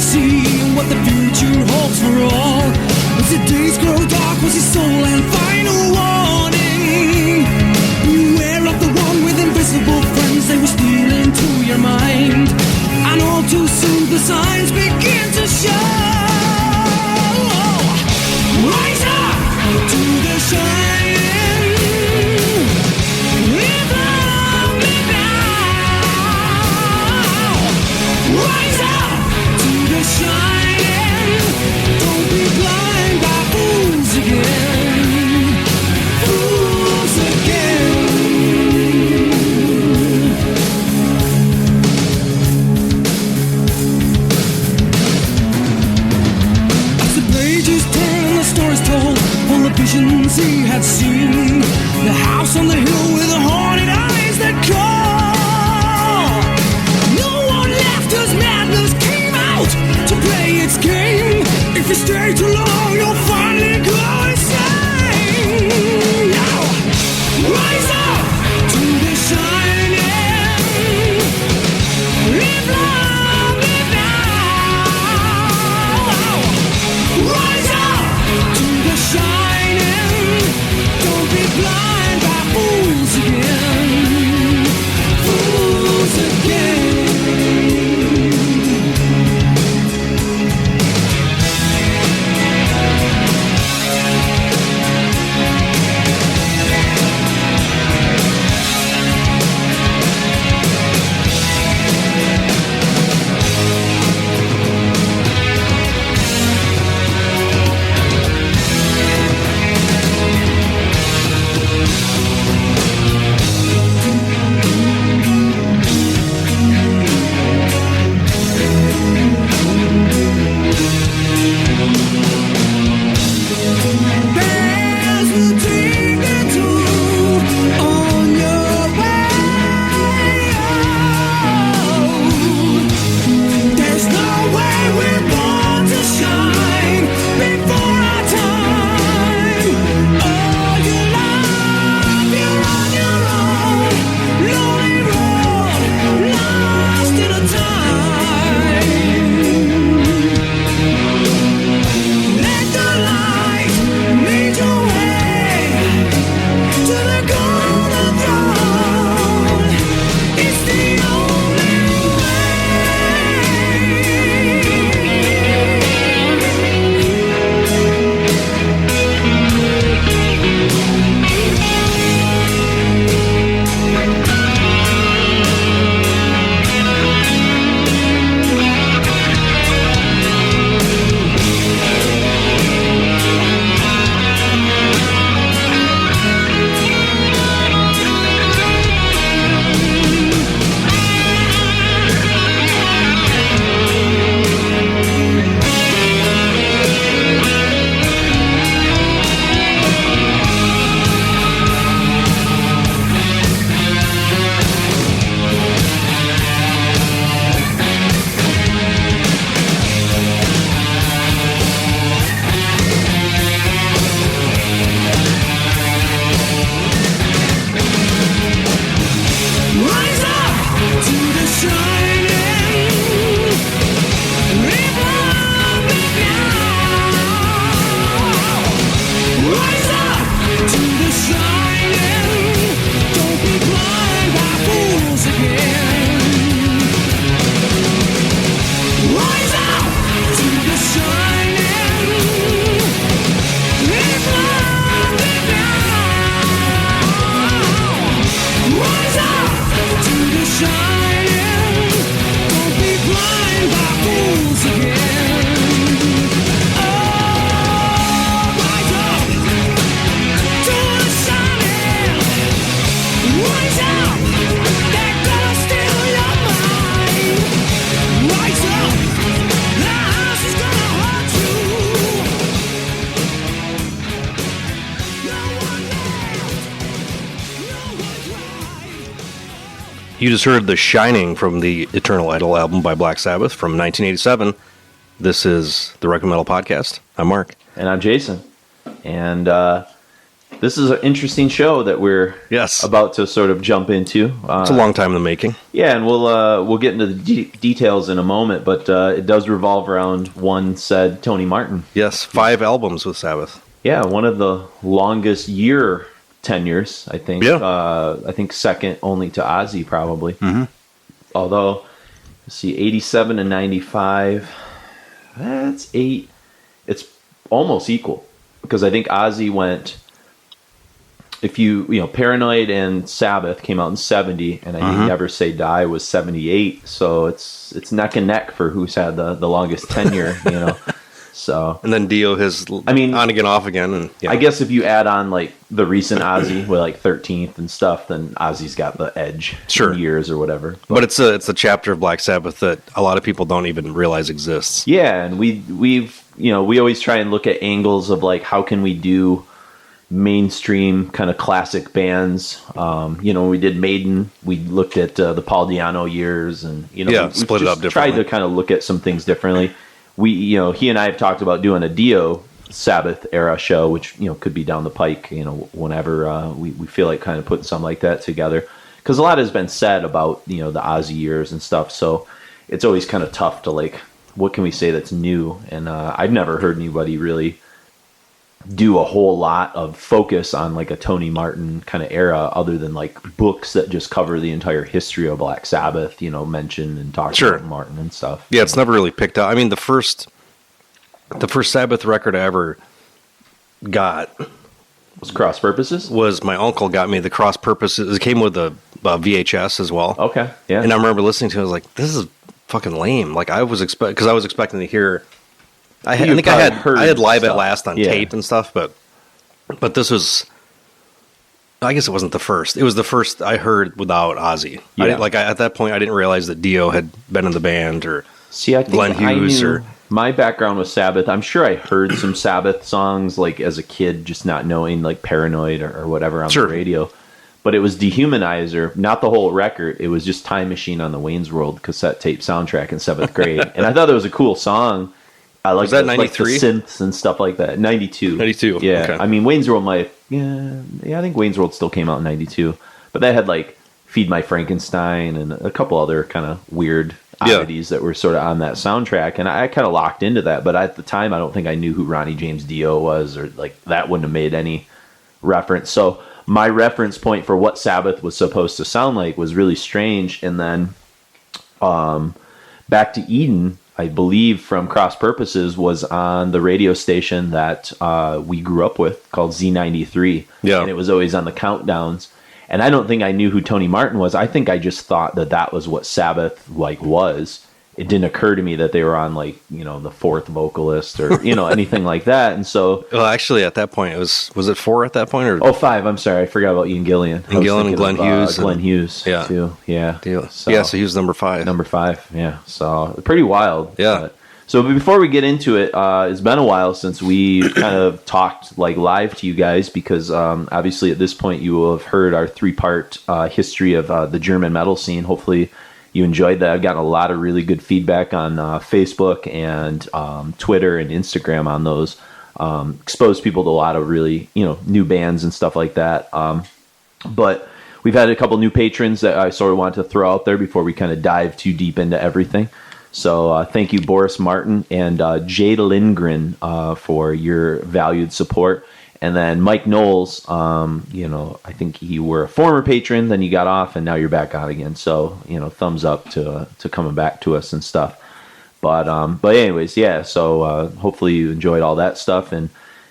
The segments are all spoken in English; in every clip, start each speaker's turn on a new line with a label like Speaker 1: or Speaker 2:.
Speaker 1: see what the future holds for all? As the days grow dark, was his soul and final warning? Beware of the one with invisible friends, they will steal into your mind. And all too soon the signs begin to show. Rise up to the shining. Live long, live now. Rise up to the shining. Don't be blind by fools again. Fools again. As the pages turn and the stories told, all the visions he had seen, the house on the hill with the haunted eyes that call. No one left as madness came out to play its game. If you stay too long, you'll finally go insane. Now, rise up to the shining. Live long, live now. Rise up to the shining. Don't be blind by fools again. Fools again. There's the thing to do on your way. There's no way we're born to shine before our time. All your life you're on your own, lonely road, lost in a time. Let the light lead your way to the golden throne. It's the only rise up to the shining. Live long, live now. Rise up to the shining. Don't be blind by fools again. Rise up to the shining. Live long, live now. Rise up to the shining. Don't be blind by fools again. Oh, rise up to the shining. Rise up, they're gonna steal your mind. Rise up, the house is gonna haunt you. No one left, no one cried.
Speaker 2: You just heard The Shining from the Eternal Idol album by Black Sabbath from 1987. This is the Rock and Metal Podcast. I'm Mark.
Speaker 3: And I'm Jason. And this is an interesting show that we're about to sort of jump into.
Speaker 2: It's a long time in the making.
Speaker 3: Yeah, and we'll get into the details in a moment, but it does revolve around one said Tony Martin.
Speaker 2: Yes, 5 albums with Sabbath.
Speaker 3: Yeah, one of the longest year tenures, I think.
Speaker 2: Yeah.
Speaker 3: I think second only to Ozzy, probably.
Speaker 2: Mm-hmm.
Speaker 3: Although, let's see, 87 and 95, that's 8. It's almost equal. Because I think Ozzy went, if you know, Paranoid and Sabbath came out in 70, and I think Never Say Die was 78. So it's neck and neck for who's had the longest tenure, you know. So,
Speaker 2: and then Dio has, on again, off again, and
Speaker 3: I guess if you add on like the recent Ozzy with like 13th and stuff, then Ozzy's got the edge, in years or whatever.
Speaker 2: But it's a chapter of Black Sabbath that a lot of people don't even realize exists.
Speaker 3: Yeah, and we always try and look at angles of like how can we do mainstream kind of classic bands. When we did Maiden, we looked at the Paul Di'Anno years, and we
Speaker 2: split it up differently.
Speaker 3: Tried to kind of look at some things differently. He and I have talked about doing a Dio Sabbath era show, which could be down the pike, whenever we feel like kind of putting something like that together, because a lot has been said about the Ozzy years and stuff. So it's always kind of tough to like, what can we say that's new? And I've never heard anybody really do a whole lot of focus on like a Tony Martin kind of era, other than like books that just cover the entire history of Black Sabbath, mention and talk about Martin and stuff.
Speaker 2: Yeah, it's never really picked up. I mean, the first Sabbath record I ever got
Speaker 3: was Cross Purposes.
Speaker 2: Was my uncle got me the Cross Purposes. It came with a VHS as well.
Speaker 3: Okay, yeah.
Speaker 2: And I remember listening to it. I was like, this is fucking lame. Like I was expecting to hear. I think I had Live at Last on tape and stuff, but this was, I guess it wasn't the first. It was the first I heard without Ozzy.
Speaker 3: Yeah.
Speaker 2: At that point, I didn't realize that Dio had been in the band, or
Speaker 3: I think
Speaker 2: Glenn Hughes.
Speaker 3: My background was Sabbath. I'm sure I heard some Sabbath songs like as a kid, just not knowing like Paranoid or whatever on the radio. But it was Dehumanizer, not the whole record. It was just Time Machine on the Wayne's World cassette tape soundtrack in 7th grade. And I thought it was a cool song. I like that, 93? Like the synths and stuff like that. 92.
Speaker 2: 92.
Speaker 3: Yeah.
Speaker 2: Okay.
Speaker 3: I mean, Wayne's World I think Wayne's World still came out in 92. But that had like Feed My Frankenstein and a couple other kind of weird oddities that were sort of on that soundtrack. And I kind of locked into that. But at the time, I don't think I knew who Ronnie James Dio was, or like that wouldn't have made any reference. So my reference point for what Sabbath was supposed to sound like was really strange. And then Back to Eden, I believe, from Cross Purposes, was on the radio station that we grew up with called Z93.
Speaker 2: Yeah.
Speaker 3: And it was always on the countdowns. And I don't think I knew who Tony Martin was. I think I just thought that was what Sabbath was. It didn't occur to me that they were on the 4th vocalist or anything like that. And so,
Speaker 2: well, actually, at that point, was it 4 at that point, or
Speaker 3: 5? I'm sorry, I forgot about Ian Gillan.
Speaker 2: And Gillan and Glenn Hughes.
Speaker 3: Glenn Hughes, too. Yeah.
Speaker 2: So he was number 5.
Speaker 3: Number 5, yeah. So pretty wild.
Speaker 2: Yeah.
Speaker 3: So before we get into it, it's been a while since we kind of talked live to you guys, because obviously at this point you will have heard our 3-part history of the German metal scene. Hopefully you enjoyed that. I've gotten a lot of really good feedback on Facebook and Twitter and Instagram on those. Exposed people to a lot of really new bands and stuff like that. But we've had a couple new patrons that I sort of want to throw out there before we kind of dive too deep into everything. So thank you, Boris Martin and Jade Lindgren, for your valued support. And then Mike Knowles, I think you were a former patron, then you got off, and now you're back on again. So, thumbs up to coming back to us and stuff. But anyways, yeah, so hopefully you enjoyed all that stuff. And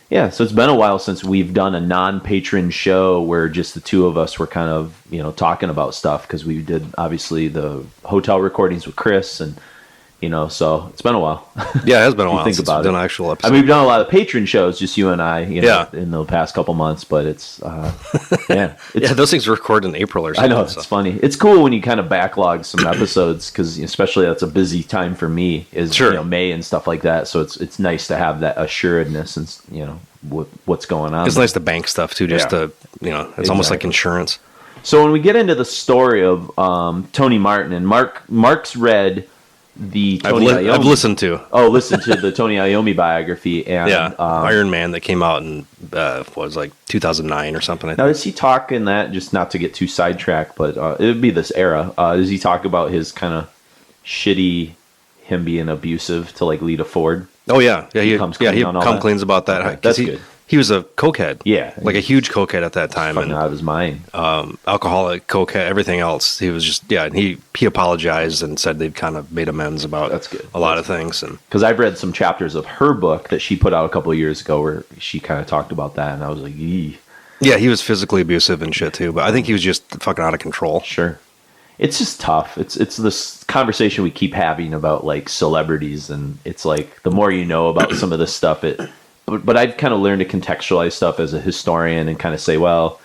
Speaker 3: yeah, so it's been a while since we've done a non-patron show where just the two of us were kind of, talking about stuff, because we did, obviously, the hotel recordings with Chris, and so it's been a while.
Speaker 2: Yeah, it has been a while
Speaker 3: since
Speaker 2: we've done an actual episode.
Speaker 3: I mean, we've done a lot of patron shows, just you and I, in the past couple months, but it's,
Speaker 2: those things were recorded in April or something.
Speaker 3: I know, it's funny. It's cool when you kind of backlog some episodes, because especially that's a busy time for me, is, May and stuff like that. So it's nice to have that assuredness and, what's going on.
Speaker 2: It's nice to bank stuff too, just to, it's almost like insurance.
Speaker 3: So when we get into the story of Tony Martin, and Mark's read the Tony Iommi.
Speaker 2: I've listened to.
Speaker 3: Listen to the Tony Iommi biography. And,
Speaker 2: Iron Man that came out in, was like 2009 or something.
Speaker 3: Now, does he talk in that, just not to get too sidetracked, but it would be this era. Does he talk about his kind of shitty, him being abusive to like Lita Ford?
Speaker 2: Oh, yeah. He
Speaker 3: comes
Speaker 2: cleans about that.
Speaker 3: Okay, that's good.
Speaker 2: He was a cokehead.
Speaker 3: Yeah.
Speaker 2: Like a huge cokehead at that time.
Speaker 3: And out of his mind.
Speaker 2: Alcoholic, cokehead, everything else. He was just, and he apologized and said they'd kind of made amends about
Speaker 3: that's good.
Speaker 2: a lot of things.
Speaker 3: Because I've read some chapters of her book that she put out a couple of years ago where she kind of talked about that, and I was like, yee.
Speaker 2: Yeah, he was physically abusive and shit too, but I think he was just fucking out of control.
Speaker 3: Sure. It's just tough. It's this conversation we keep having about like celebrities, and it's like the more you know about some of this stuff, but I've kind of learned to contextualize stuff as a historian and kind of say, well,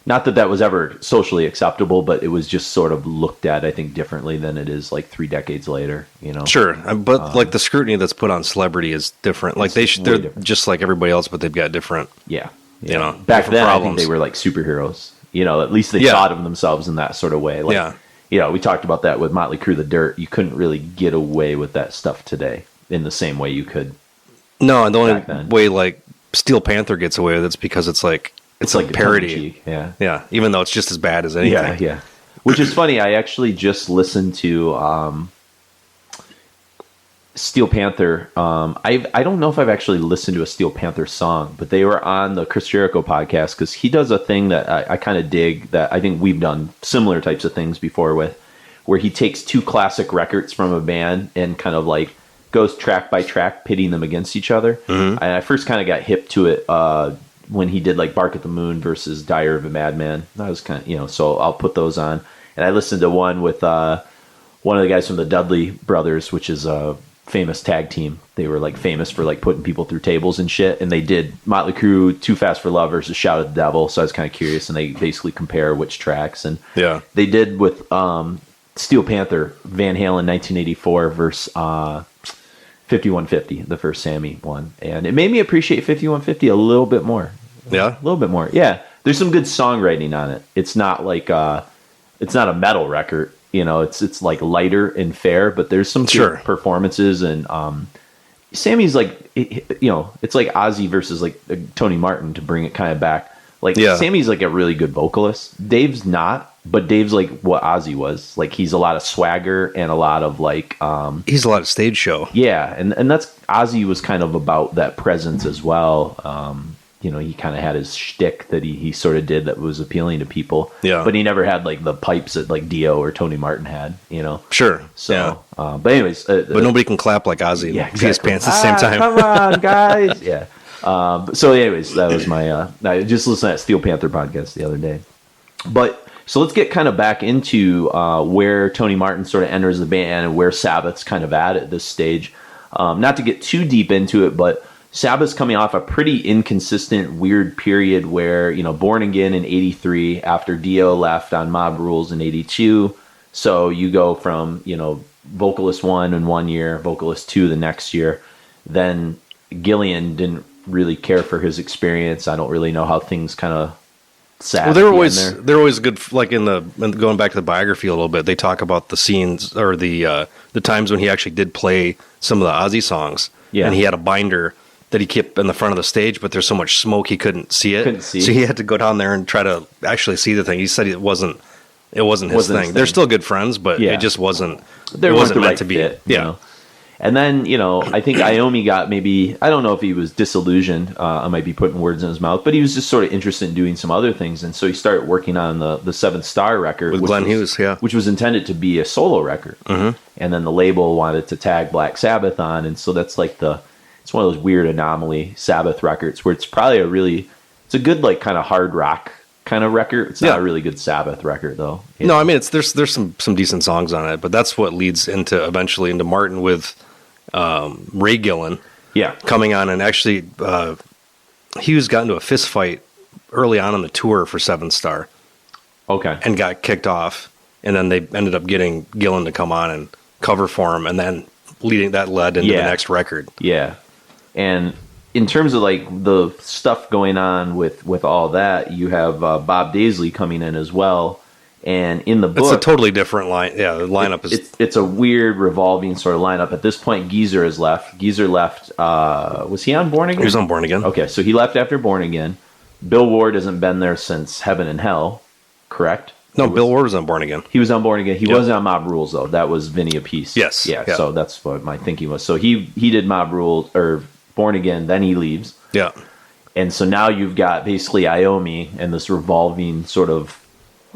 Speaker 3: not that was ever socially acceptable, but it was just sort of looked at, I think, differently than it is like 3 decades later, you know?
Speaker 2: Sure. But like the scrutiny that's put on celebrity is different. Like they're different. Just like everybody else, but they've got different, you know,
Speaker 3: back then
Speaker 2: problems.
Speaker 3: I think they were like superheroes, you know, at least they thought of themselves in that sort of way. Like, you know, we talked about that with Motley Crue, The Dirt. You couldn't really get away with that stuff today in the same way you could.
Speaker 2: No, and the only way like Steel Panther gets away with it's because it's like a parody. Yeah. Even though it's just as bad as anything.
Speaker 3: Yeah. Which is funny. I actually just listened to Steel Panther. I don't know if I've actually listened to a Steel Panther song, but they were on the Chris Jericho podcast because he does a thing that I kind of dig that I think we've done similar types of things before with, where he takes 2 classic records from a band and kind of like goes track by track, pitting them against each other. Mm-hmm. And I first kind of got hip to it when he did like Bark at the Moon versus Diary of a Madman. That was kind of, so I'll put those on. And I listened to one with one of the guys from the Dudley Brothers, which is a famous tag team. They were like famous for like putting people through tables and shit. And they did Motley Crue, Too Fast for Love versus Shout at the Devil. So I was kind of curious, and they basically compare which tracks. And they did with Steel Panther, Van Halen 1984 versus 5150, the first Sammy one. And it made me appreciate 5150 a little bit more.
Speaker 2: Yeah?
Speaker 3: A little bit more. Yeah. There's some good songwriting on it. It's not like it's not a metal record. You know, it's like lighter and fair, but there's some good performances, and Sammy's like, it's like Ozzy versus like Tony Martin, to bring it kind of back. Like Sammy's like a really good vocalist. Dave's not, but Dave's like what Ozzy was. Like he's a lot of swagger and a lot of like
Speaker 2: he's a lot of stage show.
Speaker 3: Yeah, and that's Ozzy was kind of about that presence as well. He kind of had his shtick that he sort of did that was appealing to people. Yeah. But he never had like the pipes that like Dio or Tony Martin had,
Speaker 2: Sure.
Speaker 3: So, but anyways.
Speaker 2: But nobody can clap like Ozzy and pee his pants at the same time.
Speaker 3: Come on, guys. Yeah. So anyways, that was my, I just listened to that Steel Panther podcast the other day. But, so let's get kind of back into where Tony Martin sort of enters the band and where Sabbath's kind of at this stage. Not to get too deep into it, but Sabbath's coming off a pretty inconsistent, weird period where, Born Again in 83 after Dio left on Mob Rules in 82. So you go from, vocalist 1 in 1 year, vocalist 2 the next year. Then Gillian didn't really care for his experience. I don't really know how things kind of sat.
Speaker 2: Well, they're always good. Like going back to the biography a little bit, they talk about the scenes or the times when he actually did play some of the Ozzy songs. Yeah. And he had a binder that he kept in the front of the stage, but there's so much smoke he couldn't see it. So he had to go down there and try to actually see the thing. He said it wasn't his thing. They're still good friends, but it just wasn't. It wasn't meant to be it. Yeah.
Speaker 3: And then I think Iommi got maybe, I don't know if he was disillusioned. I might be putting words in his mouth, but he was just sort of interested in doing some other things, and so he started working on the Seventh Star record
Speaker 2: with Glenn Hughes,
Speaker 3: which was intended to be a solo record. Mm-hmm. And then the label wanted to tag Black Sabbath on, and so that's like it's one of those weird anomaly Sabbath records where it's probably it's a good like kind of hard rock kind of record. It's not a really good Sabbath record though.
Speaker 2: No, I mean there's some decent songs on it, but that's what leads eventually into Martin with Ray Gillen coming on, and actually Hughes got into a fist fight early on in the tour for Seventh Star.
Speaker 3: Okay.
Speaker 2: And got kicked off, and then they ended up getting Gillen to come on and cover for him, and then led into the next record.
Speaker 3: Yeah. And in terms of like the stuff going on with all that, you have Bob Daisley coming in as well. And in the book,
Speaker 2: it's a totally different line. Yeah, the lineup is.
Speaker 3: It's a weird revolving sort of lineup. At this point, Geezer has left. Geezer left. Was he on Born Again?
Speaker 2: He was on Born Again.
Speaker 3: Okay, so he left after Born Again. Bill Ward hasn't been there since Heaven and Hell, correct?
Speaker 2: No, Bill Ward was on Born Again.
Speaker 3: He was on Born Again. He wasn't on Mob Rules though. That was Vinny Appice.
Speaker 2: Yes.
Speaker 3: Yeah. So that's what my thinking was. So he did Mob Rules or Born Again. Then he leaves.
Speaker 2: Yeah.
Speaker 3: And so now you've got basically Iommi and this revolving sort of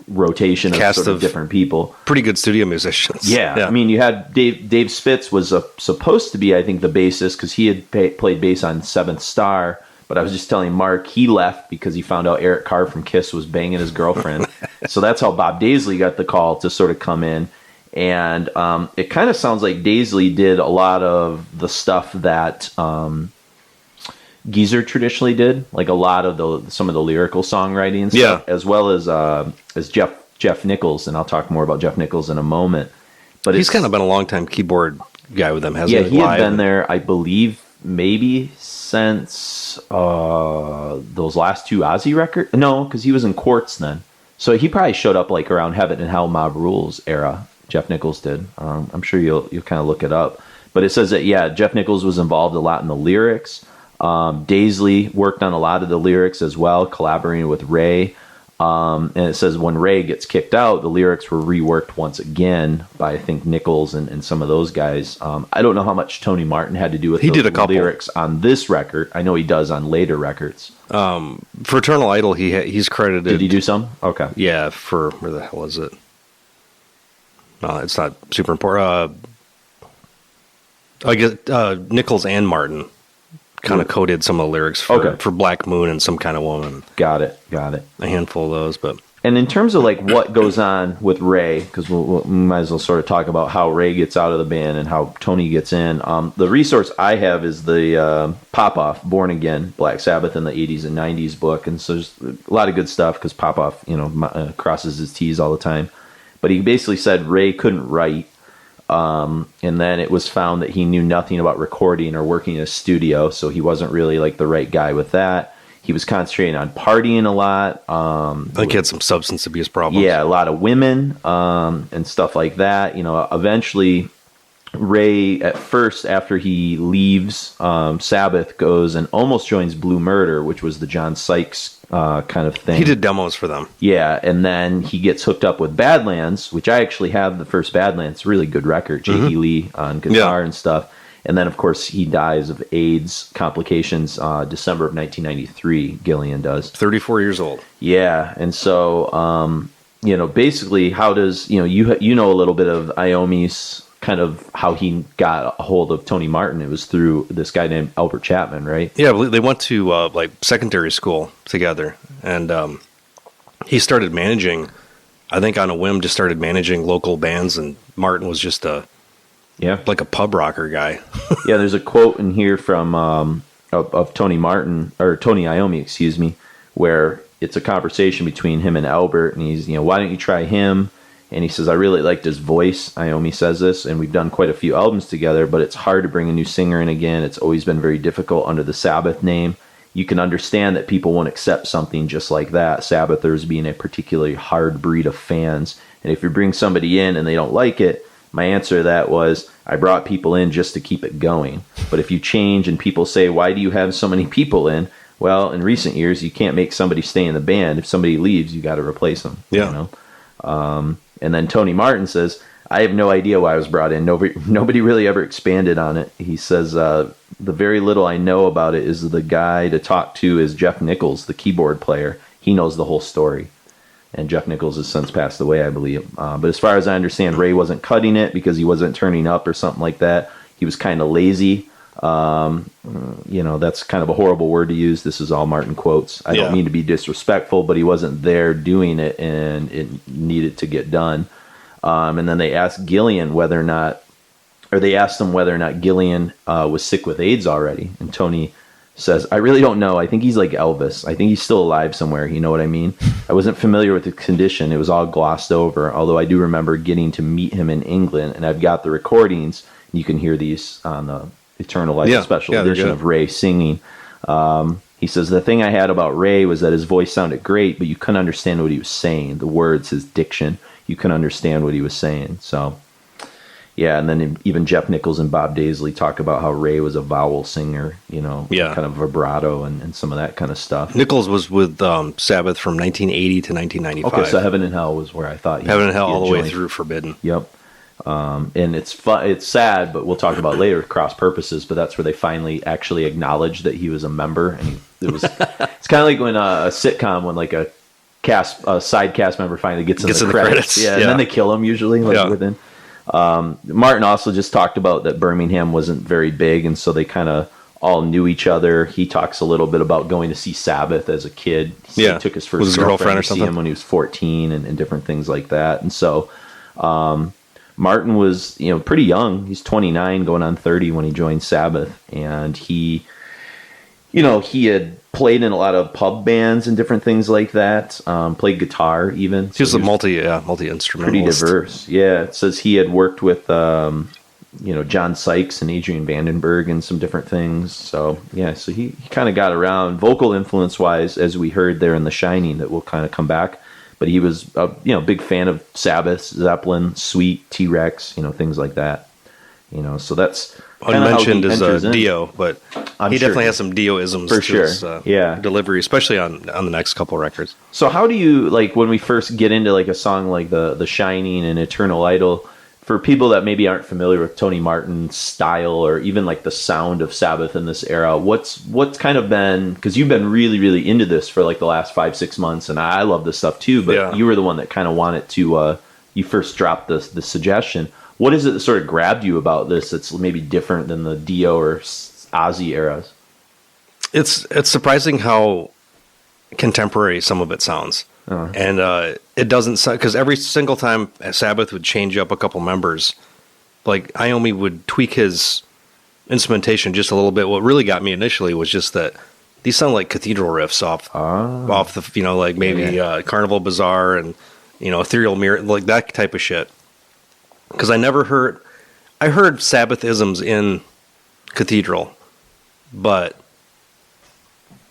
Speaker 3: rotation of
Speaker 2: cast
Speaker 3: sort of different people.
Speaker 2: Pretty good studio musicians.
Speaker 3: Yeah. I mean, you had Dave Spitz was supposed to be, I think, the bassist because he had played bass on Seventh Star. But I was just telling Mark he left because he found out Eric Carr from Kiss was banging his girlfriend. So that's how Bob Daisley got the call to sort of come in. And it kind of sounds like Daisley did a lot of the stuff that Geezer traditionally did, like a lot of some of the lyrical songwriting and stuff, as well as Jeff Nichols. And I'll talk more about Jeff Nichols in a moment. But
Speaker 2: he's kind of been a long time keyboard guy with them, hasn't he?
Speaker 3: Yeah, he had been there, I believe, maybe since those last two Ozzy records. No, because he was in Quartz then. So he probably showed up like around Heaven and Hell Mob Rules era. Jeff Nichols did. I'm sure you'll kind of look it up. But it says that, Jeff Nichols was involved a lot in the lyrics. Daisley worked on a lot of the lyrics as well, collaborating with Ray. And it says when Ray gets kicked out, the lyrics were reworked once again by, I think, Nichols and some of those guys. I don't know how much Tony Martin had to do with the lyrics on this record. I know he does on later records.
Speaker 2: For Eternal Idol, he's credited.
Speaker 3: Did he do some? Okay.
Speaker 2: Yeah, for where the hell is it? No, it's not super important. I guess Nichols and Martin kind of coded some of the lyrics for Black Moon and Some Kind of Woman.
Speaker 3: Got it.
Speaker 2: A handful of those, but.
Speaker 3: And in terms of like what goes on with Ray, because we might as well sort of talk about how Ray gets out of the band and how Tony gets in. The resource I have is the Pop-Off, Born Again, Black Sabbath in the 80s and 90s book. And so there's a lot of good stuff because Pop-Off, crosses his T's all the time. But he basically said Ray couldn't write. And then it was found that he knew nothing about recording or working in a studio. So he wasn't really like the right guy with that. He was concentrating on partying a lot.
Speaker 2: I think he had some substance abuse problems.
Speaker 3: Yeah, a lot of women and stuff like that. Eventually, Ray, at first, after he leaves Sabbath, goes and almost joins Blue Murder, which was the John Sykes kind of thing.
Speaker 2: He did demos for them.
Speaker 3: Yeah, and then he gets hooked up with Badlands, which I actually have the first Badlands. Really good record. J.P. Lee on guitar and stuff. And then, of course, he dies of AIDS complications December of 1993, Gillian does.
Speaker 2: 34 years old.
Speaker 3: Yeah, and so, basically, how does, you know a little bit of Iommi's kind of how he got a hold of Tony Martin. It was through this guy named Albert Chapman, right?
Speaker 2: Yeah, they went to, secondary school together, and he started managing, I think on a whim, just started managing local bands, and Martin was just like a pub rocker guy.
Speaker 3: Yeah, there's a quote in here from of Tony Martin, or Tony Iommi, excuse me, where it's a conversation between him and Albert, and he's, why don't you try him? And he says, I really liked his voice. Iommi says this, and we've done quite a few albums together, but it's hard to bring a new singer in again. It's always been very difficult under the Sabbath name. You can understand that people won't accept something just like that, Sabbathers being a particularly hard breed of fans. And if you bring somebody in and they don't like it, my answer to that was, I brought people in just to keep it going. But if you change and people say, why do you have so many people in? Well, in recent years, you can't make somebody stay in the band. If somebody leaves, you got to replace them.
Speaker 2: Yeah.
Speaker 3: And then Tony Martin says, I have no idea why I was brought in. Nobody really ever expanded on it. He says, the very little I know about it is the guy to talk to is Jeff Nichols, the keyboard player. He knows the whole story. And Jeff Nichols has since passed away, I believe. But as far as I understand, Ray wasn't cutting it because he wasn't turning up or something like that. He was kind of lazy. That's kind of a horrible word to use. This is all Martin quotes. I don't mean to be disrespectful, but he wasn't there doing it, and it needed to get done. And then they asked Gillian whether or not Gillian was sick with AIDS already. And Tony says, I really don't know. I think he's like Elvis. I think he's still alive somewhere. You know what I mean? I wasn't familiar with the condition. It was all glossed over, although I do remember getting to meet him in England, and I've got the recordings. You can hear these on the Eternal Life special edition of Ray singing. He He says, the thing I had about Ray was that his voice sounded great, but you couldn't understand what he was saying. The words, his diction, you couldn't understand what he was saying. So, yeah, and then even Jeff Nichols and Bob Daisley talk about how Ray was a vowel singer, kind of vibrato and some of that kind of stuff.
Speaker 2: Nichols was with Sabbath from 1980 to 1995.
Speaker 3: Okay, so Heaven and Hell was where I thought
Speaker 2: Heaven and Hell all the way through Forbidden.
Speaker 3: Yep. And it's sad, but we'll talk about later cross purposes. But that's where they finally actually acknowledged that he was a member, and it's kind of like when a sitcom when like a side cast member finally gets in the credits. Yeah, and then they kill him usually within. Martin also just talked about that Birmingham wasn't very big, and so they kind of all knew each other. He talks a little bit about going to see Sabbath as a kid. He took his first girlfriend to see him when he was 14 and different things like that. And so Martin was, pretty young. He's 29 going on 30 when he joined Sabbath. And he had played in a lot of pub bands and different things like that. Played guitar even.
Speaker 2: He was a multi-instrumentalist.
Speaker 3: Pretty diverse. Yeah. It says he had worked with, John Sykes and Adrian Vandenberg and some different things. So, so he kind of got around vocal influence wise, as we heard there in The Shining, that will kind of come back. But he was a big fan of Sabbath, Zeppelin, Sweet, T-Rex, things like that. So that's
Speaker 2: unmentioned is Dio, but he definitely has some Dio-isms
Speaker 3: for
Speaker 2: to his delivery, especially on the next couple records.
Speaker 3: So how do you, like, when we first get into like a song like The Shining and Eternal Idol, for people that maybe aren't familiar with Tony Martin's style or even like the sound of Sabbath in this era, what's kind of been, because you've been really, really into this for like the last 5-6 months, and I love this stuff too, but you were the one that kind of wanted to, you first dropped the suggestion. What is it that sort of grabbed you about this that's maybe different than the Dio or Ozzy eras?
Speaker 2: It's surprising how contemporary some of it sounds. And it doesn't sound, because every single time Sabbath would change up a couple members, like Iommi would tweak his instrumentation just a little bit. What really got me initially was just that these sound like cathedral riffs off the, like maybe Carnival Bazaar and, Ethereal Mirror, like that type of shit. Because I heard Sabbath-isms in Cathedral, but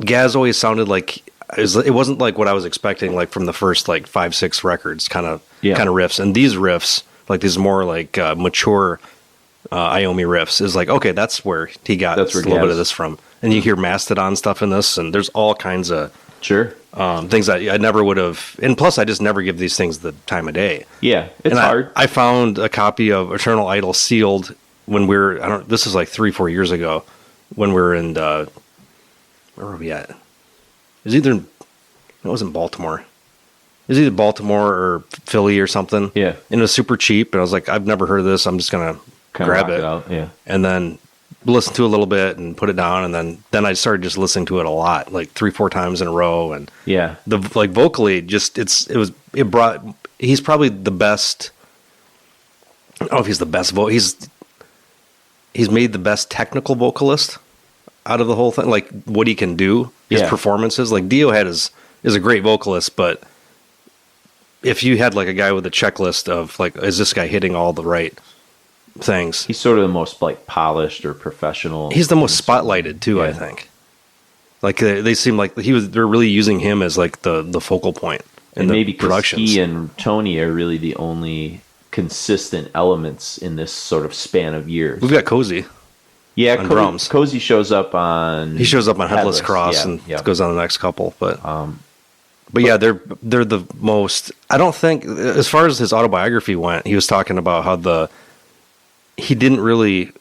Speaker 2: Gaz always sounded like, it wasn't like what I was expecting, like from the first like 5-6 records, kind of riffs. And these riffs, like these more like mature Iommi riffs, is like, okay, that's where he got a little bit of this from. And you hear Mastodon stuff in this, and there's all kinds of things that I never would have. And plus, I just never give these things the time of day.
Speaker 3: Yeah, it's hard.
Speaker 2: I found a copy of Eternal Idol sealed when this is like 3-4 years ago, when we were in, where were we at? It wasn't Baltimore. It was either Baltimore or Philly or something.
Speaker 3: Yeah.
Speaker 2: And it was super cheap. And I was like, I've never heard of this. I'm just going to grab it.
Speaker 3: Out. Yeah.
Speaker 2: And then listen to it a little bit and put it down. And then I started just listening to it a lot, like 3-4 times in a row. And vocally, he's probably the best. I don't know if he's the best he's made the best technical vocalist out of the whole thing, like what he can do, his performances. Like Dio is a great vocalist, but if you had like a guy with a checklist of like, is this guy hitting all the right things?
Speaker 3: He's sort of the most like polished or professional.
Speaker 2: He's the most spotlighted too, I think. Like they seem like they're really using him as like the focal point in the productions.
Speaker 3: He and Tony are really the only consistent elements in this sort of span of years.
Speaker 2: We've got Cozy.
Speaker 3: Yeah,
Speaker 2: drums.
Speaker 3: Cozy shows up on.
Speaker 2: He shows up on Headless Cross and goes on the next couple, but yeah, they're the most. I don't think, as far as his autobiography went, he was talking about how he didn't really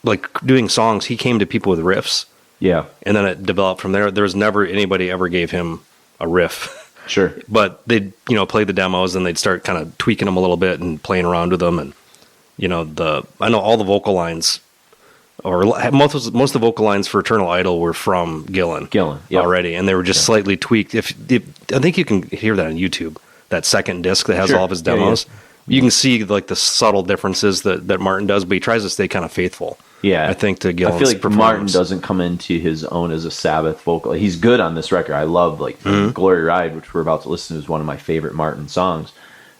Speaker 2: like doing songs. He came to people with riffs, and then it developed from there. There was never anybody ever gave him a riff, but they'd play the demos and they'd start kind of tweaking them a little bit and playing around with them, and I know all the vocal lines. Or most of the vocal lines for Eternal Idol were from Gillan already, and they were just slightly tweaked. I think you can hear that on YouTube, that second disc that has all of his demos. You can see like the subtle differences that Martin does, but he tries to stay kind of faithful.
Speaker 3: Yeah,
Speaker 2: I think to Gillan's
Speaker 3: I feel like Martin doesn't come into his own as a Sabbath vocal. He's good on this record. I love like Glory Ride, which we're about to listen to, is one of my favorite Martin songs.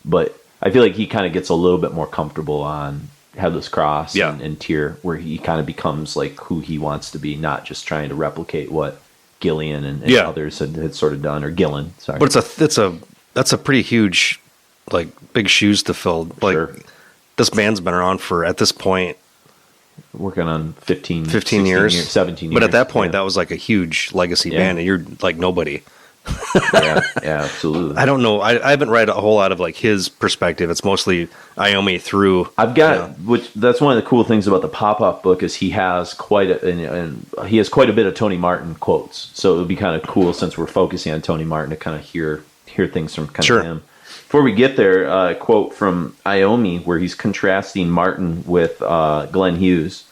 Speaker 3: But I feel like he kind of gets a little bit more comfortable on Headless Cross and Tear, where he kind of becomes like who he wants to be, not just trying to replicate what Gillian and others had sort of done, or Gillen, sorry.
Speaker 2: But that's a pretty huge, like, big shoes to fill. Like,
Speaker 3: sure.
Speaker 2: This band's been around for, at this point,
Speaker 3: working on 15
Speaker 2: years,
Speaker 3: 17 years.
Speaker 2: But at that point, that was like a huge legacy band, and you're like nobody.
Speaker 3: Yeah, absolutely.
Speaker 2: I don't know. I haven't read a whole lot of like his perspective. It's mostly Iommi through.
Speaker 3: I've got, which that's one of the cool things about the Pop-Off book is he has quite a bit of Tony Martin quotes. So it would be kind of cool, since we're focusing on Tony Martin, to kind of hear things from kind of him. Before we get there, a quote from Iommi where he's contrasting Martin with Glenn Hughes.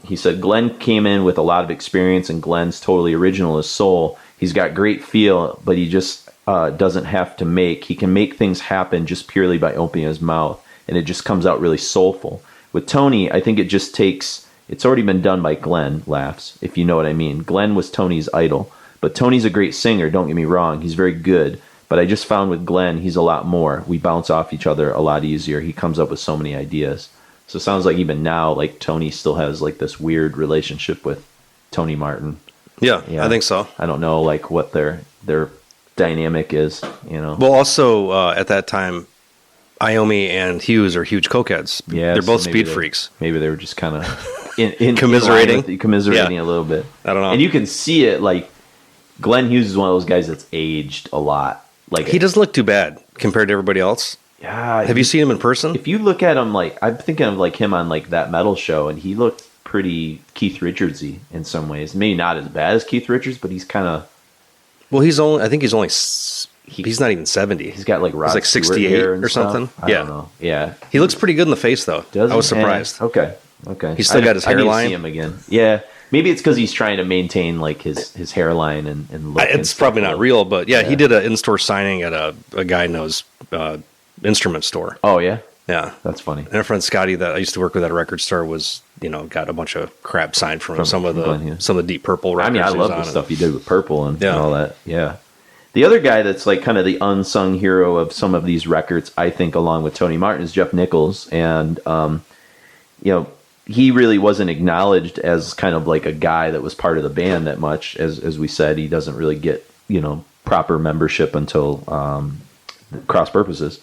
Speaker 3: He said, Glenn came in with a lot of experience, and Glenn's totally original as soul. He's got great feel, but he just doesn't have to make. He can make things happen just purely by opening his mouth, and it just comes out really soulful. With Tony, I think it just takes... It's already been done by Glenn, laughs, if you know what I mean. Glenn was Tony's idol, but Tony's a great singer, don't get me wrong. He's very good. But I just found with Glenn, he's a lot more. We bounce off each other a lot easier. He comes up with so many ideas. So it sounds like even now, like Tony still has like this weird relationship with Tony Martin.
Speaker 2: Yeah, I think so.
Speaker 3: I don't know like what their dynamic is, you know.
Speaker 2: Well, also at that time, Iommi and Hughes are huge cokeheads. Yeah, they're both speed freaks.
Speaker 3: Maybe they were just kind of
Speaker 2: commiserating
Speaker 3: a little bit.
Speaker 2: I don't know.
Speaker 3: And you can see it. Like Glenn Hughes is one of those guys that's aged a lot. Like
Speaker 2: he doesn't look too bad compared to everybody else.
Speaker 3: Yeah.
Speaker 2: Have you seen him in person?
Speaker 3: If you look at him, like I'm thinking of like him on like that metal show, and he looked pretty Keith Richardsy in some ways. Maybe not as bad as Keith Richards, but he's kind of.
Speaker 2: Well, he's not even 70.
Speaker 3: He's got like
Speaker 2: Rod like 68 or something.
Speaker 3: I don't know. Yeah.
Speaker 2: He looks pretty good in the face though. I was surprised.
Speaker 3: Okay.
Speaker 2: He's still got his hairline.
Speaker 3: I need to see him again. Yeah. Maybe it's because he's trying to maintain like his hairline and look.
Speaker 2: It's probably not real, but yeah, he did an in-store signing at a guy knows instrument store.
Speaker 3: Oh yeah,
Speaker 2: yeah,
Speaker 3: that's funny.
Speaker 2: And our friend Scotty that I used to work with at a record store was got a bunch of crap signed from some of the Deep Purple records.
Speaker 3: I mean, I love the stuff he did with Purple and all that. Yeah. The other guy that's like kind of the unsung hero of some of these records, I think, along with Tony Martin, is Jeff Nichols, and he really wasn't acknowledged as kind of like a guy that was part of the band that much. As we said, he doesn't really get, proper membership until Cross Purposes.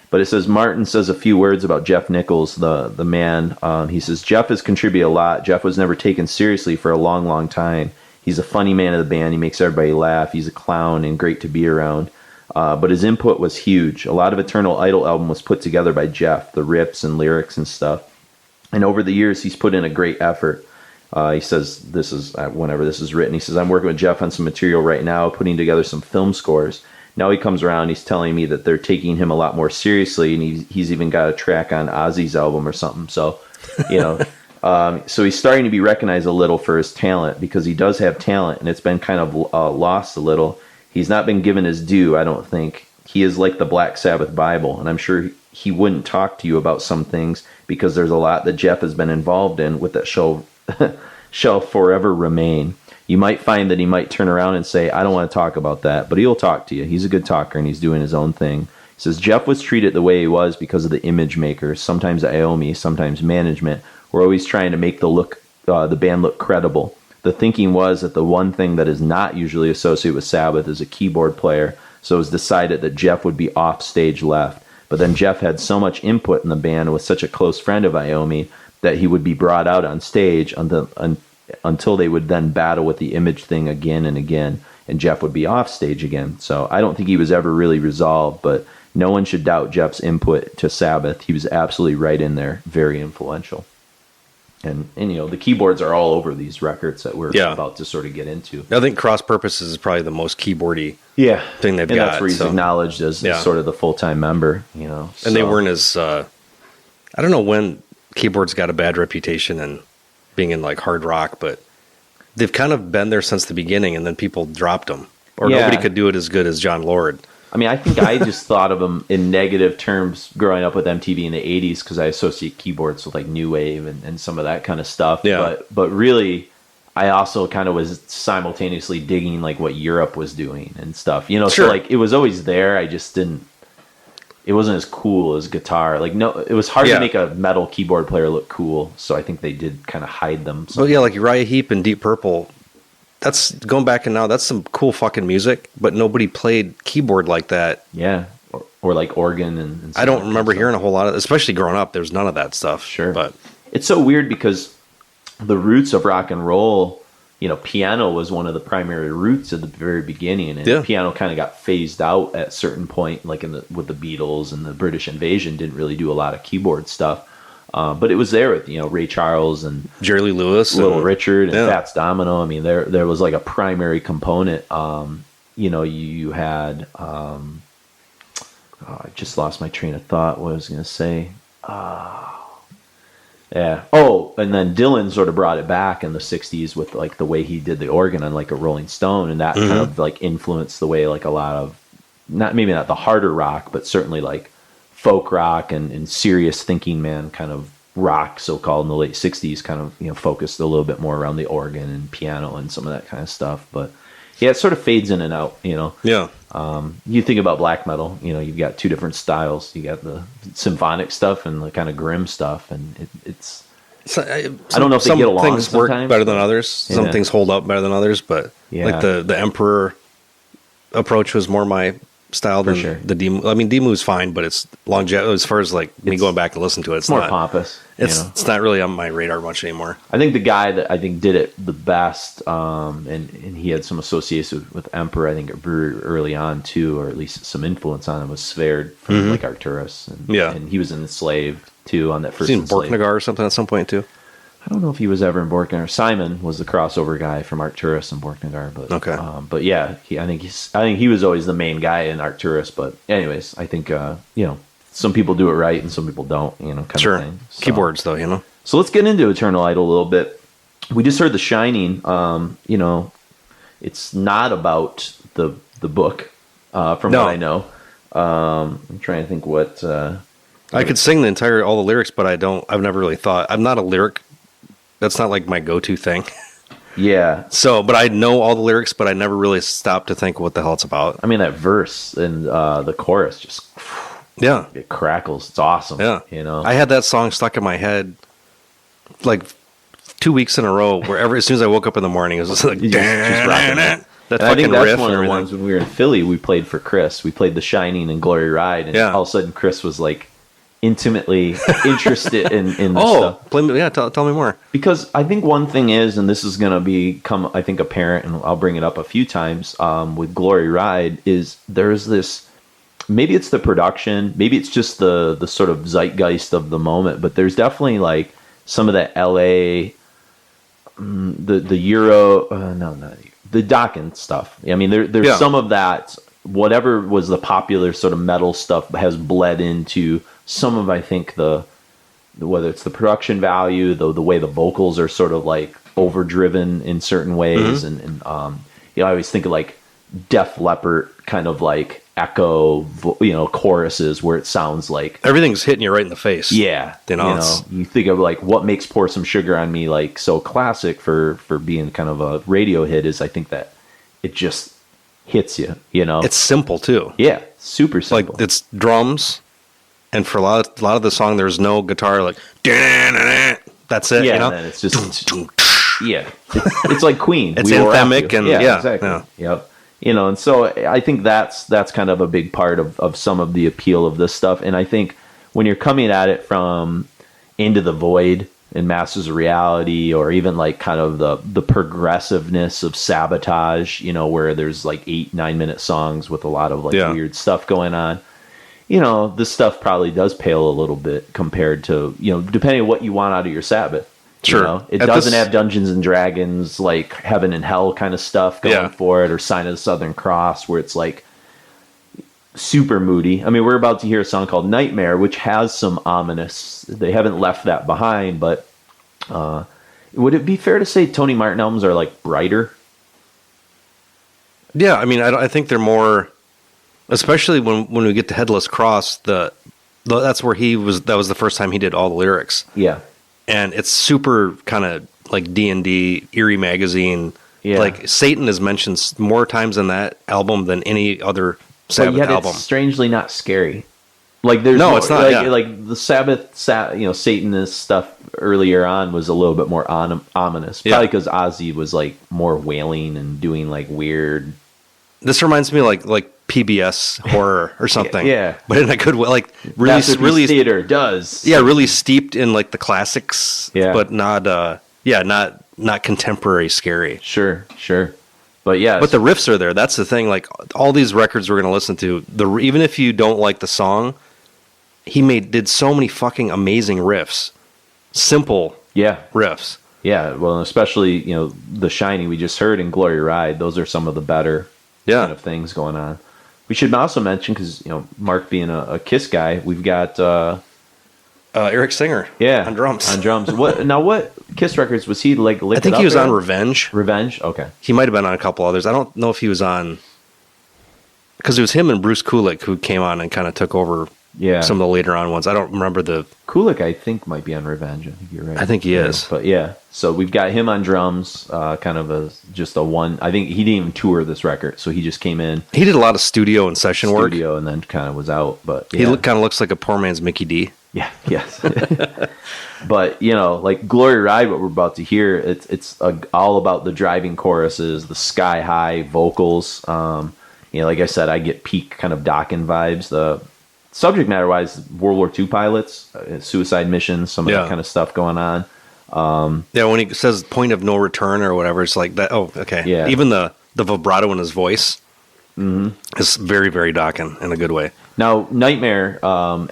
Speaker 3: But it says, Martin says a few words about Jeff Nichols, the man. He says, Jeff has contributed a lot. Jeff was never taken seriously for a long, long time. He's a funny man of the band. He makes everybody laugh. He's a clown and great to be around. But his input was huge. A lot of Eternal Idol album was put together by Jeff, the riffs and lyrics and stuff. And over the years, he's put in a great effort. He says, this is whenever this is written, he says, I'm working with Jeff on some material right now, putting together some film scores. Now he comes around, he's telling me that they're taking him a lot more seriously, and he's even got a track on Ozzy's album or something. So, so he's starting to be recognized a little for his talent, because he does have talent, and it's been kind of lost a little. He's not been given his due, I don't think. He is like the Black Sabbath Bible, and I'm sure he wouldn't talk to you about some things, because there's a lot that Jeff has been involved in with that shall forever remain. You might find that he might turn around and say, I don't want to talk about that, but he'll talk to you. He's a good talker, and he's doing his own thing. He says, Jeff was treated the way he was because of the image makers, sometimes Iommi, sometimes management. We're always trying to make the band look credible. The thinking was that the one thing that is not usually associated with Sabbath is a keyboard player, so it was decided that Jeff would be off stage left. But then Jeff had so much input in the band and was such a close friend of Iommi that he would be brought out on stage until they would then battle with the image thing again and again, and Jeff would be off stage again. So I don't think he was ever really resolved, but no one should doubt Jeff's input to Sabbath. He was absolutely right in there, very influential. And the keyboards are all over these records that we're about to sort of get into.
Speaker 2: I think Cross Purposes is probably the most keyboardy thing they've got.
Speaker 3: And that's where he's acknowledged as sort of the full-time member,
Speaker 2: And they weren't as, I don't know when keyboards got a bad reputation and being in like hard rock, but they've kind of been there since the beginning, and then people dropped them, or nobody could do it as good as John Lord.
Speaker 3: I mean, I think I just thought of them in negative terms growing up with MTV in the 80s, because I associate keyboards with like new wave and some of that kind of stuff.
Speaker 2: Yeah.
Speaker 3: But really, I also kind of was simultaneously digging like what Europe was doing and stuff,
Speaker 2: Sure.
Speaker 3: So like it was always there. I just didn't. It wasn't as cool as guitar. Like it was hard to make a metal keyboard player look cool. So I think they did kind of hide them.
Speaker 2: But like Uriah Heep and Deep Purple, that's going back and now. That's some cool fucking music, but nobody played keyboard like that.
Speaker 3: Yeah, or like organ and
Speaker 2: I don't remember hearing a whole lot of, especially growing up. There's none of that stuff.
Speaker 3: Sure,
Speaker 2: but
Speaker 3: it's so weird because the roots of rock and roll. Piano was one of the primary roots at the very beginning, and piano kind of got phased out at a certain point, like with the Beatles and the British Invasion. Didn't really do a lot of keyboard stuff, but it was there with Ray Charles and
Speaker 2: Jerry Lee Lewis,
Speaker 3: Little Richard, and Fats Domino. I mean, there was like a primary component. You had. I just lost my train of thought. What I was going to say. Yeah. Oh, and then Dylan sort of brought it back in the 60s with like the way he did the organ on like a Rolling Stone, and that kind of like influenced the way like a lot of maybe not the harder rock, but certainly like folk rock and serious thinking man kind of rock, so-called, in the late 60s kind of focused a little bit more around the organ and piano and some of that kind of stuff. But yeah, it sort of fades in and out,
Speaker 2: Yeah.
Speaker 3: You think about black metal, you've got two different styles. You got the symphonic stuff and the kind of grim stuff, and it's. I don't know if they get along.
Speaker 2: Some things work better than others. Some things hold up better than others, but like the Emperor approach was more my style than the Demu. I mean, Demu's fine, but it's longevity as far as like me going back to listen to it. It's
Speaker 3: more
Speaker 2: not,
Speaker 3: pompous.
Speaker 2: It's not really on my radar much anymore.
Speaker 3: I think the guy that I think did it the best, and he had some association with Emperor. I think very early on too, or at least some influence on him, was Sverd from like Arcturus, and he was in Enslaved too on that first.
Speaker 2: Seen Borknagar or something at some point too.
Speaker 3: I don't know if he was ever in Borknagar. Simon was the crossover guy from Arcturus and Borknagar, but
Speaker 2: okay.
Speaker 3: But yeah, I think he was always the main guy in Arcturus. But anyways, I think some people do it right and some people don't. Kind of thing. So,
Speaker 2: keyboards though,
Speaker 3: So let's get into Eternal Idol a little bit. We just heard The Shining. It's not about the book, from what I know. I'm trying to think what.
Speaker 2: I could sing all the lyrics, but I've never really thought. I'm not a lyric. That's not like my go-to thing.
Speaker 3: Yeah.
Speaker 2: So, but I know all the lyrics, but I never really stopped to think what the hell it's about.
Speaker 3: I mean, that verse and the chorus just, it crackles. It's awesome.
Speaker 2: Yeah. I had that song stuck in my head like 2 weeks in a row. As soon as I woke up in the morning, it was just like just
Speaker 3: rocking it.
Speaker 2: That
Speaker 3: I think that's
Speaker 2: riff
Speaker 3: one of the ones when we were in Philly. We played for Chris. We played The Shining and Glory Ride, and all of a sudden Chris was like intimately interested in stuff.
Speaker 2: Tell me more.
Speaker 3: Because I think one thing is, and this is going to become, I think, apparent, and I'll bring it up a few times with Glory Ride, is there's this, maybe it's the production, maybe it's just the sort of zeitgeist of the moment, but there's definitely like some of that LA, the Euro, the Dokken stuff. I mean, there's some of that, whatever was the popular sort of metal stuff has bled into some of, I think, whether it's the production value, the way the vocals are sort of like overdriven in certain ways, and I always think of like Def Leppard kind of like echo, choruses where it sounds like
Speaker 2: everything's hitting you right in the face.
Speaker 3: Yeah, you think of like what makes Pour Some Sugar on Me like so classic for being kind of a radio hit is I think that it just hits you.
Speaker 2: It's simple too.
Speaker 3: Yeah, super simple.
Speaker 2: Like it's drums. And for a lot of the song, there's no guitar, like, that's it,
Speaker 3: and then it's just, it's like Queen.
Speaker 2: It's anthemic, and
Speaker 3: exactly. Yeah. Yep. And so I think that's kind of a big part of some of the appeal of this stuff. And I think when you're coming at it from Into the Void and Masters of Reality, or even like kind of the progressiveness of Sabotage, where there's like 8-9 minute songs with a lot of like weird stuff going on. This stuff probably does pale a little bit compared to, depending on what you want out of your Sabbath.
Speaker 2: Sure.
Speaker 3: It doesn't have Dungeons and Dragons, like Heaven and Hell kind of stuff going for it, or Sign of the Southern Cross, where it's like super moody. I mean, we're about to hear a song called Nightmare, which has some ominous, they haven't left that behind, but would it be fair to say Tony Martin albums are like brighter?
Speaker 2: Yeah, I mean, I think they're more... Especially when we get to Headless Cross, that's where that was the first time he did all the lyrics.
Speaker 3: Yeah.
Speaker 2: And it's super kind of like D&D, Eerie Magazine. Yeah. Like Satan is mentioned more times in that album than any other Sabbath album.
Speaker 3: It's strangely not scary. Like there's
Speaker 2: it's not.
Speaker 3: Like the Sabbath, Satanist stuff earlier on was a little bit more ominous. Probably because Ozzy was like more wailing and doing like weird.
Speaker 2: This reminds me like PBS horror or something.
Speaker 3: Yeah,
Speaker 2: but in a good way. Like really
Speaker 3: theater does.
Speaker 2: Yeah, really steeped in like the classics.
Speaker 3: Yeah,
Speaker 2: but not not contemporary scary.
Speaker 3: Sure. But yeah,
Speaker 2: but the riffs are there. That's the thing. Like all these records we're going to listen to, even if you don't like the song, he did so many fucking amazing riffs, simple riffs.
Speaker 3: Yeah, well, especially The Shining we just heard and Glory Ride. Those are some of the better kind of things going on. We should also mention because Mark being a Kiss guy, we've got
Speaker 2: Eric Singer, on drums. What Kiss records was he like? I think he was on Revenge.
Speaker 3: Revenge, okay.
Speaker 2: He might have been on a couple others. I don't know if he was on, because it was him and Bruce Kulick who came on and kind of took over. Yeah, some of the later on ones. I don't remember the
Speaker 3: Kulick. I think might be on Revenge. I think you're right.
Speaker 2: I think he is.
Speaker 3: But yeah, so we've got him on drums. Kind of just a one. I think he didn't even tour this record, so he just came in.
Speaker 2: He did a lot of studio and session work,
Speaker 3: and then kind of was out. But
Speaker 2: he kind of looks like a poor man's Mickey D.
Speaker 3: Yeah. Yes. But like Glory Ride, what we're about to hear, it's all about the driving choruses, the sky high vocals. Like I said, I get peak kind of Dokken vibes. The subject matter wise, World War II pilots, suicide missions, some of that kind of stuff going on.
Speaker 2: When he says point of no return or whatever, it's like that. Oh, okay. Yeah. Even the vibrato in his voice is very, very Dokken in a good way.
Speaker 3: Now, Nightmare,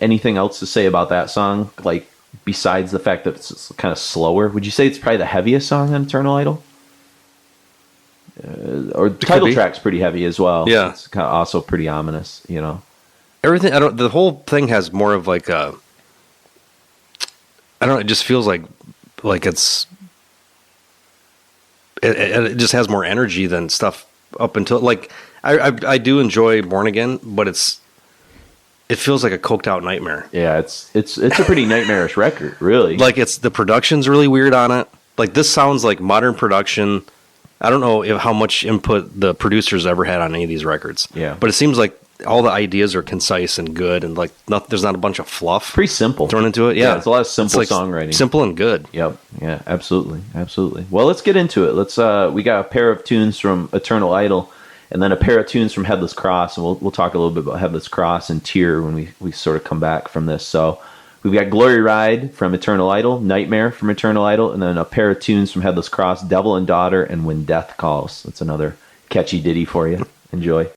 Speaker 3: anything else to say about that song? Like, besides the fact that it's kind of slower, would you say it's probably the heaviest song on Eternal Idol? Or the title track's pretty heavy as well.
Speaker 2: Yeah.
Speaker 3: It's kind of also pretty ominous,
Speaker 2: Everything, the whole thing has more of like a, I don't know, it just feels like it just has more energy than stuff up until, like, I do enjoy Born Again, but it feels like a coked out Nightmare.
Speaker 3: Yeah, it's a pretty nightmarish record, really.
Speaker 2: Like the production's really weird on it. Like this sounds like modern production. I don't know how much input the producers ever had on any of these records.
Speaker 3: Yeah,
Speaker 2: but it seems like all the ideas are concise and good, and like there's not a bunch of fluff.
Speaker 3: Pretty simple
Speaker 2: thrown into it. Yeah,
Speaker 3: it's a lot of simple songwriting,
Speaker 2: simple and good.
Speaker 3: Yep. Yeah, absolutely. Well, let's get into it. We got a pair of tunes from Eternal Idol, and then a pair of tunes from Headless Cross, and we'll talk a little bit about Headless Cross and Tear when we sort of come back from this. So we've got Glory Ride from Eternal Idol, Nightmare from Eternal Idol, and then a pair of tunes from Headless Cross, Devil and Daughter, and When Death Calls. That's another catchy ditty for you. Enjoy.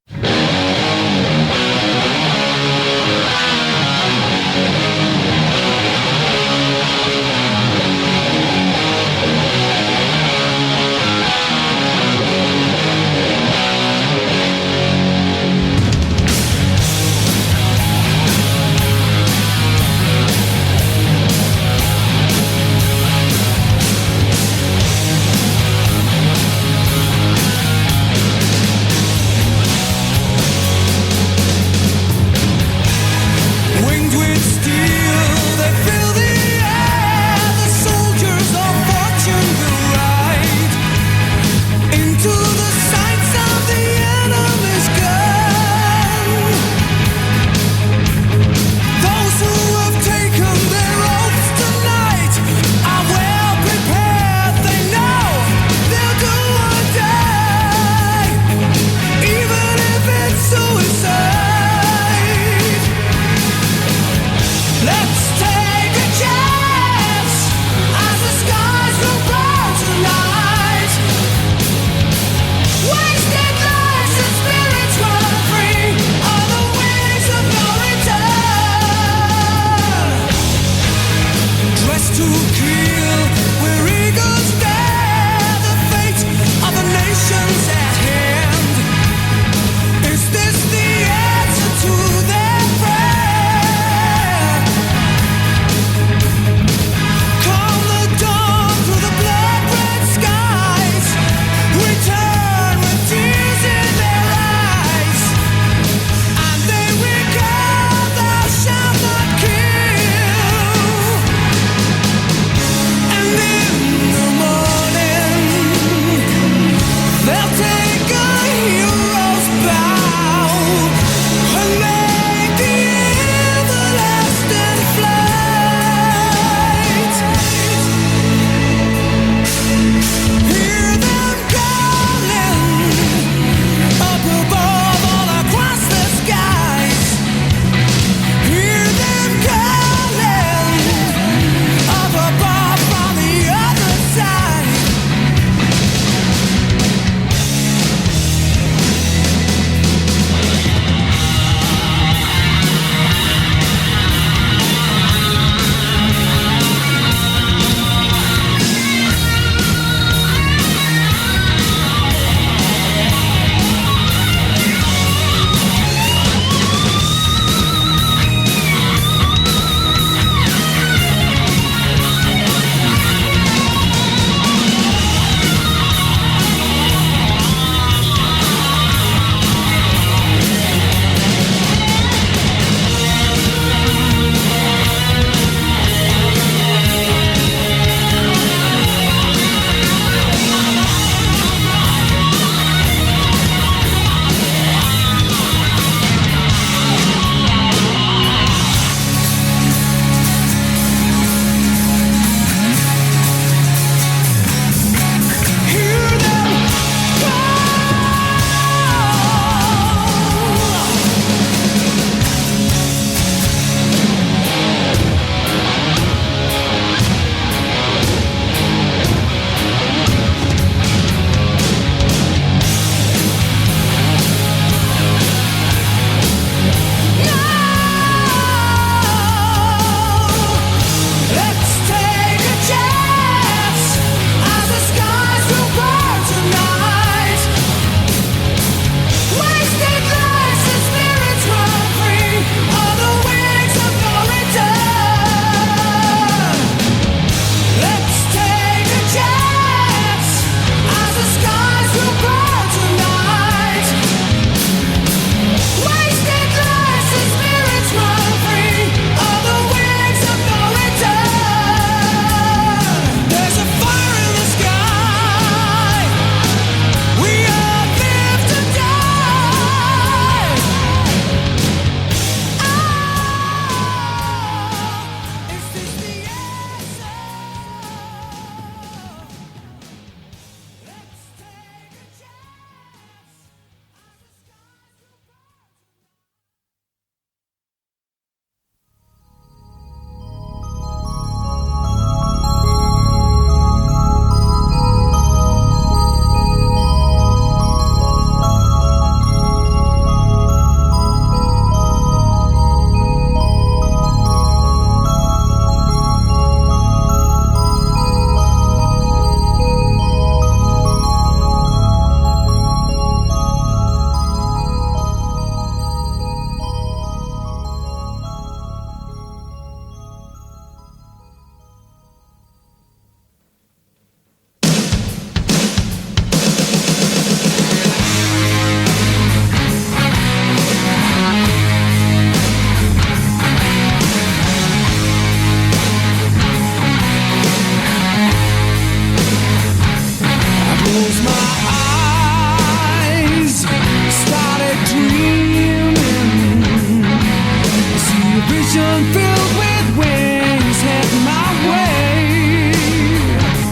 Speaker 1: vision filled with wings head my way.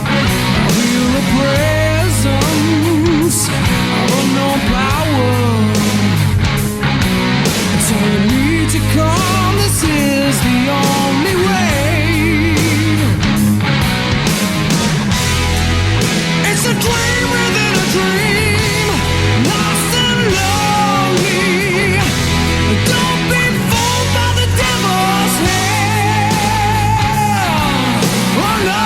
Speaker 1: I feel the presence of unknown power. Tell me to come, this is the only way. It's a dream within a dream, lost and lonely. Don't be fooled by the devil's hand. Oh no.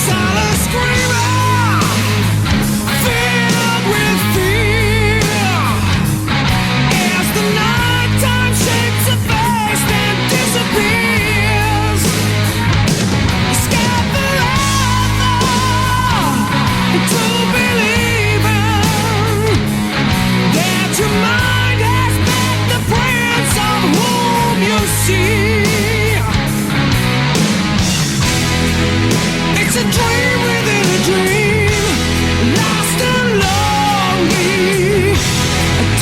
Speaker 1: Silent screamer, filled with fear, as the nighttime shakes a face and disappears. Scared forever to believing that your mind has met the prince of whom you see. It's a dream within a dream, lost and lonely.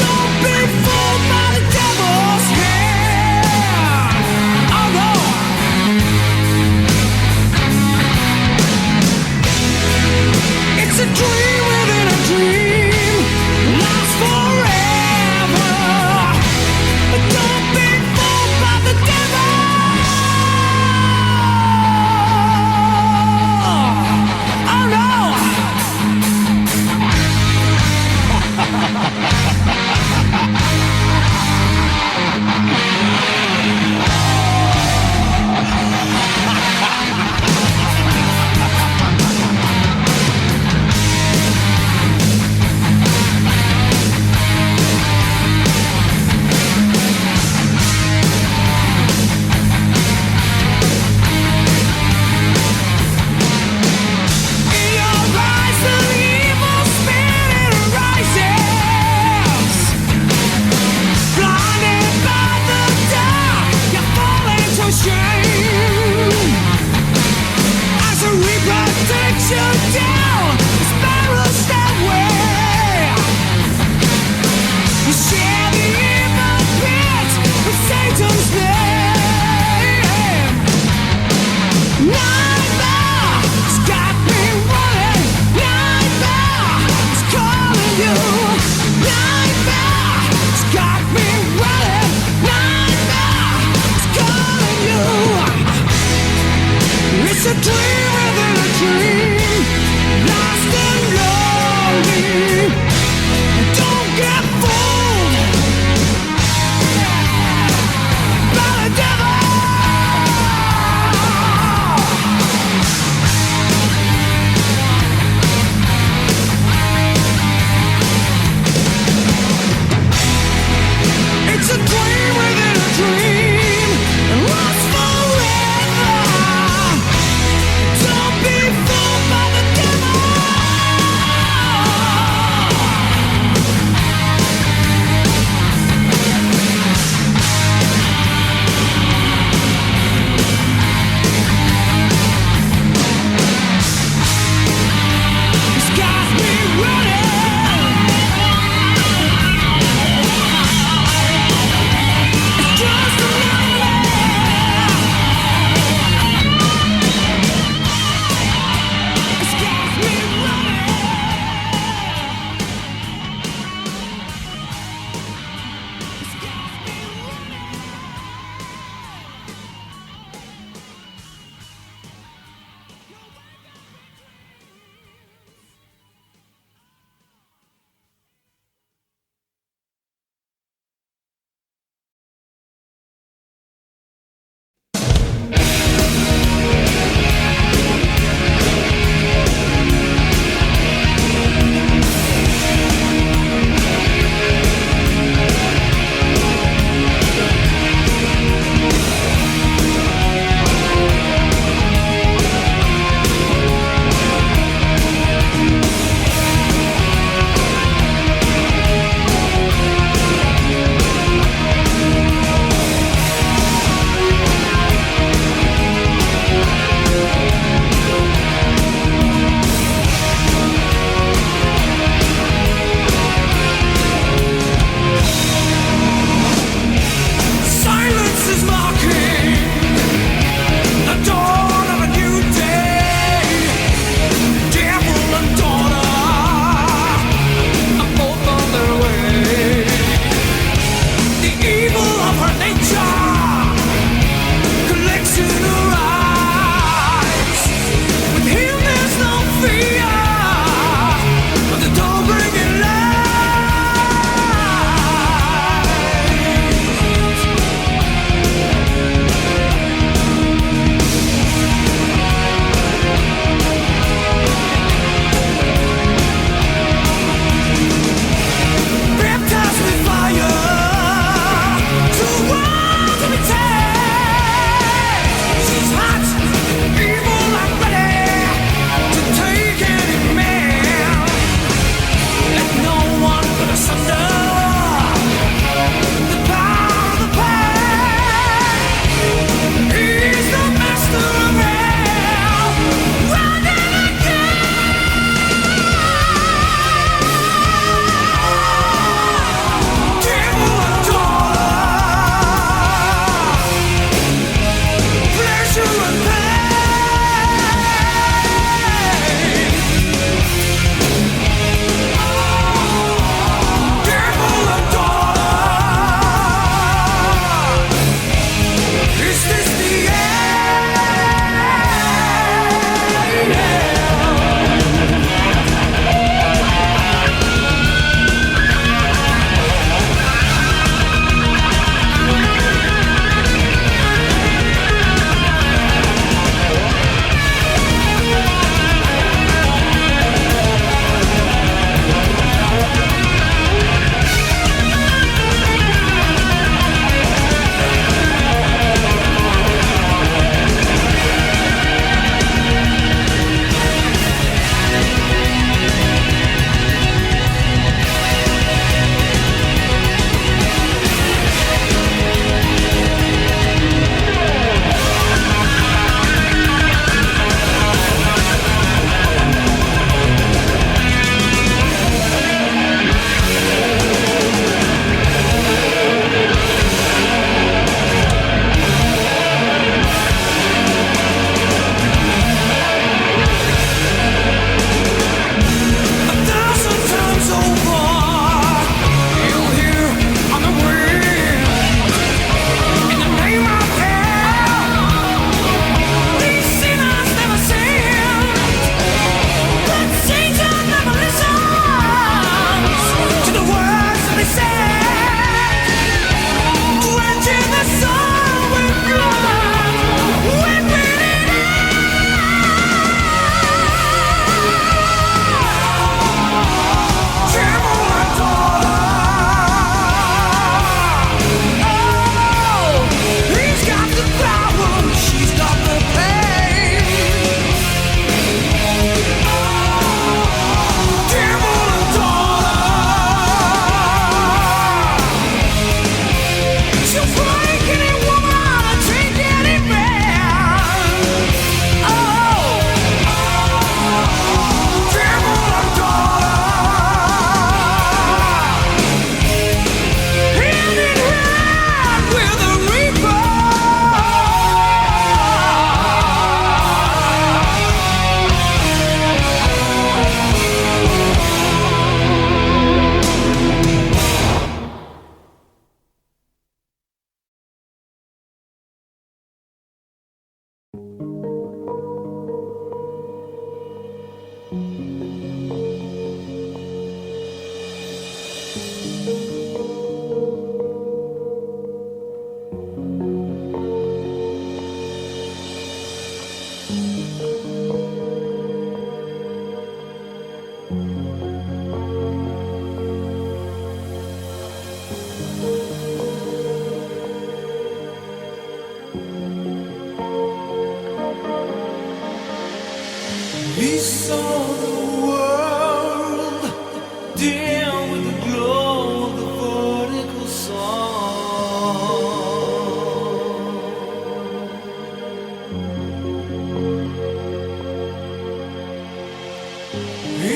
Speaker 1: Don't be fooled by the devil's hand. Oh no. It's a dream within a dream, lost forever. Don't be fooled by the devil. Oh no.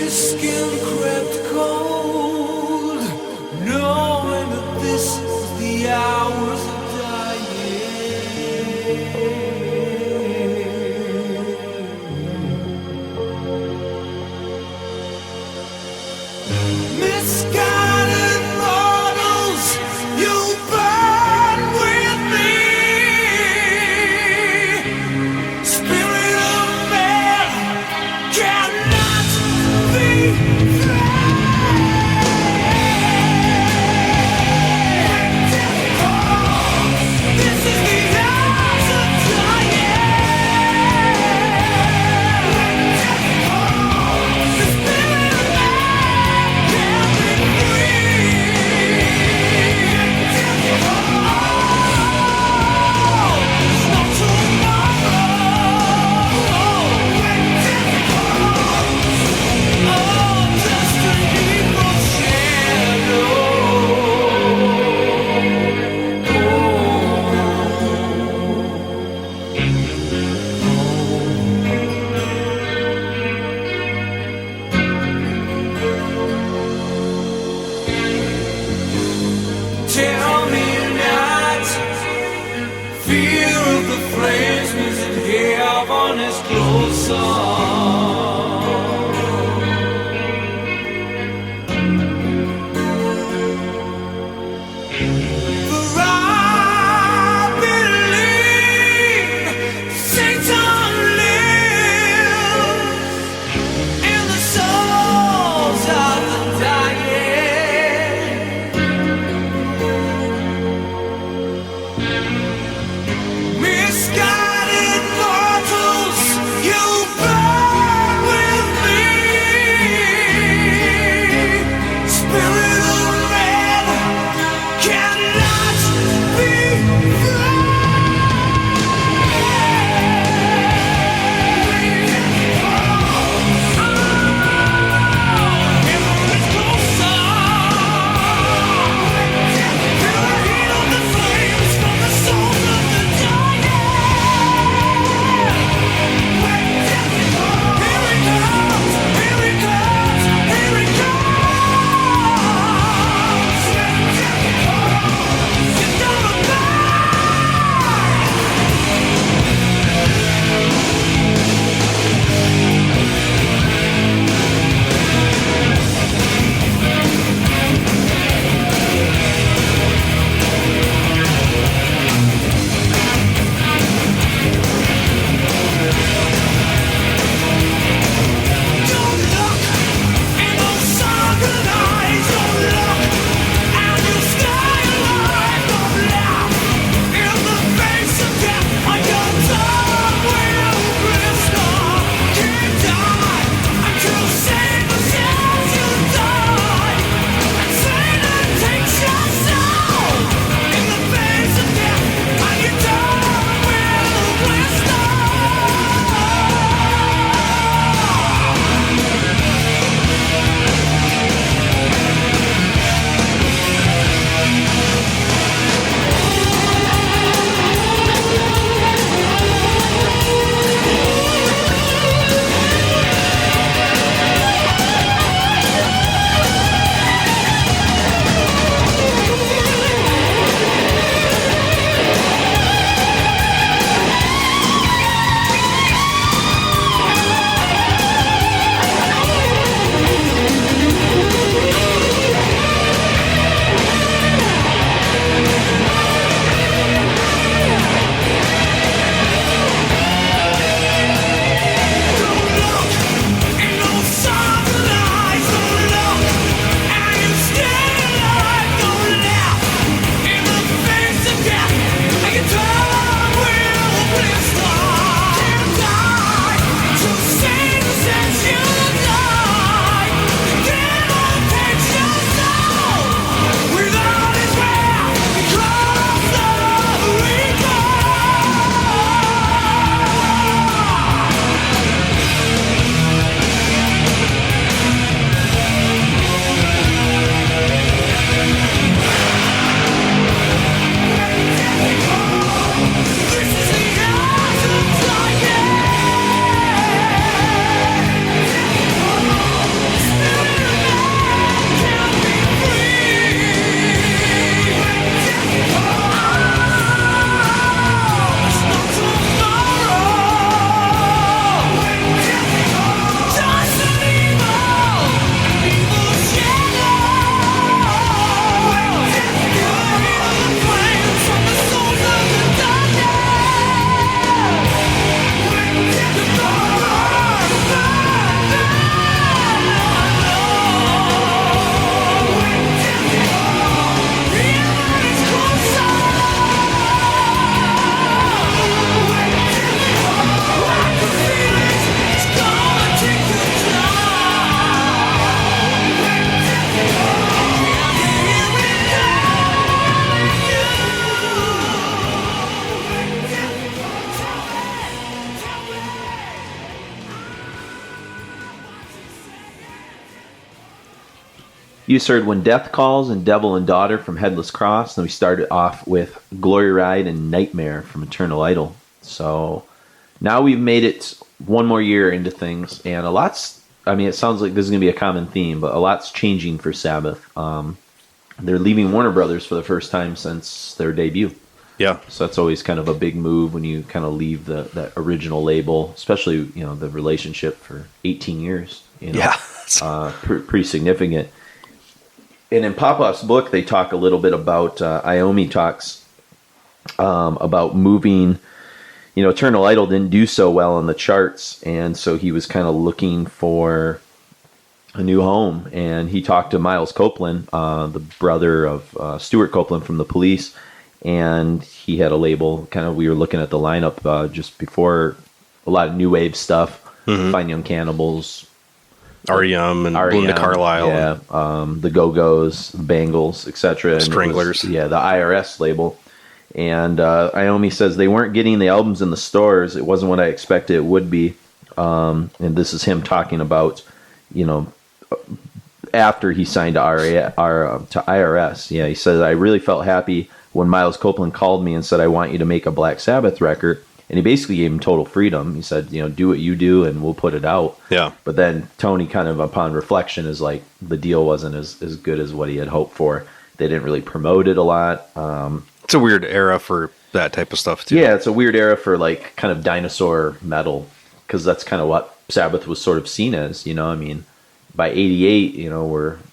Speaker 1: his skin crept cold, knowing that this was the hours of dying. Misguided mortals, you burn with me. Spirit of man cannot be framed. This is the hours of dying. The spirit of man can't be free. No tomorrow. Oh, just an evil shadow. Tell me not, fear of the flames means that heaven is closer. For I believe Satan lives in the souls of the dying. Misguided mortals, you burn.
Speaker 3: You heard When Death Calls and Devil and Daughter from Headless Cross. Then we started off with Glory Ride and Nightmare from Eternal Idol. So now we've made it one more year into things, and it sounds like this is going to be a common theme, but a lot's changing for Sabbath. They're leaving Warner Brothers for the first time since their debut.
Speaker 2: Yeah.
Speaker 3: So that's always kind of a big move when you kind of leave that original label, especially, the relationship for 18 years.
Speaker 2: Yeah.
Speaker 3: Pretty significant. And in Popoff's book, they talk a little bit about, Iommi talks about moving. Eternal Idol didn't do so well in the charts, and so he was kind of looking for a new home. And he talked to Miles Copeland, the brother of Stuart Copeland from The Police, and he had a label. We were looking at the lineup just before, a lot of new wave stuff, Fine Young Cannibals,
Speaker 2: REM and Bloom to Carlisle.
Speaker 3: Yeah, the Go-Go's, the Bangles, etc.
Speaker 2: Stranglers.
Speaker 3: The IRS label. And Iommi says they weren't getting the albums in the stores. It wasn't what I expected it would be. And this is him talking about, after he signed to IRS. Yeah, he says, I really felt happy when Miles Copeland called me and said, I want you to make a Black Sabbath record. And he basically gave him total freedom. He said, do what you do and we'll put it out.
Speaker 2: Yeah.
Speaker 3: But then Tony kind of, upon reflection, is like, the deal wasn't as good as what he had hoped for. They didn't really promote it a lot.
Speaker 2: It's a weird era for that type of stuff, too.
Speaker 3: Yeah, it's a weird era for, kind of dinosaur metal, because that's kind of what Sabbath was sort of seen as, By 88,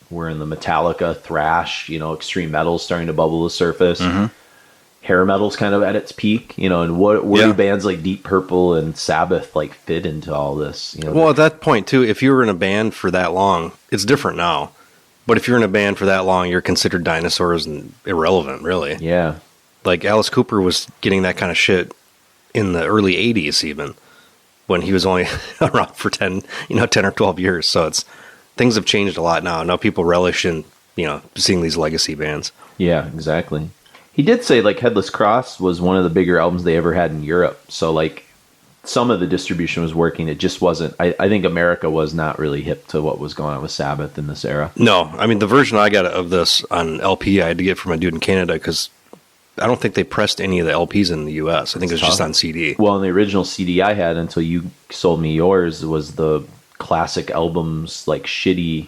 Speaker 3: we're in the Metallica, thrash, extreme metal starting to bubble the surface.
Speaker 2: Mm-hmm.
Speaker 3: Hair metal's kind of at its peak, and where do bands like Deep Purple and Sabbath fit into all this?
Speaker 2: Well, at that point too, if you were in a band for that long, it's different now. But if you're in a band for that long, you're considered dinosaurs and irrelevant, really.
Speaker 3: Yeah.
Speaker 2: Like Alice Cooper was getting that kind of shit in the early 80s even, when he was only around for 10 or 12 years. So things have changed a lot now. Now people relish in, seeing these legacy bands.
Speaker 3: Yeah, exactly. He did say Headless Cross was one of the bigger albums they ever had in Europe. So some of the distribution was working. It just wasn't. I think America was not really hip to what was going on with Sabbath in this era.
Speaker 2: No, I mean the version I got of this on LP I had to get from a dude in Canada because I don't think they pressed any of the LPs in the US. I think it was just on CD.
Speaker 3: Well, and the original CD I had until you sold me yours was the classic albums, shitty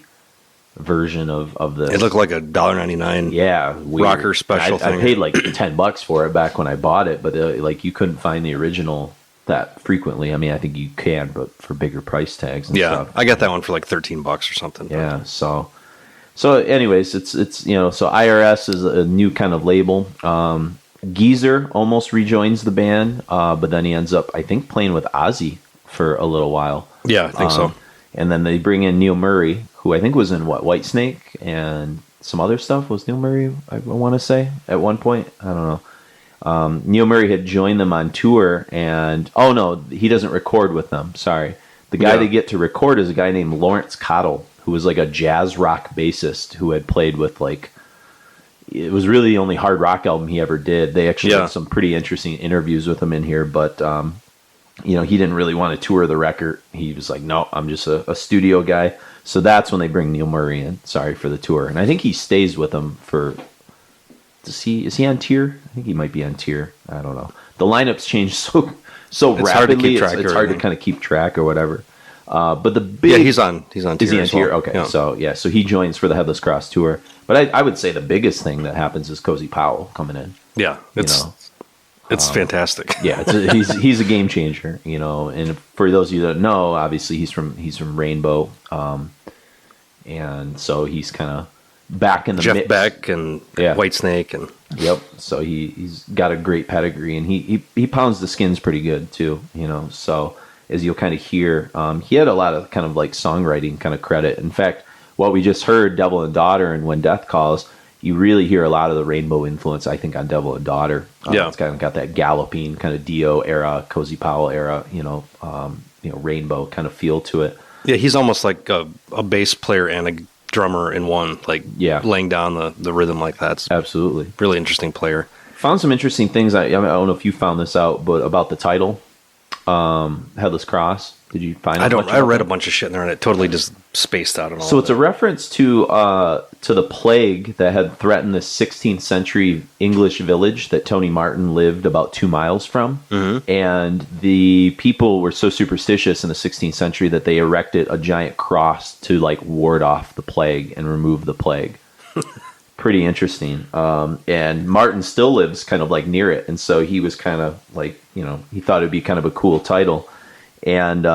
Speaker 3: version of this.
Speaker 2: It looked like $1.99 rocker special thing.
Speaker 3: I paid $10 for it back when I bought it, but you couldn't find the original that frequently. I mean, I think you can, but for bigger price tags and stuff.
Speaker 2: I got that one for $13 or something.
Speaker 3: Yeah, so anyways, it's so IRS is a new kind of label. Geezer almost rejoins the band, but then he ends up, I think, playing with Ozzy for a little while.
Speaker 2: Yeah, I think so.
Speaker 3: And then they bring in Neil Murray, who I think was in Whitesnake and some other stuff. Was Neil Murray, I want to say, at one point? I don't know. Neil Murray had joined them on tour, and he doesn't record with them. Sorry. The guy they get to record is a guy named Lawrence Cottle, who was a jazz rock bassist who had played with it was really the only hard rock album he ever did. They actually had some pretty interesting interviews with him in here, but he didn't really want to tour the record. He was like, no, I'm just a studio guy. So that's when they bring Neil Murray in. Sorry for the tour. And I think he stays with them for... Is he on Tier? I think he might be on Tier. I don't know. The lineups change so rapidly. It's hard to kind of keep track or whatever. But the big...
Speaker 2: he's on Tier.
Speaker 3: Is he on Tier?
Speaker 2: Well.
Speaker 3: Okay.
Speaker 2: Yeah.
Speaker 3: So he joins for the Headless Cross tour. But I would say the biggest thing that happens is Cozy Powell coming in.
Speaker 2: Yeah. It's fantastic.
Speaker 3: Yeah, he's a game changer, And for those of you that know, obviously he's from Rainbow, and so he's kind of back in the
Speaker 2: Jeff
Speaker 3: mix.
Speaker 2: Beck and Whitesnake and
Speaker 3: So he's got a great pedigree, and he pounds the skins pretty good too, So as you'll kind of hear, he had a lot of kind of songwriting kind of credit. In fact, what we just heard, Devil and Daughter and When Death Calls, you really hear a lot of the Rainbow influence, I think, on Devil and Daughter. It's kind of got that galloping kind of Dio era, Cozy Powell era, Rainbow kind of feel to it.
Speaker 2: Yeah, he's almost like a bass player and a drummer in one, laying down the rhythm like that. It's
Speaker 3: absolutely
Speaker 2: really interesting player.
Speaker 3: Found some interesting things. I don't know if you found this out, but about the title. Headless Cross? Did you find?
Speaker 2: I read a bunch of shit in there, and it totally just spaced out.
Speaker 3: So it's a reference to the plague that had threatened the 16th century English village that Tony Martin lived about 2 miles from. Mm-hmm. And the people were so superstitious in the 16th century that they erected a giant cross to like ward off the plague and remove the plague. Pretty interesting. And Martin still lives kind of like near it, and so he was kind of like, he thought it'd be kind of a cool title. And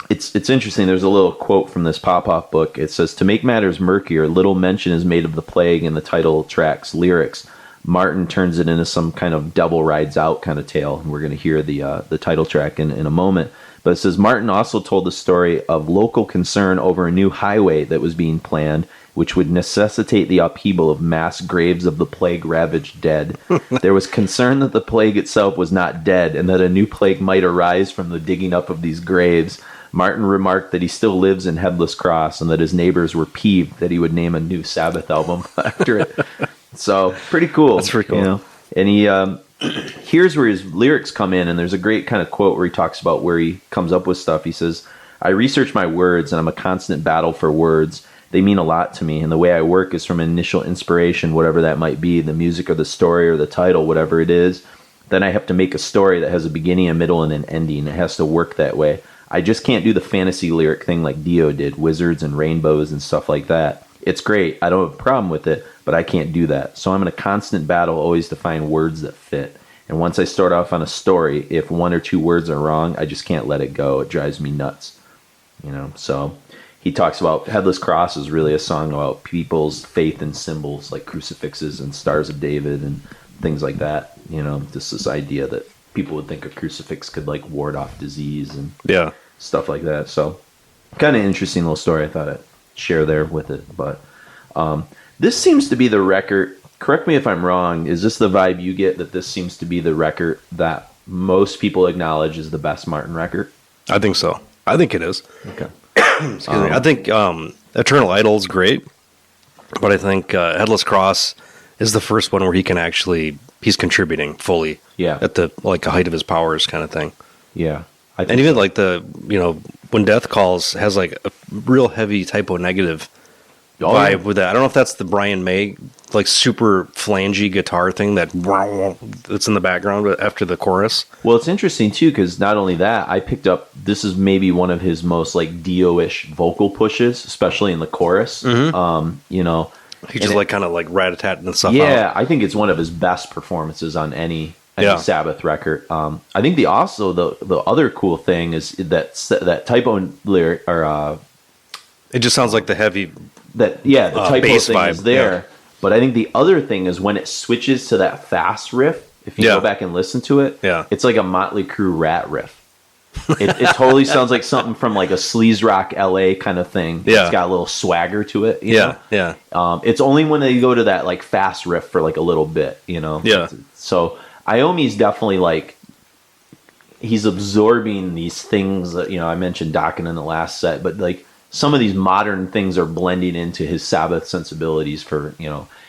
Speaker 3: it's interesting. There's a little quote from this Popoff book. It says, "To make matters murkier, little mention is made of the plague in the title track's lyrics. Martin turns it into some kind of devil rides out kind of tale." And we're going to hear the title track in a moment. But it says, "Martin also told the story of local concern over a new highway that was being planned, which would necessitate the upheaval of mass graves of the plague-ravaged dead. There was concern that the plague itself was not dead, and that a new plague might arise from the digging up of these graves. Martin remarked that he still lives in Headless Cross, and that his neighbors were peeved that he would name a new Sabbath album after it." So, pretty cool.
Speaker 2: That's pretty cool.
Speaker 3: And he here's where his lyrics come in, and there's a great kind of quote where he talks about where he comes up with stuff. He says, "I research my words, and I'm a constant battle for words. They mean a lot to me, and the way I work is from initial inspiration, whatever that might be, the music or the story or the title, whatever it is. Then I have to make a story that has a beginning, a middle, and an ending. It has to work that way. I just can't do the fantasy lyric thing like Dio did, wizards and rainbows and stuff like that. It's great. I don't have a problem with it, but I can't do that. So I'm in a constant battle always to find words that fit. And once I start off on a story, if 1 or 2 words are wrong, I just can't let it go. It drives me nuts." So he talks about Headless Cross is really a song about people's faith in symbols like crucifixes and Stars of David and things like that. Just this idea that people would think a crucifix could like ward off disease and stuff like that. So kind of interesting little story. I thought I'd share there with it. But this seems to be the record. Correct me if I'm wrong. Is this the vibe you get, that this seems to be the record that most people acknowledge is the best Martin record?
Speaker 2: I think so. I think it is.
Speaker 3: Okay.
Speaker 2: Excuse me. I think Eternal Idol is great, but I think Headless Cross is the first one where he's contributing fully.
Speaker 3: Yeah.
Speaker 2: At the like height of his powers kind of thing.
Speaker 3: Yeah.
Speaker 2: And even like When Death Calls has like a real heavy typo negative vibe with that. I don't know if that's the Brian May like super flangy guitar thing that's in the background after the chorus.
Speaker 3: Well, it's interesting too, because not only that, I picked up this is maybe one of his most like Dio-ish vocal pushes, especially in the chorus. Mm-hmm.
Speaker 2: He just kind of like rat-a-tatting and stuff.
Speaker 3: Yeah, I think it's one of his best performances on any Sabbath record. I think the other cool thing is that typo lyric or
Speaker 2: it just sounds like the heavy
Speaker 3: the typo
Speaker 2: bass
Speaker 3: thing
Speaker 2: vibe
Speaker 3: is there. Yeah. But I think the other thing is when it switches to that fast riff. If you go back and listen to it, it's like a Motley Crue Rat riff. It totally sounds like something from like a sleaze rock LA kind of thing.
Speaker 2: Yeah.
Speaker 3: It's got a little swagger to it.
Speaker 2: Yeah.
Speaker 3: It's only when they go to that like fast riff for like a little bit,
Speaker 2: Yeah.
Speaker 3: So Iommi's definitely like, he's absorbing these things that, I mentioned Dokken in the last set, but like some of these modern things are blending into his Sabbath sensibilities and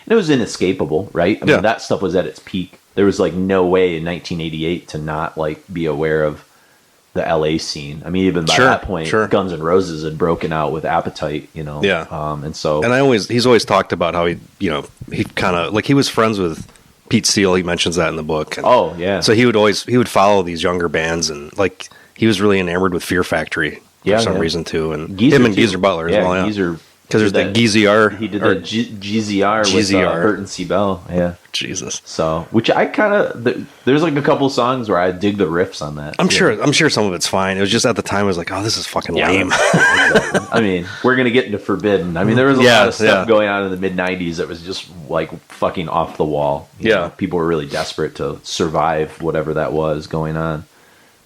Speaker 3: it was inescapable, right? I mean, that stuff was at its peak. There was like no way in 1988 to not like be aware of the LA scene. I mean, even by that point, Guns N' Roses had broken out with Appetite,
Speaker 2: Yeah.
Speaker 3: And
Speaker 2: he's always talked about how he kind of like he was friends with Pete Steele. He mentions that in the book. And so he would follow these younger bands, and like he was really enamored with Fear Factory for some reason too. And
Speaker 3: Geezer
Speaker 2: him and Geezer Butler as well. Yeah.
Speaker 3: Geezer.
Speaker 2: Because there's the GZR.
Speaker 3: He did the GZR with Burt and C. Bell. Yeah.
Speaker 2: Jesus.
Speaker 3: So, which I kind of, there's like a couple songs where I dig the riffs on that.
Speaker 2: I'm sure some of it's fine. It was just at the time, I was like, oh, this is fucking lame.
Speaker 3: I mean, we're going to get into Forbidden. I mean, there was a lot of stuff going on in the mid 90s that was just like fucking off the wall. You know, people were really desperate to survive whatever that was going on.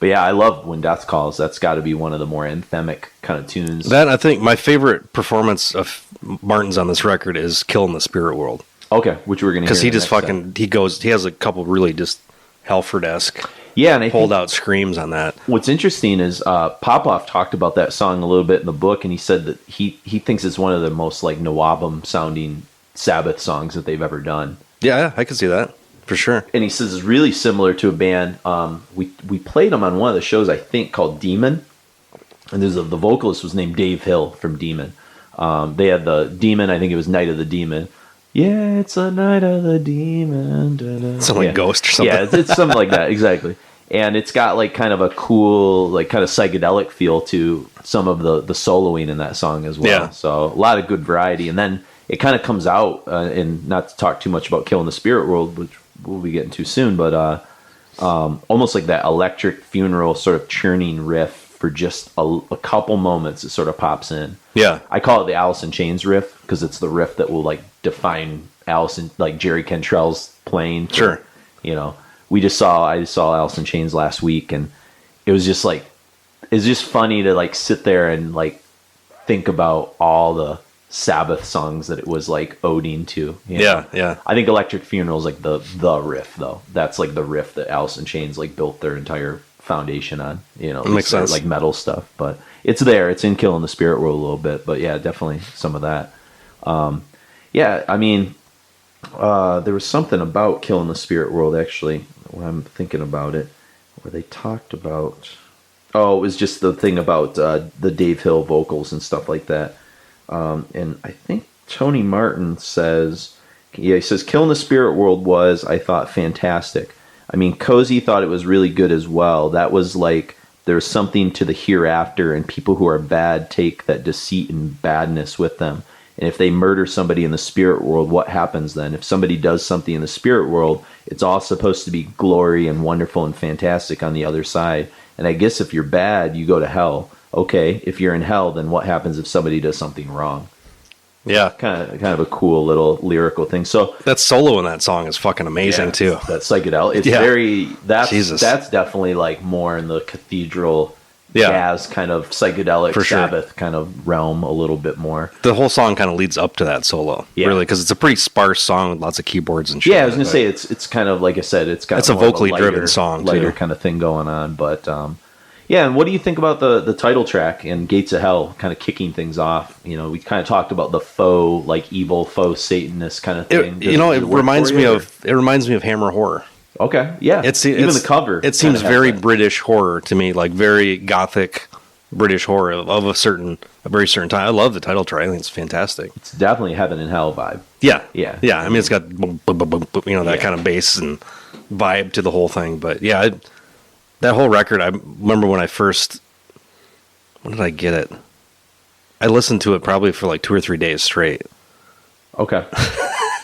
Speaker 3: But yeah, I love When Death Calls. That's got to be one of the more anthemic kind of tunes.
Speaker 2: That, I think, my favorite performance of Martin's on this record is Kill in the Spirit World.
Speaker 3: Okay, which we're going to hear.
Speaker 2: Because he just fucking, he has a couple really just Halford-esque
Speaker 3: and
Speaker 2: pulled out screams on that.
Speaker 3: What's interesting is Popoff talked about that song a little bit in the book, and he said that he thinks it's one of the most like Nawabum sounding Sabbath songs that they've ever done.
Speaker 2: Yeah, I can see that. for sure.
Speaker 3: And he says it's really similar to a band. We played them on one of the shows, I think, called Demon. And the vocalist was named Dave Hill from Demon. They had the Demon, I think it was Night of the Demon. Yeah, it's a night of the demon. Da-da.
Speaker 2: Something like Ghost or something.
Speaker 3: Yeah, it's something like that, exactly. And it's got like kind of a cool, like kind of psychedelic feel to some of the soloing in that song as well.
Speaker 2: Yeah.
Speaker 3: So a lot of good variety. And then it kind of comes out, and not to talk too much about Killing the Spirit World, which we'll be getting to soon, but almost like that Electric Funeral sort of churning riff for just a couple moments. It sort of pops in.
Speaker 2: Yeah.
Speaker 3: I call it the Alice in Chains riff because it's the riff that will like define Jerry Cantrell's playing.
Speaker 2: Sure.
Speaker 3: You know, I saw Alice in Chains last week, and it was just like, it's just funny to like sit there and like think about all the Sabbath songs that it was like oding to.
Speaker 2: Yeah.
Speaker 3: I think Electric Funeral is like the riff though. That's like the riff that Alice in Chains like built their entire foundation on. You know,
Speaker 2: it makes sense.
Speaker 3: Like metal stuff, but it's there. It's in Killing the Spirit World a little bit, but yeah, definitely some of that. Yeah, I mean, there was something about Killing the Spirit World actually when I'm thinking about it, where they talked about. Oh, it was just the thing about the Dave Hill vocals and stuff like that. And I think Tony Martin says, he says, Killing the Spirit World was, I thought, fantastic. I mean, Cozy thought it was really good as well. That was like, there's something to the hereafter, and people who are bad take that deceit and badness with them. And if they murder somebody in the spirit world, what happens then? If somebody does something in the spirit world, it's all supposed to be glory and wonderful and fantastic on the other side. And I guess if you're bad, you go to hell. Okay, if you're in hell, then what happens if somebody does something wrong?
Speaker 2: Yeah,
Speaker 3: kind of a cool little lyrical thing. So
Speaker 2: that solo in that song is fucking amazing too.
Speaker 3: That psychedelic, it's very that's definitely like more in the cathedral jazz kind of psychedelic Sabbath kind of realm a little bit more.
Speaker 2: The whole song kind of leads up to that solo, really, because it's a pretty sparse song with lots of keyboards and shit.
Speaker 3: Yeah, I was gonna say it's kind of like I said, it's got
Speaker 2: a vocally driven song,
Speaker 3: lighter kind of thing going on, but. Yeah, and what do you think about the title track and Gates of Hell kind of kicking things off? You know, we kind of talked about the faux, like evil, faux Satanist kind of thing.
Speaker 2: It reminds me of Hammer Horror.
Speaker 3: Okay, yeah. Even the cover.
Speaker 2: It seems very British horror to me, like very gothic British horror of a very certain time. I love the title track. I think it's fantastic.
Speaker 3: It's definitely Heaven and Hell vibe.
Speaker 2: Yeah. I mean, it's got that kind of bass and vibe to the whole thing. But yeah. That whole record, I remember when did I get it? I listened to it probably for like 2 or 3 days straight.
Speaker 3: Okay.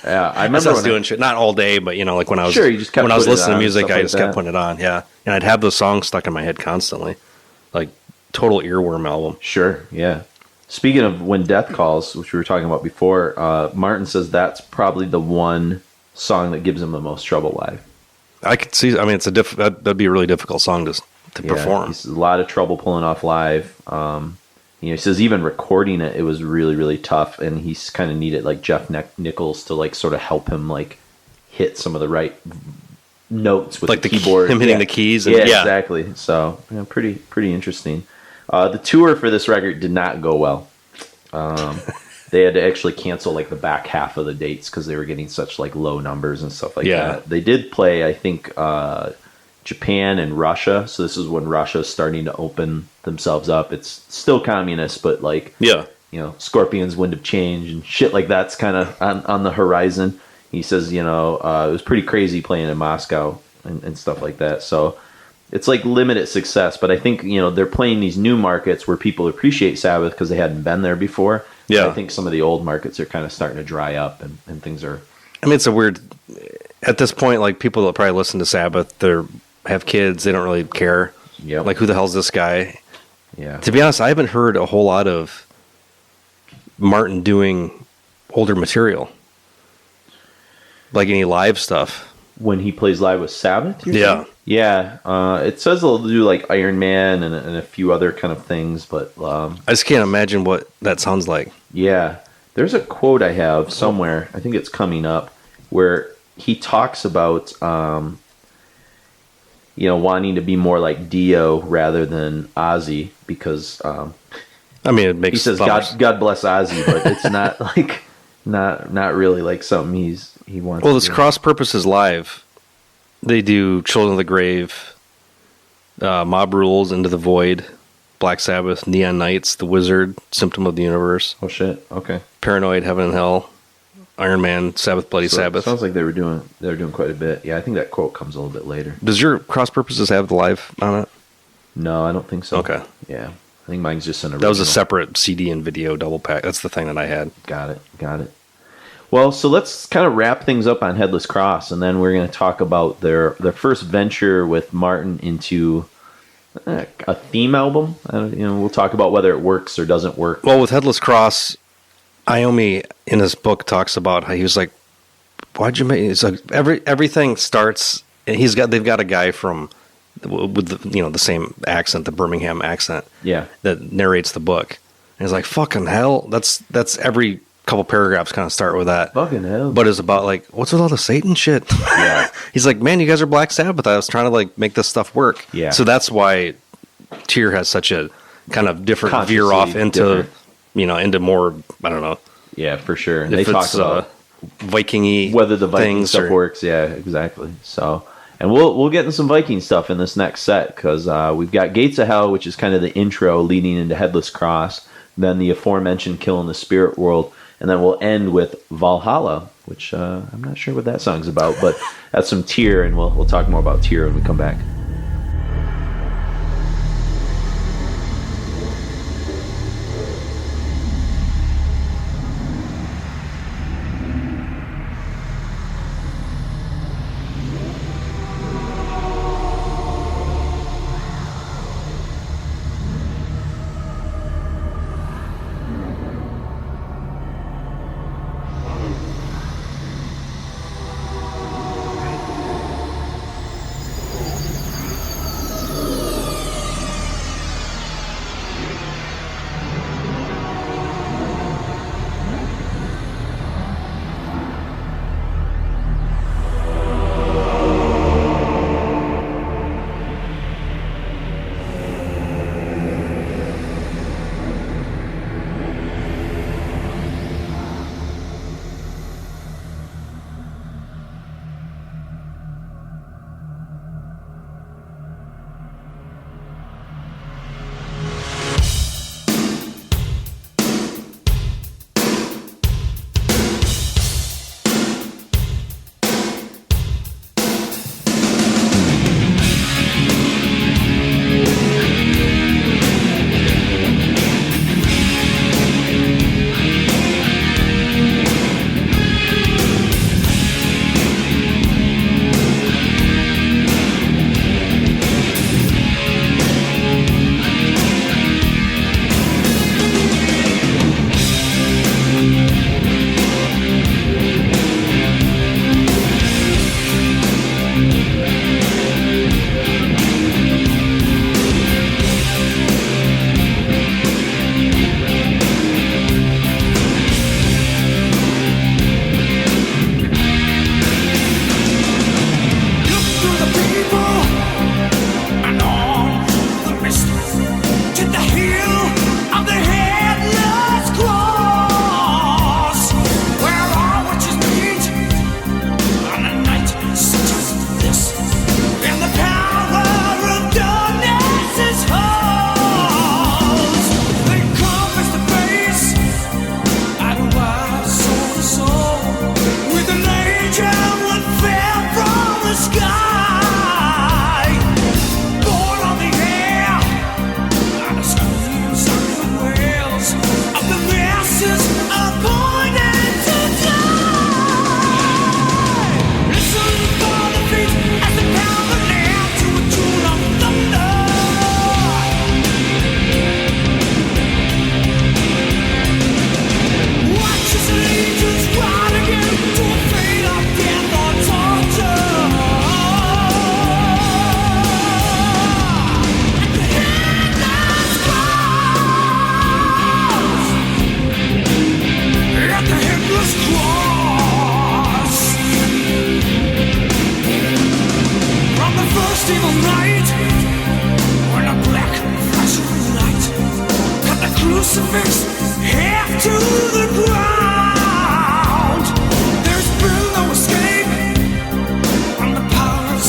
Speaker 3: Yeah, I remember
Speaker 2: I was doing shit, not all day, but like when I was listening to music, I just kept putting it on. Yeah, and I'd have those songs stuck in my head constantly, like total earworm album.
Speaker 3: Sure. Yeah. Speaking of When Death Calls, which we were talking about before, Martin says that's probably the one song that gives him the most trouble live.
Speaker 2: I could see. I mean, that'd be a really difficult song to perform.
Speaker 3: He's a lot of trouble pulling off live. He says even recording it was really, really tough, and he's kind of needed like Jeff Nichols to like sort of help him like hit some of the right notes with like the keyboard.
Speaker 2: Him hitting the keys.
Speaker 3: And, exactly. So pretty interesting. The tour for this record did not go well. They had to actually cancel like the back half of the dates because they were getting such like low numbers and stuff like that. They did play, I think, Japan and Russia. So this is when Russia's starting to open themselves up. It's still communist, but like, Scorpions, Wind of Change and shit like that's kind of on the horizon. He says, it was pretty crazy playing in Moscow and stuff like that. So it's like limited success, but I think, they're playing these new markets where people appreciate Sabbath because they hadn't been there before. Yeah, I think some of the old markets are kind of starting to dry up, and things are.
Speaker 2: I mean, it's a weird. At this point, like people that probably listen to Sabbath, they have kids. They don't really care.
Speaker 3: Yeah.
Speaker 2: Like, who the hell's this guy?
Speaker 3: Yeah.
Speaker 2: To be honest, I haven't heard a whole lot of Martin doing older material, like any live stuff.
Speaker 3: When he plays live with Sabbath,
Speaker 2: yeah.
Speaker 3: Saying? Yeah. It says they'll do like Iron Man and a few other kind of things, but
Speaker 2: I just can't imagine what that sounds like.
Speaker 3: Yeah. There's a quote I have somewhere, I think it's coming up, where he talks about wanting to be more like Dio rather than Ozzy because
Speaker 2: I mean, it makes
Speaker 3: he says God bless Ozzy, but it's not like not really like something he wants.
Speaker 2: Well, this Cross Purposes Live They do Children of the Grave, Mob Rules, Into the Void, Black Sabbath, Neon Knights, The Wizard, Symptom of the Universe.
Speaker 3: Oh shit! Okay.
Speaker 2: Paranoid, Heaven and Hell, Iron Man, Sabbath, Bloody Sabbath.
Speaker 3: Sounds like they were doing quite a bit. Yeah, I think that quote comes a little bit later.
Speaker 2: Does your Cross Purposes have the live on it?
Speaker 3: No, I don't think so.
Speaker 2: Okay.
Speaker 3: Yeah, I think mine's just an original.
Speaker 2: That was a separate CD and video double pack. That's the thing that I had.
Speaker 3: Got it. Well, so let's kind of wrap things up on Headless Cross, and then we're going to talk about their first venture with Martin into a theme album. We'll talk about whether it works or doesn't work.
Speaker 2: Well, with Headless Cross, Iommi in his book talks about how he was like, "Why'd you make?" It's like everything starts. They've got a guy from with the same accent, the Birmingham accent, that narrates the book. And he's like, "Fucking hell!" That's every couple paragraphs kind of start with that.
Speaker 3: Fucking hell!
Speaker 2: But it's about like, what's with all the Satan shit?
Speaker 3: Yeah.
Speaker 2: He's like, man, you guys are Black Sabbath. I was trying to like make this stuff work.
Speaker 3: Yeah.
Speaker 2: So that's why Tyr has such a kind of different veer off into into more, I don't know.
Speaker 3: Yeah, for sure. And they talk about
Speaker 2: Viking-y
Speaker 3: whether the Viking stuff
Speaker 2: or
Speaker 3: works. Yeah, exactly. So, and we'll get into some Viking stuff in this next set because we've got Gates of Hell, which is kind of the intro leading into Headless Cross, then the aforementioned Kill in the Spirit World, and then we'll end with Valhalla, which I'm not sure what that song's about, but that's some Tyr, and we'll talk more about Tyr when we come back.
Speaker 1: There's been no escape from the power of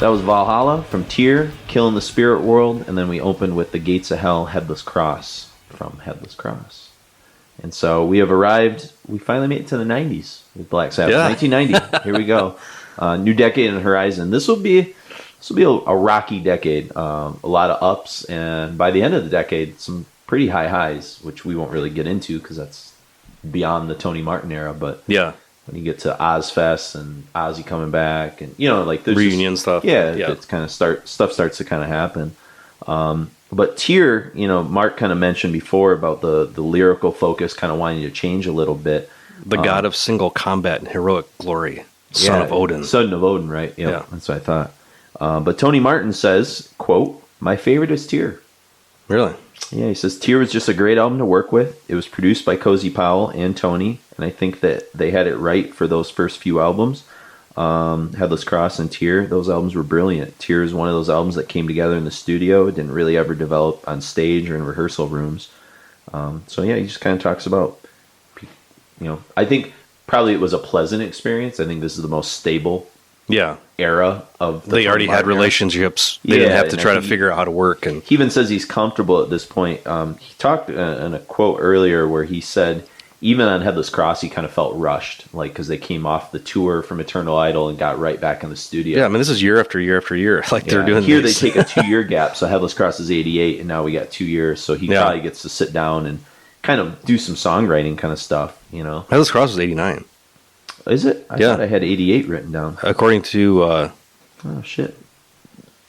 Speaker 3: That was Valhalla from Tyr, Killing the Spirit World, and then we opened with The Gates of Hell, Headless Cross from Headless Cross. And so we have arrived, we finally made it to the 90s with Black Sabbath. Yeah. 1990, here we go. New decade on the horizon. This will be a rocky decade. A lot of ups, and by the end of the decade, some pretty high highs, which we won't really get into because that's beyond the Tony Martin era. But
Speaker 2: yeah,
Speaker 3: when you get to Ozfest and Ozzy coming back, and like there's
Speaker 2: reunion stuff,
Speaker 3: it's kind of stuff starts to kind of happen. But Tyr, Mark kind of mentioned before about the lyrical focus kind of wanting to change a little bit.
Speaker 2: The god of single combat and heroic glory, son of Odin.
Speaker 3: Son of Odin, right? Yeah, that's what I thought. But Tony Martin says, quote, "My favorite is Tyr."
Speaker 2: Really?
Speaker 3: Yeah, he says, "Tyr was just a great album to work with. It was produced by Cozy Powell and Tony, and I think that they had it right for those first few albums. Headless Cross and Tyr, those albums were brilliant. Tyr is one of those albums that came together in the studio. It didn't really ever develop on stage or in rehearsal rooms." So yeah, he just kind of talks about, I think probably it was a pleasant experience. I think this is the most stable era of the
Speaker 2: they already had relationships. They didn't have to try to figure out how to work. And
Speaker 3: he even says he's comfortable at this point. He talked in a quote earlier where he said even on Headless Cross he kind of felt rushed, like because they came off the tour from Eternal Idol and got right back in the studio.
Speaker 2: Yeah, I mean this is year after year after year. Like they're doing
Speaker 3: here.
Speaker 2: These.
Speaker 3: They take a 2-year gap. So Headless Cross is 88, and now we got 2 years. So he probably gets to sit down and kind of do some songwriting kind of stuff.
Speaker 2: Headless Cross was 89.
Speaker 3: Is it? I thought I had 88 written down.
Speaker 2: According to
Speaker 3: shit,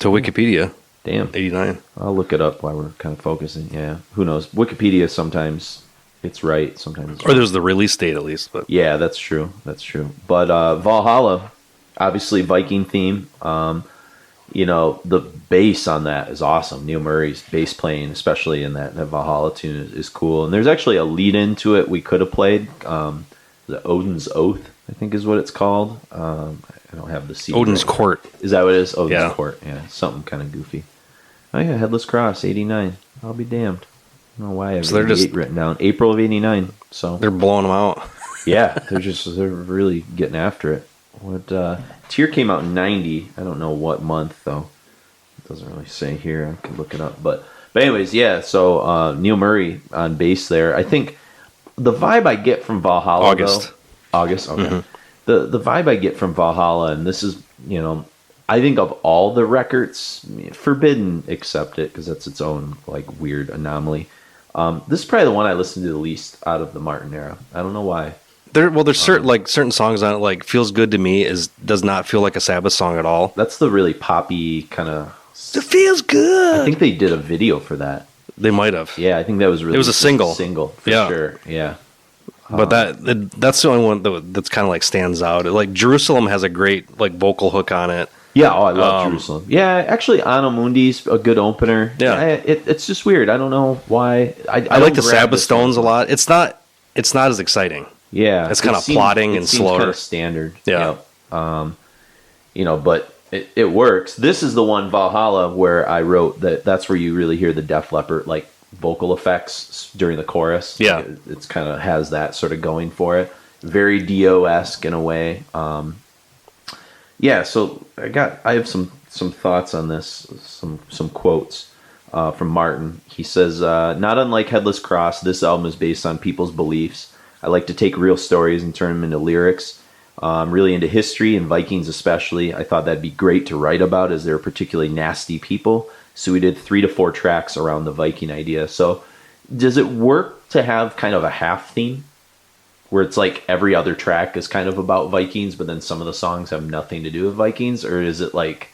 Speaker 2: to Wikipedia.
Speaker 3: Damn,
Speaker 2: 89.
Speaker 3: I'll look it up while we're kind of focusing. Yeah, who knows? Wikipedia sometimes it's right, sometimes it's
Speaker 2: or there's the release date at least. But
Speaker 3: yeah, that's true. That's true. But Valhalla, obviously Viking theme. The bass on that is awesome. Neil Murray's bass playing, especially in that Valhalla tune, is cool. And there's actually a lead into it we could have played. The Odin's Oath, I think is what it's called. I don't have the CD.
Speaker 2: Odin's Court.
Speaker 3: Is that what it is? Odin's Court. Yeah, something kind of goofy. Oh yeah, Headless Cross, 89. I'll be damned. I don't know why I have 88 written down. April of 89. So
Speaker 2: they're blowing them out.
Speaker 3: Yeah, they're really getting after it. Tyr came out in 90. I don't know what month though. It doesn't really say here. I can look it up. But anyways, yeah. So Neil Murray on bass there. I think the vibe I get from Valhalla
Speaker 2: August.
Speaker 3: Okay. Mm-hmm. The vibe I get from Valhalla, and this is I think of all the records, Forbidden except it because that's its own like weird anomaly. This is probably the one I listen to the least out of the Martin era. I don't know why.
Speaker 2: There's certain songs on it, like Feels Good to Me does not feel like a Sabbath song at all.
Speaker 3: That's the really poppy kind of.
Speaker 2: It feels good.
Speaker 3: I think they did a video for that.
Speaker 2: They might have.
Speaker 3: Yeah, I think that was really.
Speaker 2: It was a single.
Speaker 3: For sure. Yeah.
Speaker 2: But that's the only one that's kind of like stands out. Like Jerusalem has a great like vocal hook on it.
Speaker 3: Yeah, I love Jerusalem. Yeah, actually, Anno Mundi's a good opener.
Speaker 2: Yeah,
Speaker 3: it's just weird. I don't know why. I
Speaker 2: like the Sabbath Stones a lot. It's not as exciting.
Speaker 3: Yeah,
Speaker 2: it's kind of plodding and slower.
Speaker 3: Kind of standard.
Speaker 2: Yeah,
Speaker 3: but it works. This is the one Valhalla where I wrote that's where you really hear the Def Leppard like vocal effects during the chorus.
Speaker 2: Yeah,
Speaker 3: it's kind of has that sort of going for it. Very Dio-esque in a way. Yeah, so I have some thoughts on this, some quotes from Martin. He says, not unlike Headless Cross, this album is based on people's beliefs. I like to take real stories and turn them into lyrics. I'm really into history and Vikings especially. I thought that'd be great to write about as they're particularly nasty people. So we did 3 to 4 tracks around the Viking idea. So does it work to have kind of a half theme? Where it's like every other track is kind of about Vikings, but then some of the songs have nothing to do with Vikings? Or is it like,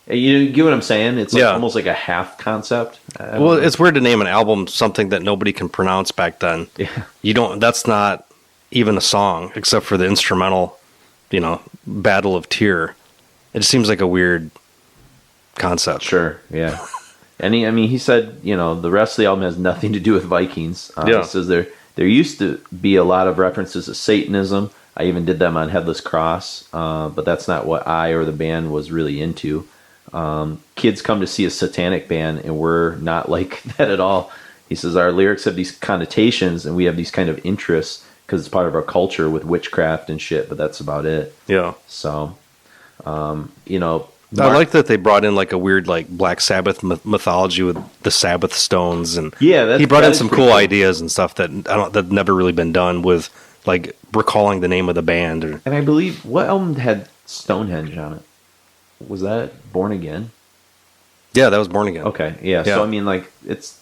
Speaker 3: you get what I'm saying? It's like almost like a half concept.
Speaker 2: Well, it's weird to name an album something that nobody can pronounce back then.
Speaker 3: Yeah.
Speaker 2: That's not even a song, except for the instrumental, Battle of Tyr. It just seems like a weird concept.
Speaker 3: Sure, yeah. And he said, the rest of the album has nothing to do with Vikings. He says there used to be a lot of references to Satanism. I even did them on Headless Cross, but that's not what I or the band was really into. Kids come to see a satanic band, and we're not like that at all. He says our lyrics have these connotations, and we have these kind of interests because it's part of our culture with witchcraft and shit, but that's about it.
Speaker 2: Yeah.
Speaker 3: So,
Speaker 2: I like that they brought in like a weird like Black Sabbath mythology with the Sabbath stones, and he brought in some cool ideas and stuff that never really been done with like recalling the name of the band.
Speaker 3: And I believe what album had Stonehenge on it? Was that Born Again?
Speaker 2: Yeah, that was Born Again.
Speaker 3: Okay, yeah. So I mean, like it's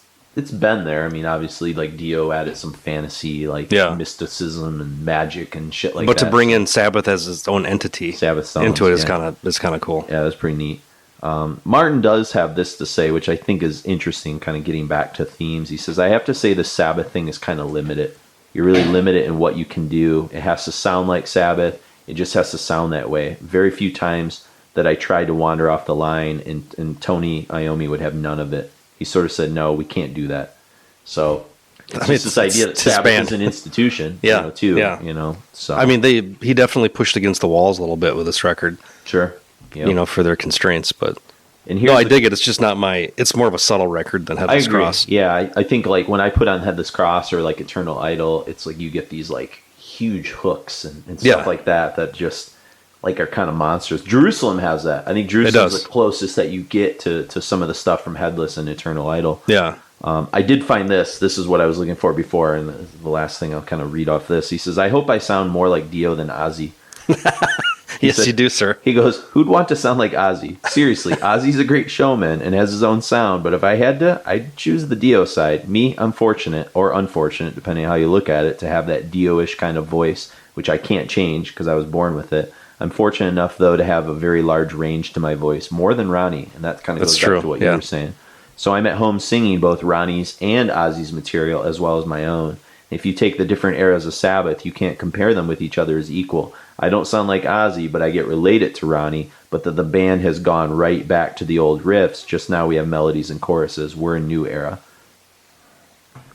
Speaker 3: been there. I mean, obviously, like Dio added some fantasy, like mysticism and magic and shit like that.
Speaker 2: But to bring in Sabbath as its own entity,
Speaker 3: Sabbath stones,
Speaker 2: into it is kind of cool.
Speaker 3: Yeah, that's pretty neat. Martin does have this to say, which I think is interesting. Kind of getting back to themes, he says, "I have to say the Sabbath thing is kind of limited. You're really limited in what you can do. It has to sound like Sabbath. It just has to sound that way. Very few times that I tried to wander off the line, and Tony Iommi would have none of it. He sort of said, no, we can't do that. So it's this idea that Sabbath is an institution, too. So
Speaker 2: I mean, he definitely pushed against the walls a little bit with this record.
Speaker 3: Sure.
Speaker 2: Yep. For their constraints, but I dig it. It's just not it's more of a subtle record than Headless Cross.
Speaker 3: Yeah, I think like when I put on Headless Cross or like Eternal Idol, it's like you get these like huge hooks and stuff like that just like are kind of monsters. Jerusalem has that. I think Jerusalem's the closest that you get to some of the stuff from Headless and Eternal Idol.
Speaker 2: Yeah.
Speaker 3: I did find this. This is what I was looking for before, and the last thing I'll kind of read off this. He says, I hope I sound more like Dio than Ozzy.
Speaker 2: Yes, you do, sir.
Speaker 3: He goes, who'd want to sound like Ozzy? Seriously, Ozzy's a great showman and has his own sound, but if I had to, I'd choose the Dio side. Me, I'm fortunate, or unfortunate, depending on how you look at it, to have that Dio-ish kind of voice, which I can't change because I was born with it. I'm fortunate enough, though, to have a very large range to my voice, more than Ronnie, and that kind of goes back to what you were saying. So I'm at home singing both Ronnie's and Ozzy's material as well as my own. If you take the different eras of Sabbath, you can't compare them with each other as equal. I don't sound like Ozzy, but I get related to Ronnie, but the band has gone right back to the old riffs. Just now we have melodies and choruses. We're in new era.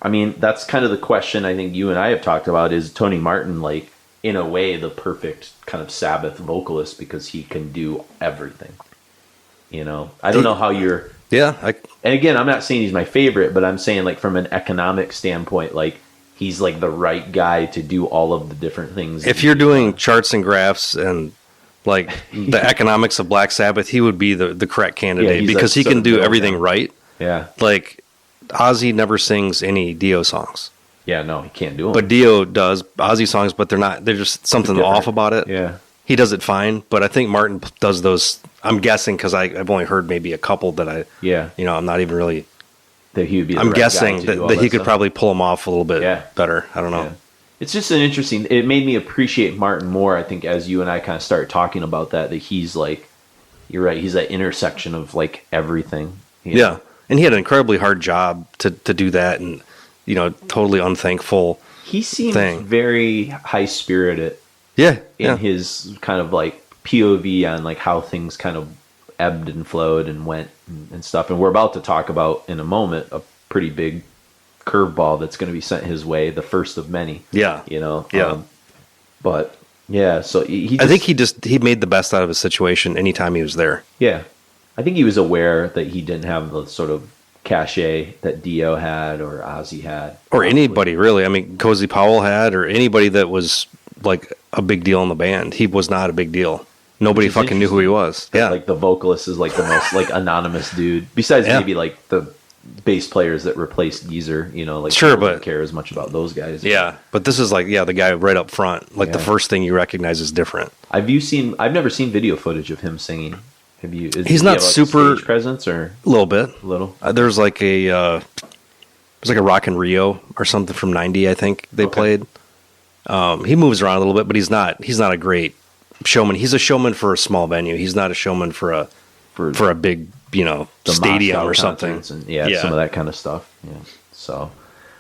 Speaker 3: I mean, that's kind of the question I think you and I have talked about. Is Tony Martin, like, in a way, the perfect kind of Sabbath vocalist because he can do everything? I don't know how you're...
Speaker 2: Yeah.
Speaker 3: And again, I'm not saying he's my favorite, but I'm saying, like, from an economic standpoint, like, he's like the right guy to do all of the different things.
Speaker 2: If you're doing charts and graphs and like the economics of Black Sabbath, he would be the correct candidate because he can do everything right.
Speaker 3: Yeah.
Speaker 2: Like Ozzy never sings any Dio songs.
Speaker 3: Yeah, no, he can't do them.
Speaker 2: But Dio does Ozzy songs, but they're just something off about it.
Speaker 3: Yeah.
Speaker 2: He does it fine, but I think Martin does those. I'm guessing because I've only heard maybe a couple that I'm not even really.
Speaker 3: That he would be.
Speaker 2: I'm guessing that he could probably pull them off a little bit better. I don't know.
Speaker 3: Yeah. It's just an interesting. It made me appreciate Martin more. I think as you and I kind of started talking about that he's like, you're right. He's that intersection of like everything.
Speaker 2: Yeah, and he had an incredibly hard job to do that, and totally unthankful.
Speaker 3: He seems very high spirited.
Speaker 2: Yeah,
Speaker 3: in his kind of like POV on like how things kind of ebbed and flowed and went and stuff. And we're about to talk about in a moment a pretty big curveball that's going to be sent his way, the first of many.
Speaker 2: Yeah.
Speaker 3: But yeah, so
Speaker 2: I think he made the best out of his situation anytime he was there.
Speaker 3: Yeah. I think he was aware that he didn't have the sort of cachet that Dio had or Ozzy had.
Speaker 2: Or anybody really. I mean, Cozy Powell had, or anybody that was like a big deal in the band. He was not a big deal. Nobody fucking knew who he was. Yeah.
Speaker 3: Like the vocalist is like the most like anonymous dude. Besides maybe like the bass players that replaced Geezer, like
Speaker 2: sure, but
Speaker 3: don't care as much about those guys.
Speaker 2: Yeah. But this is like, the guy right up front. Like the first thing you recognize is different.
Speaker 3: I've never seen video footage of him singing. Have you?
Speaker 2: He's not super
Speaker 3: stage presence or
Speaker 2: a little bit.
Speaker 3: A little.
Speaker 2: There's like a Rock in Rio or something from '90. I think they played. He moves around a little bit, but he's not a great showman. He's a showman for a small venue. He's not a showman for a big stadium or something.
Speaker 3: And, some of that kind of stuff. Yeah. So,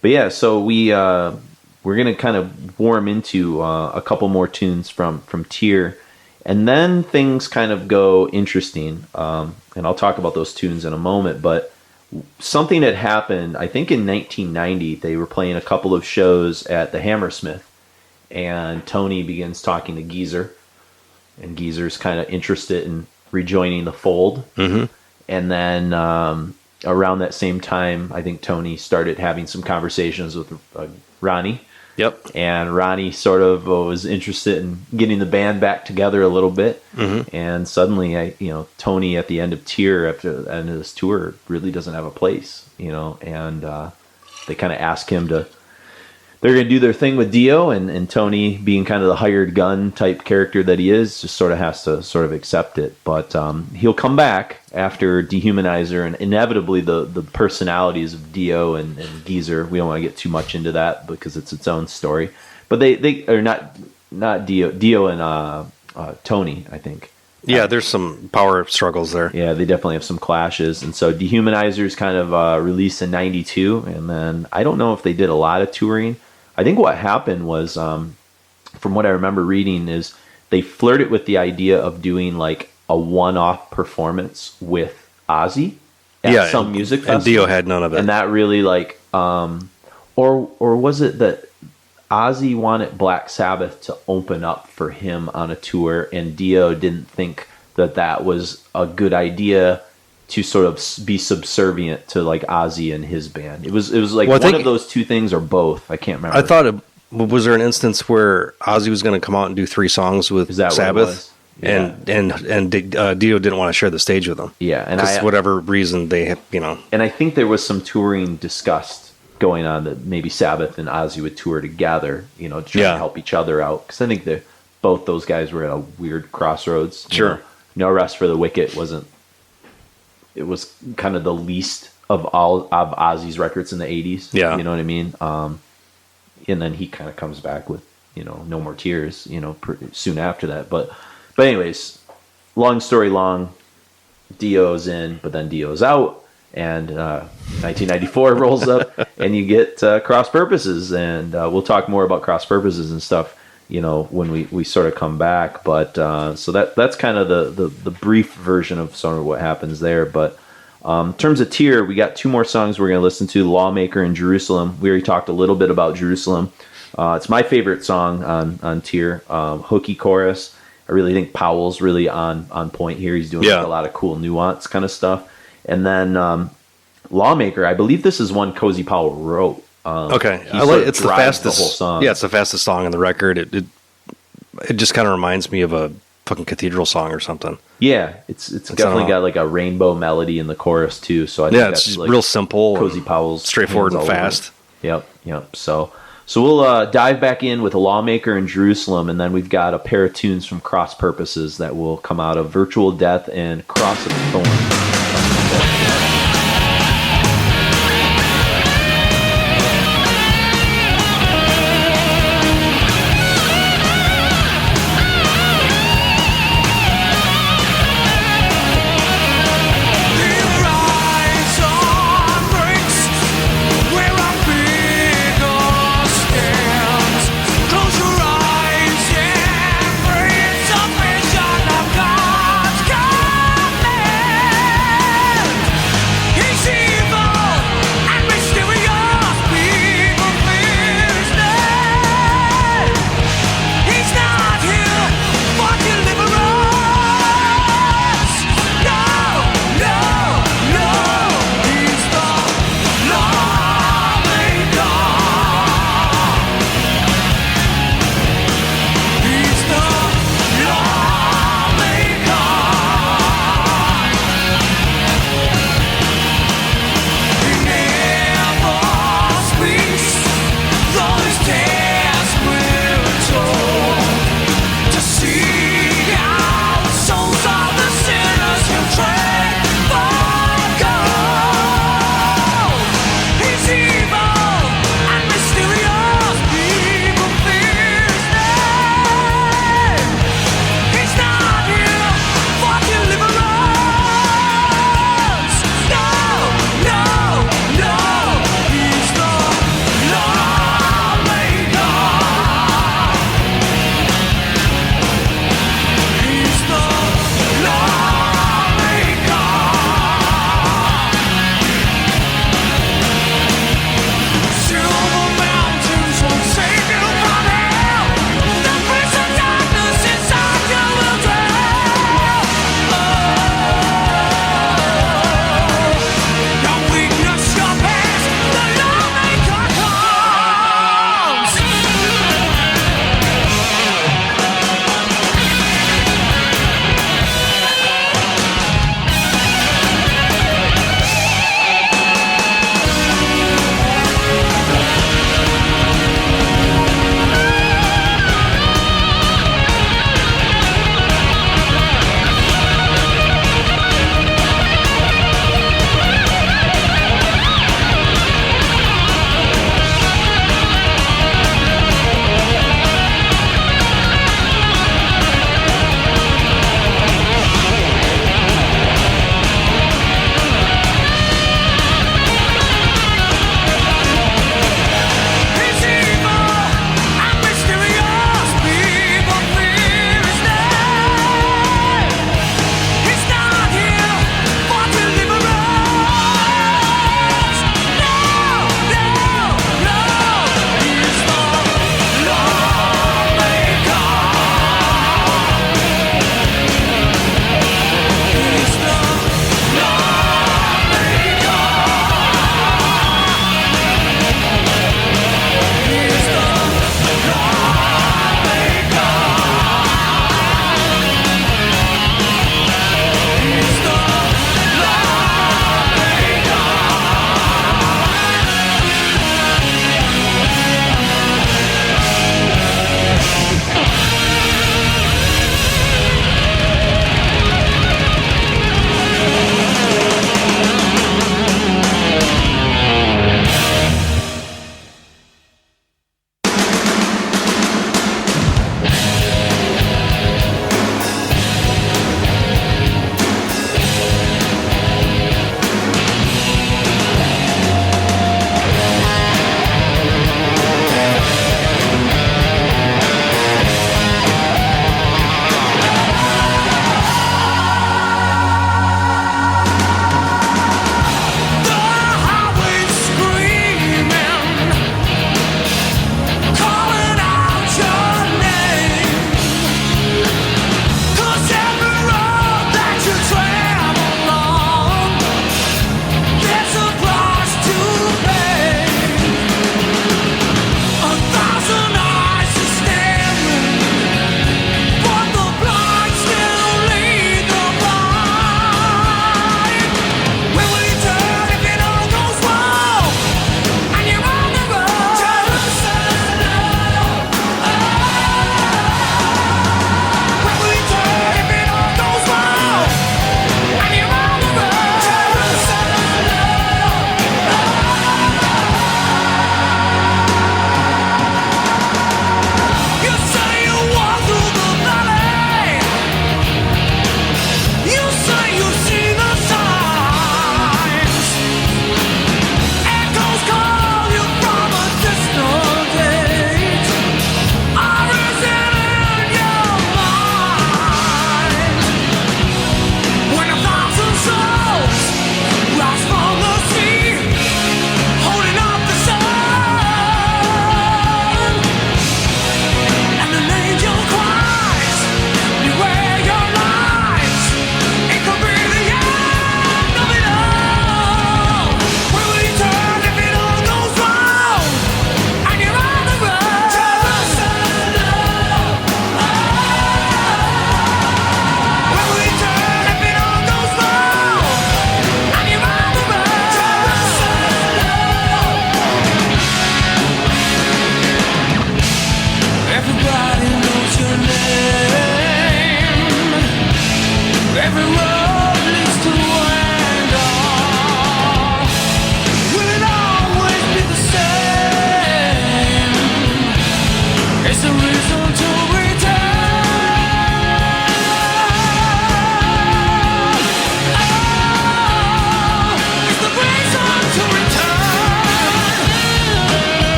Speaker 3: but so we're gonna kind of warm into a couple more tunes from Tyr. And then things kind of go interesting, and I'll talk about those tunes in a moment, but something that happened, I think in 1990, they were playing a couple of shows at the Hammersmith, and Tony begins talking to Geezer, and Geezer's kind of interested in rejoining the fold. Mm-hmm. And then around that same time, I think Tony started having some conversations with Ronnie,
Speaker 2: Yep.
Speaker 3: And Ronnie sort of was interested in getting the band back together a little bit. Mm-hmm. And suddenly, Tony at the end of Tear, after the end of this tour, really doesn't have a place, and they kind of ask him to. They're going to do their thing with Dio, and Tony, being kind of the hired gun type character that he is, just sort of has to sort of accept it. But he'll come back after Dehumanizer, and inevitably the personalities of Dio and Geezer, we don't want to get too much into that because it's its own story. But they are not Dio and Tony, I think.
Speaker 2: Yeah, there's some power struggles there.
Speaker 3: Yeah, they definitely have some clashes. And so Dehumanizer's kind of released in 92, and then I don't know if they did a lot of touring. I think what happened was, from what I remember reading, is they flirted with the idea of doing like a one-off performance with Ozzy at some music festival.
Speaker 2: And Dio had none of it.
Speaker 3: And that really or was it that Ozzy wanted Black Sabbath to open up for him on a tour, and Dio didn't think that was a good idea to sort of be subservient to like Ozzy and his band. It was like one of those two things or both. I can't remember.
Speaker 2: I thought was there an instance where Ozzy was going to come out and do 3 songs with Sabbath, yeah. and Dio didn't want to share the stage with them.
Speaker 3: Yeah, and
Speaker 2: for whatever reason they had,
Speaker 3: And I think there was some touring discussed going on that maybe Sabbath and Ozzy would tour together, to try to help each other out. Because I think both those guys were at a weird crossroads.
Speaker 2: Sure.
Speaker 3: No Rest for the Wicked it was kind of the least of all of Ozzy's records in the 80s.
Speaker 2: Yeah.
Speaker 3: You know what I mean? And then he kind of comes back with, No More Tears, soon after that. But anyways, long story long, Dio's in, but then Dio's out. And 1994 rolls up, and you get Cross Purposes. And we'll talk more about Cross Purposes and stuff, when we sort of come back. But so that's kind of the brief version of sort of what happens there. But in terms of Tear, we got 2 more songs we're going to listen to, Lawmaker and Jerusalem. We already talked a little bit about Jerusalem. It's my favorite song on Tear. Hooky chorus. I really think Powell's really on point here. He's doing like a lot of cool nuance kind of stuff. And then Lawmaker, I believe this is one Cozy Powell wrote.
Speaker 2: Okay,
Speaker 3: it's the fastest
Speaker 2: whole song. Yeah, it's the fastest song on the record. It just kind of reminds me of a fucking cathedral song or something.
Speaker 3: Yeah, it's definitely got like a rainbow melody in the chorus too. So I think
Speaker 2: it's just like real simple,
Speaker 3: Cozy Powell's
Speaker 2: straightforward and fast.
Speaker 3: Yep. So we'll dive back in with a Lawmaker in Jerusalem, and then we've got a pair of tunes from Cross Purposes that will come out of Virtual Death and Cross of Thorns.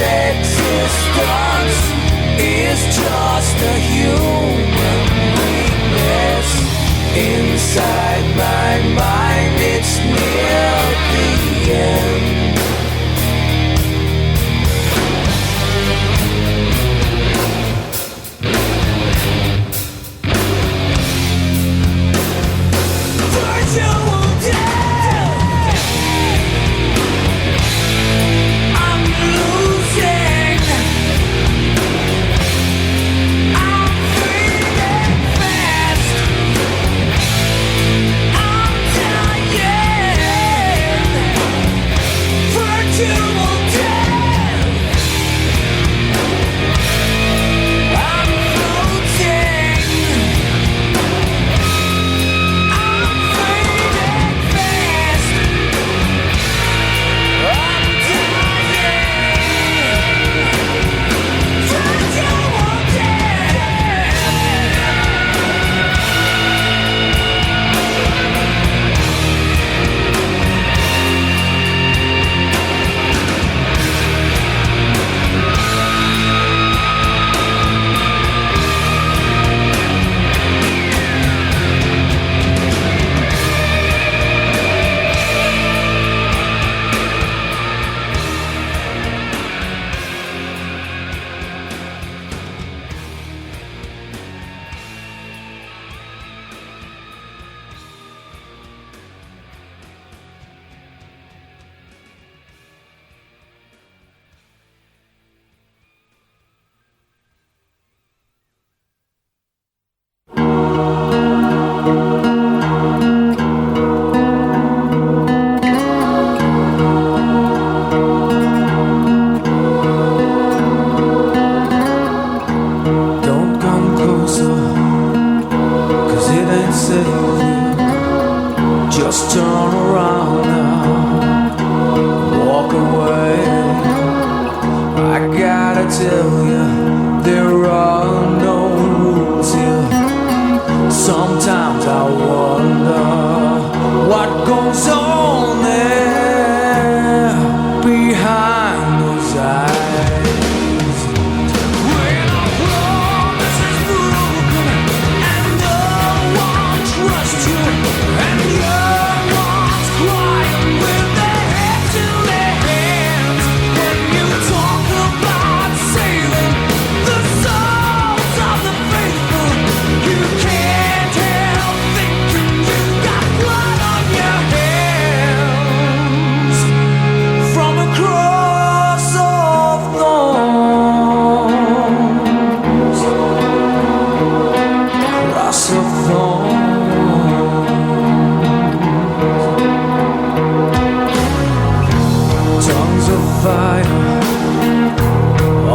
Speaker 1: existence is just a human weakness. Inside my mind, it's near the end. Virtual death. I'm losing. I'm fading fast. I'm dying. Virtual death. I'm floating. I'm fading fast. I'm dying. Virtual Don't come closer, 'cause it ain't safe here. Just turn around now, walk away. I gotta tell you, there are no rules here. Sometimes I wonder what goes on there behind those eyes. When our promise is broken and no one trusts you, and young ones crying with their heads in their hands, when you talk about saving the souls of the faithful, you can't help thinking you've got blood on your hands from a cross of thorns. Cross of thorns. Tongues of fire,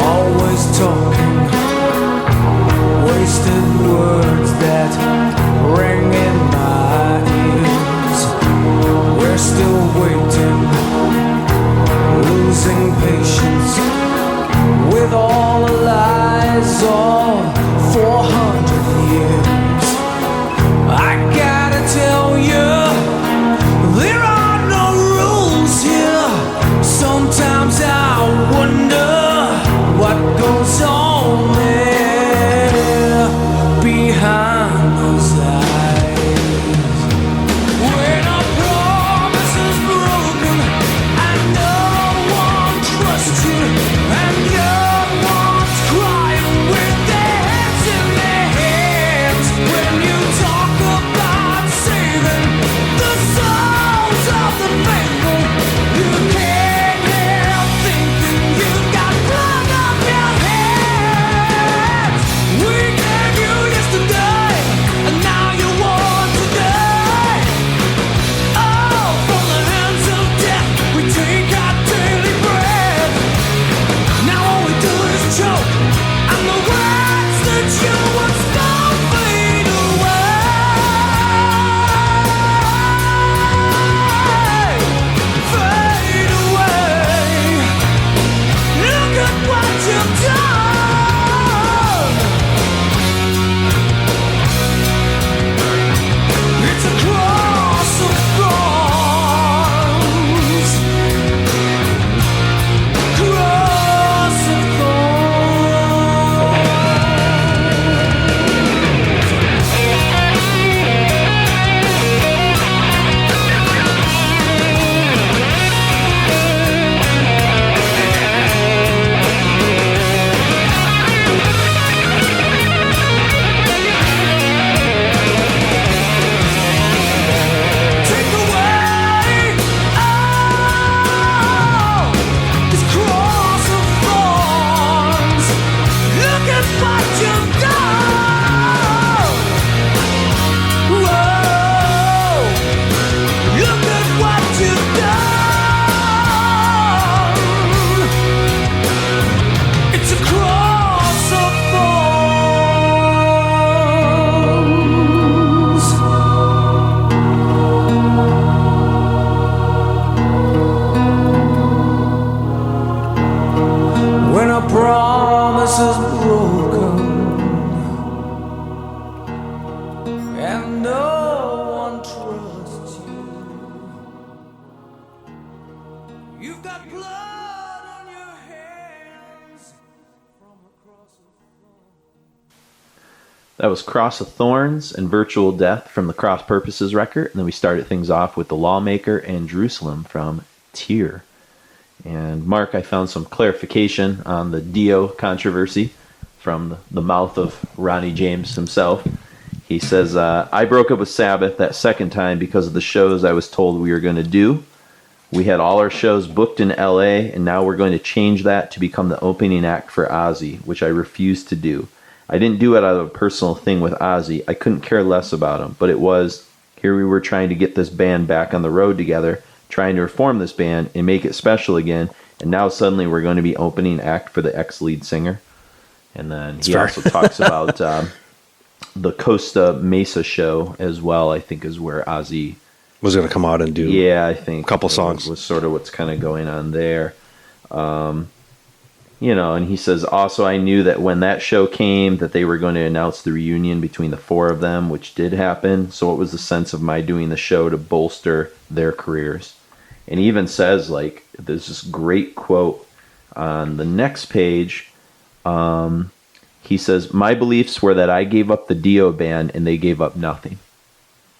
Speaker 1: always talking, wasted words that ring in my ears. We're still waiting, losing patience with all the lies of 400 years. I gotta tell you, there are no rules here. Sometimes I wonder what goes on there behind those eyes. When a promise is broken and no one trusts you, and young ones crying with their heads in their hands, when you talk about saving promises broken, and no one trusts you. You've got blood on your hands from across the
Speaker 3: That was Cross of Thorns and Virtual Death from the Cross Purposes record. And then we started things off with the Lawmaker and Jerusalem from Tyr. And Mark, I found some clarification on the Dio controversy from the mouth of Ronnie James himself. He says, I broke up with Sabbath that second time because of the shows I was told we were going to do. We had all our shows booked in LA, and now we're going to change that to become the opening act for Ozzy, which I refused to do. I didn't do it out of a personal thing with Ozzy. I couldn't care less about him, but it was, here we were trying to get this band back on the road together, trying to reform this band and make it special again, and now suddenly we're going to be opening act for the ex-lead singer. And then he also talks about the Costa Mesa show as well, I think is where Ozzy
Speaker 2: was going to come out and do
Speaker 3: I think
Speaker 2: a couple songs.
Speaker 3: Was sort of what's kind of going on there. And he says, also I knew that when that show came that they were going to announce the reunion between the four of them, which did happen. So what was the sense of my doing the show to bolster their careers? And he even says, like, there's this great quote on the next page. He says, my beliefs were that I gave up the Dio band and they gave up nothing.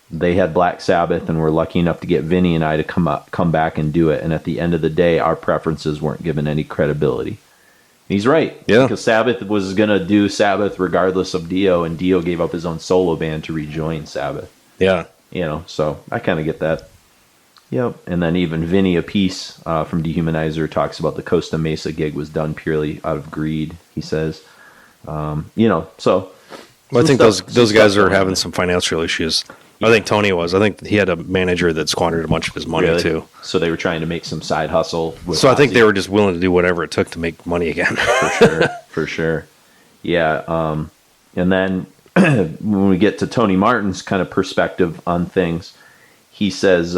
Speaker 3: They had Black Sabbath and were lucky enough to get Vinny and I to come back and do it. And at the end of the day, our preferences weren't given any credibility. And he's right.
Speaker 2: Yeah.
Speaker 3: Because Sabbath was going to do Sabbath regardless of Dio, and Dio gave up his own solo band to rejoin Sabbath.
Speaker 2: Yeah.
Speaker 3: So I kind of get that. Yep. And then even Vinny Appice from Dehumanizer talks about the Costa Mesa gig was done purely out of greed, he says. So.
Speaker 2: Well, I think those guys are having some financial issues. I think Tony was. I think he had a manager that squandered a bunch of his money, too.
Speaker 3: So they were trying to make some side hustle.
Speaker 2: So I think they were just willing to do whatever it took to make money again.
Speaker 3: For sure. Yeah. And then when we get to Tony Martin's kind of perspective on things, he says,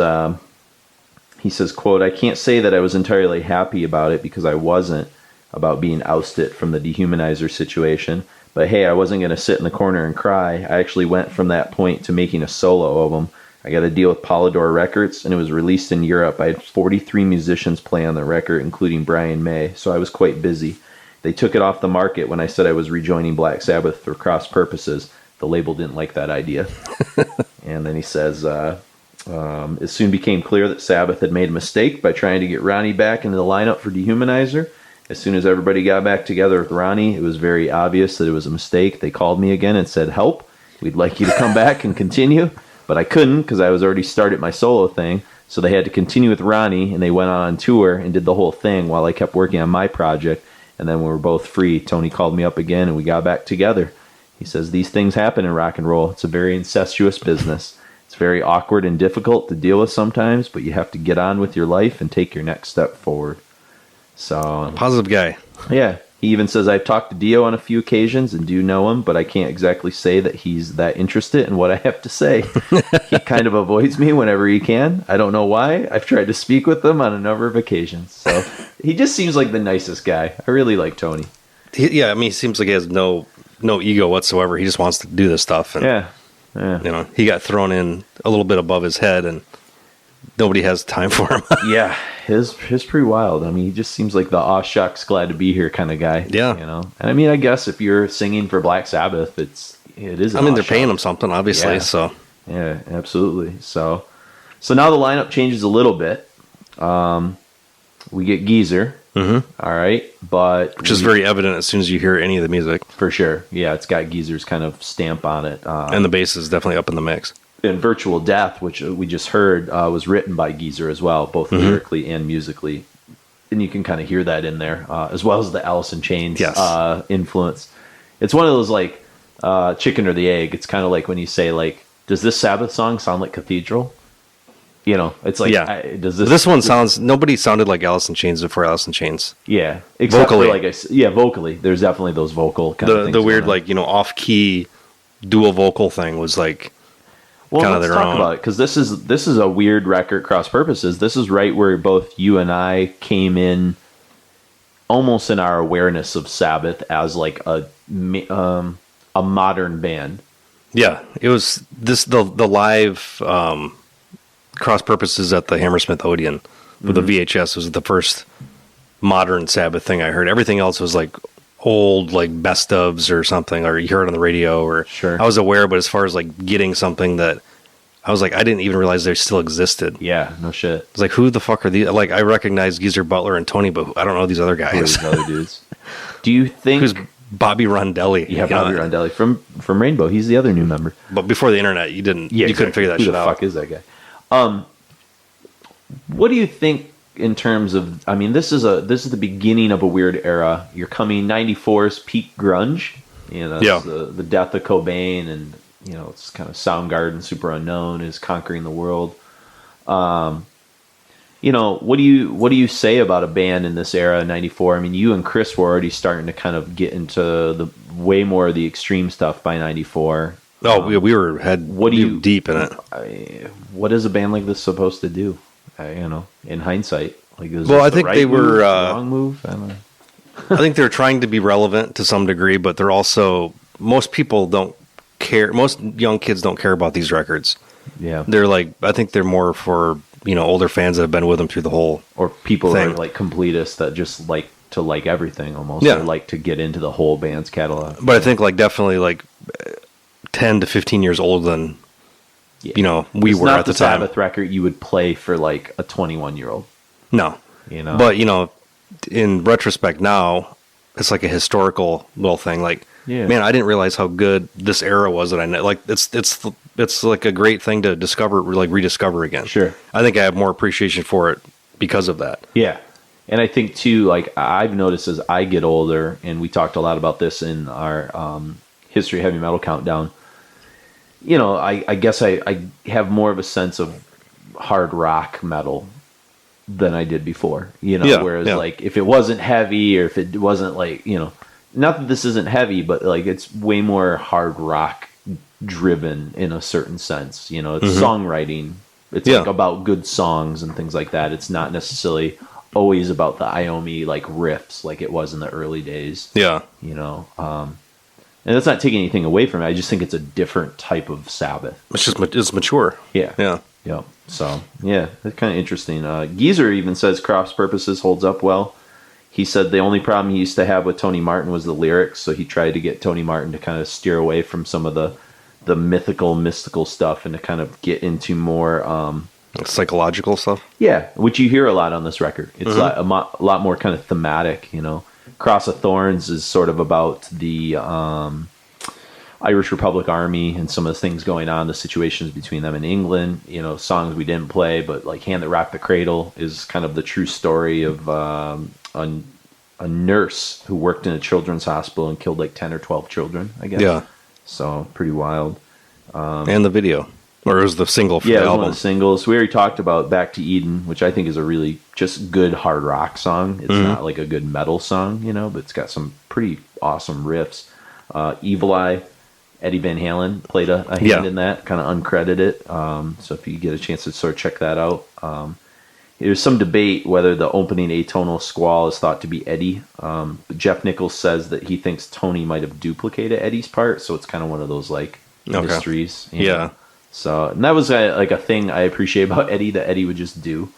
Speaker 3: quote, I can't say that I was entirely happy about it because I wasn't, about being ousted from the Dehumanizer situation. But hey, I wasn't going to sit in the corner and cry. I actually went from that point to making a solo album. I got a deal with Polydor Records, and it was released in Europe. I had 43 musicians play on the record, including Brian May, so I was quite busy. They took it off the market when I said I was rejoining Black Sabbath for cross purposes. The label didn't like that idea. And then he says, it soon became clear that Sabbath had made a mistake by trying to get Ronnie back into the lineup for Dehumanizer. As soon as everybody got back together with Ronnie, it was very obvious that it was a mistake. They called me again and said, help, we'd like you to come back and continue. But I couldn't because I was already started my solo thing. So they had to continue with Ronnie, and they went on tour and did the whole thing while I kept working on my project. And then when we were both free, Tony called me up again, and we got back together. He says, these things happen in rock and roll. It's a very incestuous business. It's very awkward and difficult to deal with sometimes, but you have to get on with your life and take your next step forward. So
Speaker 2: positive guy.
Speaker 3: Yeah. He even says, I've talked to Dio on a few occasions and do know him, but I can't exactly say that he's that interested in what I have to say. He kind of avoids me whenever he can. I don't know why. I've tried to speak with him on a number of occasions. So he just seems like the nicest guy. I really like Tony.
Speaker 2: He seems like he has no ego whatsoever. He just wants to do this stuff. And,
Speaker 3: yeah.
Speaker 2: He got thrown in a little bit above his head, and nobody has time for him.
Speaker 3: Yeah, his pretty wild. I mean, he just seems like the aw shucks, glad to be here kind of guy.
Speaker 2: Yeah,
Speaker 3: And I mean, I guess if you're singing for Black Sabbath, it is.
Speaker 2: I mean, they're paying him something, obviously.
Speaker 3: Yeah.
Speaker 2: So
Speaker 3: yeah, absolutely. So now the lineup changes a little bit. We get Geezer.
Speaker 2: Mm-hmm.
Speaker 3: All right,
Speaker 2: which is very evident as soon as you hear any of the music.
Speaker 3: For sure. Yeah, it's got Geezer's kind of stamp on it.
Speaker 2: And the bass is definitely up in the mix.
Speaker 3: And Virtual Death, which we just heard, was written by Geezer as well, both lyrically and musically. And you can kind of hear that in there, as well as the Alice in Chains influence. It's one of those, like, chicken or the egg. It's kind of like when you say, like, does this Sabbath song sound like Cathedral? It's like, does
Speaker 2: this one sounds, nobody sounded like Alice in Chains before Alice in Chains.
Speaker 3: Yeah. Except
Speaker 2: vocally.
Speaker 3: For, vocally. There's definitely those vocal kind of things.
Speaker 2: The weird, off-key dual vocal thing was, like, kind of their own. Let's talk about
Speaker 3: it, because this is a weird record, cross purposes. This is right where both you and I came in almost in our awareness of Sabbath as like a modern band.
Speaker 2: Yeah, it was the live cross purposes at the Hammersmith Odeon with the VHS was the first modern Sabbath thing I heard. Everything else was like old, like best ofs or something, or you heard it on the radio, or
Speaker 3: sure.
Speaker 2: I was aware, but as far as like getting something that I was like, I didn't even realize they still existed.
Speaker 3: Yeah, no shit.
Speaker 2: It's like, who the fuck are these? Like, I recognize Geezer Butler and Tony, but I don't know these other guys.
Speaker 3: These other dudes. Do you think
Speaker 2: who's Bobby Rondelli?
Speaker 3: Yeah, Bobby Rondelli from Rainbow. He's the other new member.
Speaker 2: But before the internet, you didn't. Yeah, you couldn't figure that shit out.
Speaker 3: Who the fuck is that guy? What do you think in terms of? I mean, this is the beginning of a weird era. You're coming 94's peak grunge. You know, the death of Cobain, and you know, it's kind of Soundgarden, Super Unknown is conquering the world. You know, what do you say about a band in this era, 94? I mean, you and Chris were already starting to kind of get into the way more of the extreme stuff by 94.
Speaker 2: Oh, we were deep in it.
Speaker 3: What is a band like this supposed to do? You know, in hindsight, like,
Speaker 2: I think they were
Speaker 3: wrong move. I don't know.
Speaker 2: I think they're trying to be relevant to some degree, but they're also, most people don't care. Most young kids don't care about these records.
Speaker 3: Yeah,
Speaker 2: they're like, I think they're more for, you know, older fans that have been with them through the whole,
Speaker 3: or people
Speaker 2: thing.
Speaker 3: That are like completists that just like to like everything almost.
Speaker 2: Yeah,
Speaker 3: or like to get into the whole band's catalog.
Speaker 2: But I think like definitely like 10 to 15 years older than you know we were at the time.
Speaker 3: Sabbath record you would play for like a 21-year-old.
Speaker 2: No,
Speaker 3: you know.
Speaker 2: But you know, in retrospect now, it's like a historical little thing. Like, man, I didn't realize how good this era was that I know. Like, it's like a great thing to discover, like rediscover again.
Speaker 3: Sure.
Speaker 2: I think I have more appreciation for it because of that.
Speaker 3: Yeah. And I think too, like I've noticed as I get older, and we talked a lot about this in our History of Heavy Metal Countdown, you know, I guess I have more of a sense of hard rock metal than I did before, you know, whereas like if it wasn't heavy, or if it wasn't like, you know, not that this isn't heavy, but like it's way more hard rock driven in a certain sense, you know, it's songwriting. It's like about good songs and things like that. It's not necessarily always about the Iommi like riffs like it was in the early days. Yeah. You know, and that's not taking anything away from it. I just think it's a different type of Sabbath.
Speaker 2: It's mature.
Speaker 3: Yeah.
Speaker 2: Yeah.
Speaker 3: Yeah. So, yeah, it's kind of interesting. Geezer even says Cross Purposes holds up well. He said the only problem he used to have with Tony Martin was the lyrics, so he tried to get Tony Martin to kind of steer away from some of the mystical stuff and to kind of get into more
Speaker 2: psychological stuff.
Speaker 3: Yeah, which you hear a lot on this record. It's like a lot more kind of thematic, you know. Cross of Thorns is sort of about the Irish Republic Army and some of the things going on, the situations between them and England, you know, songs we didn't play, but like Hand That Rocked the Cradle is kind of the true story of a nurse who worked in a children's hospital and killed like 10 or 12 children, I guess. Yeah. So pretty wild.
Speaker 2: And the video. Or it was the single for the album.
Speaker 3: One of the singles. We already talked about Back to Eden, which I think is a really just good hard rock song. It's not like a good metal song, you know, but it's got some pretty awesome riffs. Evil Eye, Eddie Van Halen played a hand in that, kind of uncredited. So if you get a chance to sort of check that out. There's some debate whether the opening atonal squall is thought to be Eddie. Jeff Nichols says that he thinks Tony might have duplicated Eddie's part, so it's kind of one of those like mysteries. You know? So, and that was like a thing I appreciate about Eddie, that Eddie would just do,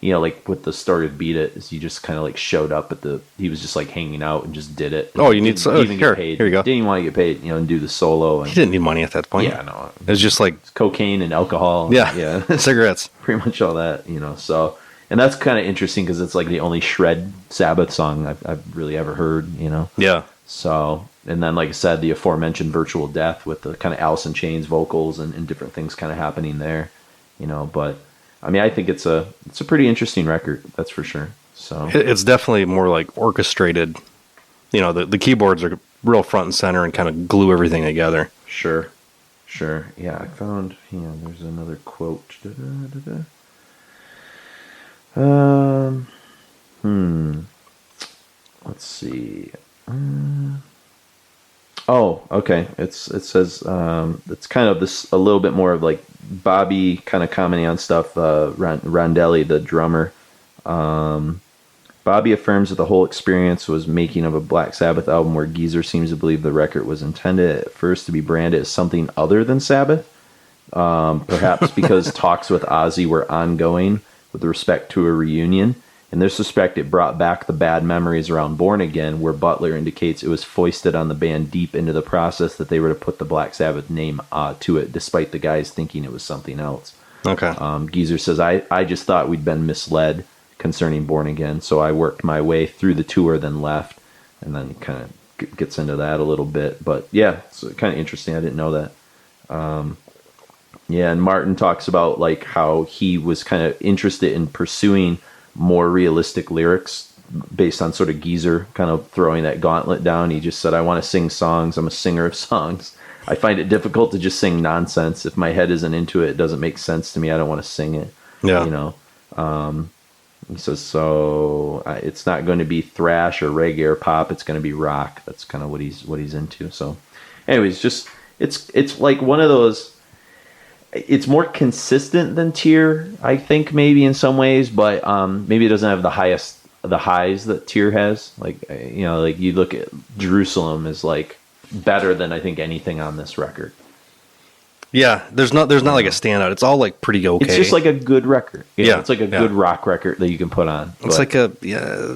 Speaker 3: you know, like with the story of Beat It, is he just kind of like showed up he was just like hanging out and just did it.
Speaker 2: Oh, you need even
Speaker 3: get paid.
Speaker 2: Here you go.
Speaker 3: Didn't even want to get paid, you know, and do the solo. And,
Speaker 2: he didn't need money at that point.
Speaker 3: Yeah, no.
Speaker 2: It was just like
Speaker 3: cocaine and alcohol.
Speaker 2: Yeah. Cigarettes.
Speaker 3: Pretty much all that, you know, so. And that's kind of interesting because it's like the only shred Sabbath song I've really ever heard, you know? Yeah. So, and then like I said, the aforementioned Virtual Death with the kind of Alice in Chains vocals and different things kind of happening there, you know? But, I mean, I think it's a pretty interesting record, that's for sure. So
Speaker 2: it's definitely more like orchestrated. You know, the keyboards are real front and center and kind of glue everything together.
Speaker 3: Sure. Yeah, I found, there's another quote. Let's see. Oh, okay. It says it's kind of this a little bit more of like Bobby kind of commenting on stuff. Rondelli, the drummer, Bobby affirms that the whole experience was making of a Black Sabbath album where Geezer seems to believe the record was intended at first to be branded as something other than Sabbath. Perhaps because talks with Ozzy were ongoing with respect to a reunion. In this respect, it brought back the bad memories around Born Again, where Butler indicates it was foisted on the band deep into the process that they were to put the Black Sabbath name to it, despite the guys thinking it was something else.
Speaker 2: Okay.
Speaker 3: Geezer says, I just thought we'd been misled concerning Born Again, so I worked my way through the tour, then left, and then kind of gets into that a little bit. But yeah, it's kind of interesting. I didn't know that. Yeah, and Martin talks about like how he was kind of interested in pursuing more realistic lyrics based on sort of Geezer kind of throwing that gauntlet down. He just said, I want to sing songs. I'm a singer of songs. I find it difficult to just sing nonsense. If my head isn't into it, it doesn't make sense to me. I don't want to sing it.
Speaker 2: Yeah.
Speaker 3: You know, he says, so it's not going to be thrash or reggae or pop. It's going to be rock. That's kind of what he's into. So anyways, just, it's like one of those, it's more consistent than Tear, I think, maybe in some ways, but maybe it doesn't have the highs that Tear has. Like, you know, like you look at Jerusalem is like better than I think anything on this record.
Speaker 2: Yeah, there's not like a standout. It's all like pretty okay.
Speaker 3: It's just like a good record.
Speaker 2: Yeah,
Speaker 3: it's like a good rock record that you can put on.
Speaker 2: It's like a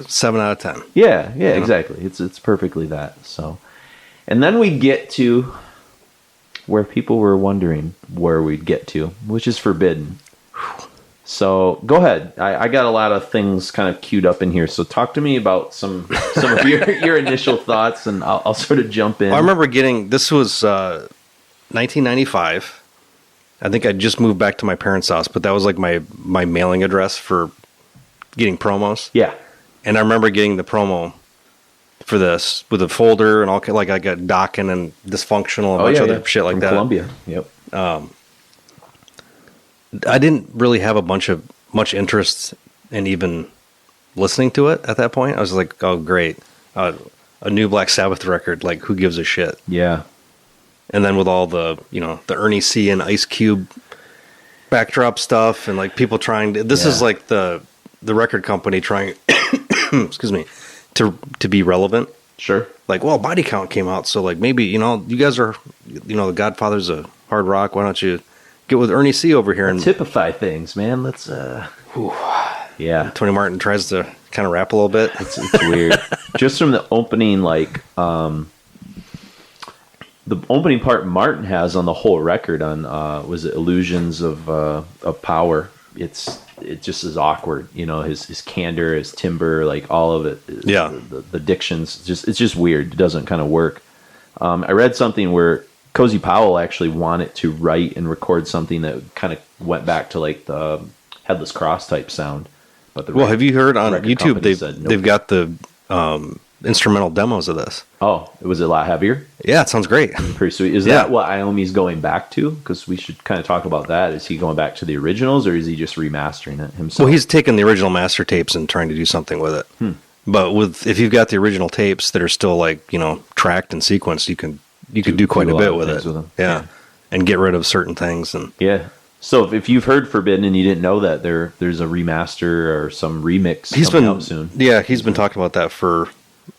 Speaker 2: 7 out of 10.
Speaker 3: Yeah, exactly. It's perfectly that. So, and then we get to where people were wondering where we'd get to, which is Forbidden. So go ahead. I got a lot of things kind of queued up in here. So talk to me about some of your initial thoughts, and I'll sort of jump in.
Speaker 2: I remember this was 1995. I think I just moved back to my parents' house, but that was like my mailing address for getting promos.
Speaker 3: Yeah.
Speaker 2: And I remember getting the promo for this with a folder and all, like I got Docking and Dysfunctional and a bunch of other shit like
Speaker 3: From
Speaker 2: that.
Speaker 3: Columbia. Yep.
Speaker 2: I didn't really have much interest in even listening to it at that point. I was like, oh great, a new Black Sabbath record. Like, who gives a shit?
Speaker 3: Yeah.
Speaker 2: And then with all the the Ernie C and Ice Cube backdrop stuff and like people trying to, this is like the record company trying, excuse me, to be relevant.
Speaker 3: Sure.
Speaker 2: Like, well, Body Count came out, so like maybe, you guys are, the Godfathers of hard rock. Why don't you get with Ernie C over here and
Speaker 3: typify things, man? Let's yeah.
Speaker 2: Tony Martin tries to kind of rap a little bit.
Speaker 3: It's weird. Just from the opening, like the opening part Martin has on the whole record on was it Illusions of Power. It just is awkward, his candor, his timbre, like all of it. The diction's it's just weird. It doesn't kind of work. I read something where Cozy Powell actually wanted to write and record something that kind of went back to like the Headless Cross type sound. But
Speaker 2: have you heard on YouTube
Speaker 3: nope.
Speaker 2: they've got the instrumental demos of this?
Speaker 3: Oh, was it a lot heavier?
Speaker 2: Yeah, it sounds great.
Speaker 3: Pretty sweet. Is that what Iommi's going back to? Because we should kind of talk about that. Is he going back to the originals, or is he just remastering it himself?
Speaker 2: Well, he's taking the original master tapes and trying to do something with it. But if you've got the original tapes that are still like tracked and sequenced, you can do quite a bit with it. Yeah, and get rid of certain things and
Speaker 3: So if you've heard Forbidden and you didn't know that, there's a remaster or some remix coming out soon.
Speaker 2: Yeah, he's been talking about that for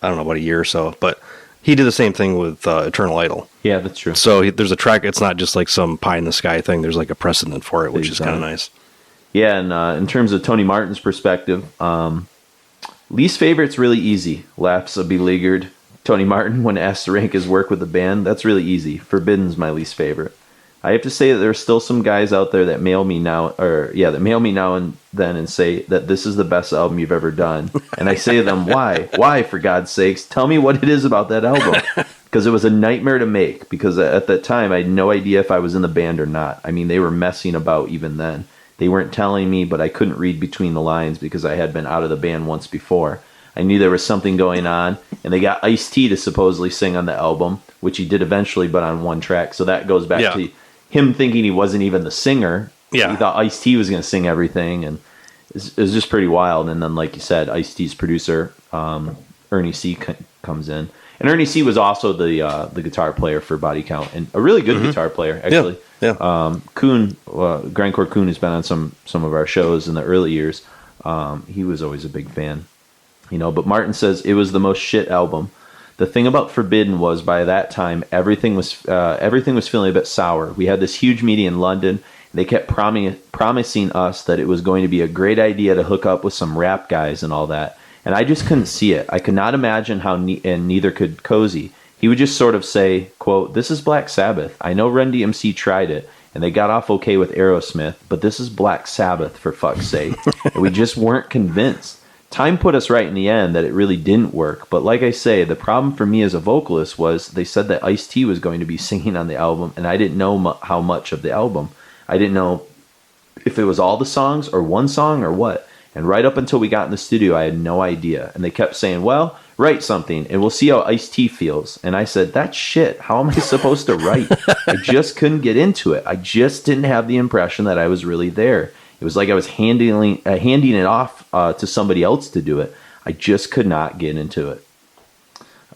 Speaker 2: I don't know, about a year or so, but he did the same thing with Eternal Idol. Yeah,
Speaker 3: that's true.
Speaker 2: So there's a track. It's not just like some pie in the sky thing. There's like a precedent for it, which is kind of nice.
Speaker 3: Yeah, and in terms of Tony Martin's perspective, least favorite's really easy. Laughs a beleaguered Tony Martin when asked to rank his work with the band. That's really easy. Forbidden's my least favorite. I have to say that there's still some guys out there that mail me now and then and say that this is the best album you've ever done. And I say to them, why? Why, for God's sakes? Tell me what it is about that album. Because it was a nightmare to make. Because at that time, I had no idea if I was in the band or not. I mean, they were messing about even then. They weren't telling me, but I couldn't read between the lines because I had been out of the band once before. I knew there was something going on, and they got Ice-T to supposedly sing on the album, which he did eventually, but on one track. So that goes back to him thinking he wasn't even the singer. Yeah. He thought Ice-T was going to sing everything, and it was just pretty wild. And then, like you said, Ice-T's producer, Ernie C, comes in. And Ernie C was also the guitar player for Body Count, and a really good guitar player, actually. Yeah. Kuhn, Grindcore Kuhn, has been on some of our shows in the early years. He was always a big fan. But Martin says it was the most shit album. The thing about Forbidden was by that time everything was feeling a bit sour. We had this huge meeting in London. They kept promising us that it was going to be a great idea to hook up with some rap guys and all that. And I just couldn't see it. I could not imagine how, and neither could Cozy. He would just sort of say, quote, "This is Black Sabbath. I know Run DMC tried it, and they got off okay with Aerosmith, but this is Black Sabbath, for fuck's sake." And we just weren't convinced. Time put us right in the end that it really didn't work. But like I say, the problem for me as a vocalist was they said that Ice-T was going to be singing on the album, and I didn't know how much of the album. I didn't know if it was all the songs or one song or what. And right up until we got in the studio, I had no idea. And they kept saying, well, write something and we'll see how Ice-T feels. And I said, that's shit. How am I supposed to write? I just couldn't get into it. I just didn't have the impression that I was really there. It was like I was handing it off to somebody else to do it. I just could not get into it.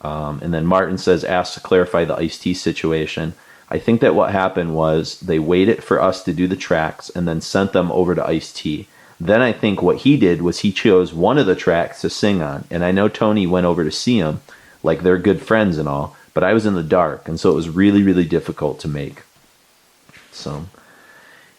Speaker 3: And then Martin says, asked to clarify the Ice-T situation. I think that what happened was they waited for us to do the tracks and then sent them over to Ice-T. Then I think what he did was he chose one of the tracks to sing on. And I know Tony went over to see him, like they're good friends and all, but I was in the dark. And so it was really, really difficult to make. So,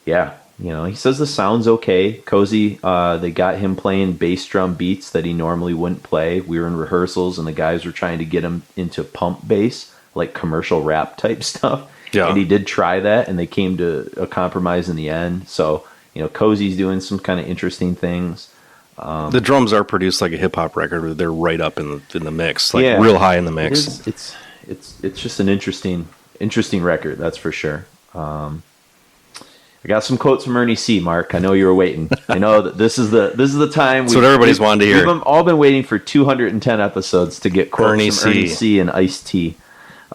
Speaker 3: yeah, he says the sound's okay. Cozy, they got him playing bass drum beats that he normally wouldn't play. We were in rehearsals and the guys were trying to get him into pump bass, like commercial rap type stuff. Yeah. And he did try that, and they came to a compromise in the end. So, Cozy's doing some kind of interesting things.
Speaker 2: The drums are produced like a hip hop record. They're right up in the mix, like real high in the mix.
Speaker 3: It's just an interesting record, that's for sure. I got some quotes from Ernie C. Mark. I know you were waiting. I know that this is the time.
Speaker 2: That's what everybody's wanted to hear.
Speaker 3: We've all been waiting for 210 episodes to get quotes from Ernie C. and Ice-T.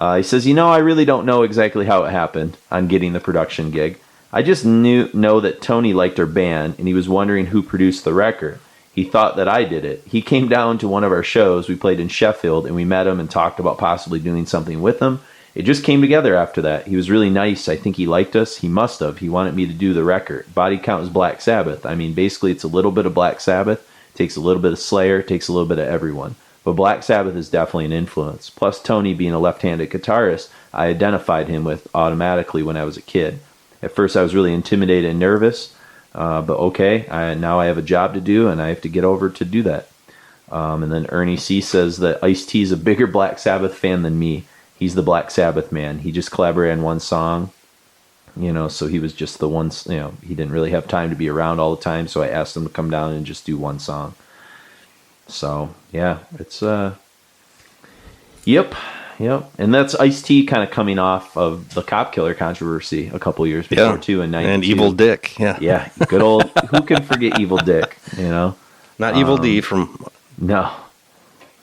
Speaker 3: He says, I really don't know exactly how it happened on getting the production gig. I just know that Tony liked our band, and he was wondering who produced the record. He thought that I did it. He came down to one of our shows. We played in Sheffield, and we met him and talked about possibly doing something with him. It just came together after that. He was really nice. I think he liked us. He must have. He wanted me to do the record. Body count is Black Sabbath. I mean, basically, it's a little bit of Black Sabbath. Takes a little bit of Slayer. Takes a little bit of everyone. But Black Sabbath is definitely an influence. Plus, Tony being a left-handed guitarist, I identified him with automatically when I was a kid. At first, I was really intimidated and nervous, but okay, now I have a job to do, and I have to get over to do that. And then Ernie C. says that Ice-T is a bigger Black Sabbath fan than me. He's the Black Sabbath man. He just collaborated on one song, so he was just the one, he didn't really have time to be around all the time, so I asked him to come down and just do one song. So, yeah, it's, Yep. And that's Ice-T kind of coming off of the Cop Killer controversy a couple years before, too, in 92.
Speaker 2: And Evil Dick, yeah.
Speaker 3: Yeah, good old, who can forget Evil Dick,
Speaker 2: Not Evil D from...
Speaker 3: No.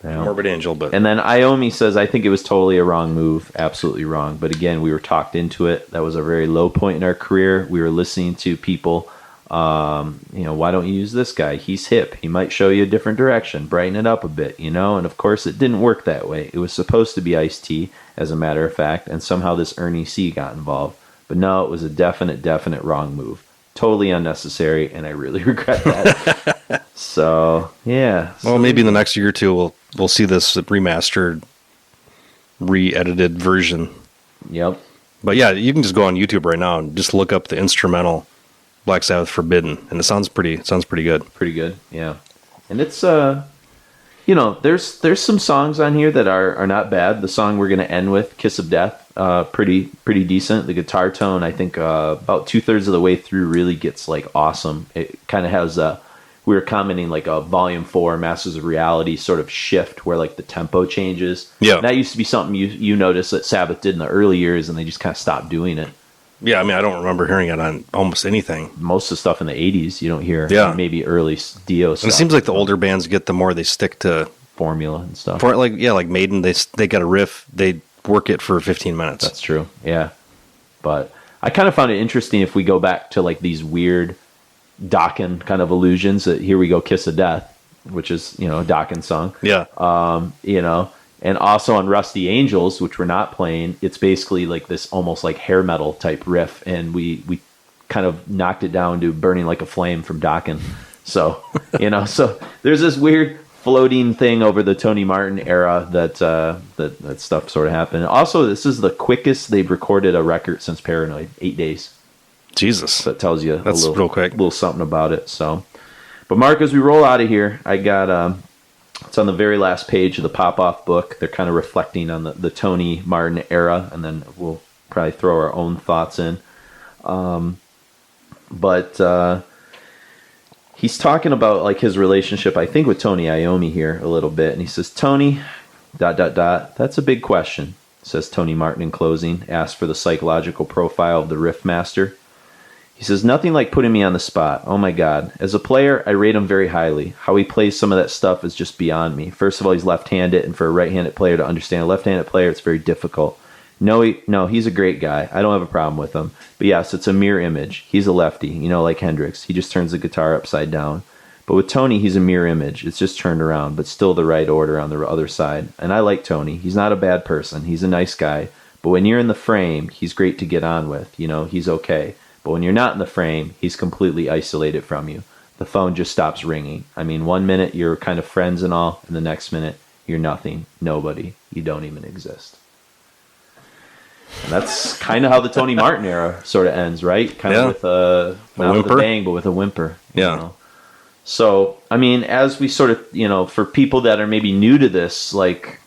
Speaker 2: Morbid Angel, but...
Speaker 3: And then Iomi says, I think it was totally a wrong move, absolutely wrong. But again, we were talked into it. That was a very low point in our career. We were listening to people... why don't you use this guy? He's hip. He might show you a different direction, brighten it up a bit, and of course it didn't work that way. It was supposed to be Ice-T, as a matter of fact, and somehow this Ernie C got involved. But no, it was a definite wrong move. Totally unnecessary, and I really regret that. So, yeah.
Speaker 2: Well, maybe in the next year or two we'll see this remastered, re-edited version.
Speaker 3: Yep.
Speaker 2: But yeah, you can just go on YouTube right now and just look up the instrumental Black Sabbath Forbidden, and it sounds pretty good.
Speaker 3: Pretty good, yeah. And it's there's some songs on here that are not bad. The song we're gonna end with, Kiss of Death, pretty decent. The guitar tone, I think, about 2/3 of the way through really gets like awesome. It kind of has we were commenting like a Volume 4 Masters of Reality sort of shift where like the tempo changes.
Speaker 2: Yeah,
Speaker 3: and that used to be something you noticed that Sabbath did in the early years, and they just kind of stopped doing it.
Speaker 2: Yeah, I mean, I don't remember hearing it on almost anything.
Speaker 3: Most of the stuff in the 80s you don't hear.
Speaker 2: Yeah.
Speaker 3: Maybe early Dio stuff.
Speaker 2: And it seems like the older bands get, the more they stick to
Speaker 3: formula and stuff.
Speaker 2: Like Maiden, they got a riff, they work it for 15 minutes.
Speaker 3: That's true, yeah. But I kind of found it interesting if we go back to like these weird Dokken kind of illusions. That here we go, Kiss of Death, which is, a Dokken song.
Speaker 2: Yeah.
Speaker 3: And also on Rusty Angels, which we're not playing, it's basically like this almost like hair metal type riff, and we kind of knocked it down to Burning Like a Flame from Dokken. So, so there's this weird floating thing over the Tony Martin era that stuff sort of happened. Also, this is the quickest they've recorded a record since Paranoid, 8 days.
Speaker 2: Jesus.
Speaker 3: So that tells you
Speaker 2: that's real quick.
Speaker 3: A little something about it. So, but Mark, as we roll out of here, I got it's on the very last page of the Pop-Off book. They're kind of reflecting on the Tony Martin era, and then we'll probably throw our own thoughts in. But he's talking about like his relationship, I think, with Tony Iommi here a little bit. And he says, Tony, ... that's a big question, says Tony Martin in closing, asked for the psychological profile of the riff master. He says, nothing like putting me on the spot. Oh my God. As a player, I rate him very highly. How he plays some of that stuff is just beyond me. First of all, he's left-handed, and for a right-handed player to understand a left-handed player, it's very difficult. No, he's a great guy. I don't have a problem with him. But yes, it's a mirror image. He's a lefty, like Hendrix. He just turns the guitar upside down. But with Tony, he's a mirror image. It's just turned around, but still the right order on the other side. And I like Tony. He's not a bad person. He's a nice guy. But when you're in the frame, he's great to get on with. He's okay. But when you're not in the frame, he's completely isolated from you. The phone just stops ringing. I mean, 1 minute you're kind of friends and all, and the next minute you're nothing, nobody. You don't even exist. And that's kind of how the Tony Martin era sort of ends, right? Kind of with not with a bang, but with a whimper.
Speaker 2: Yeah.
Speaker 3: So, I mean, as we sort of, for people that are maybe new to this, like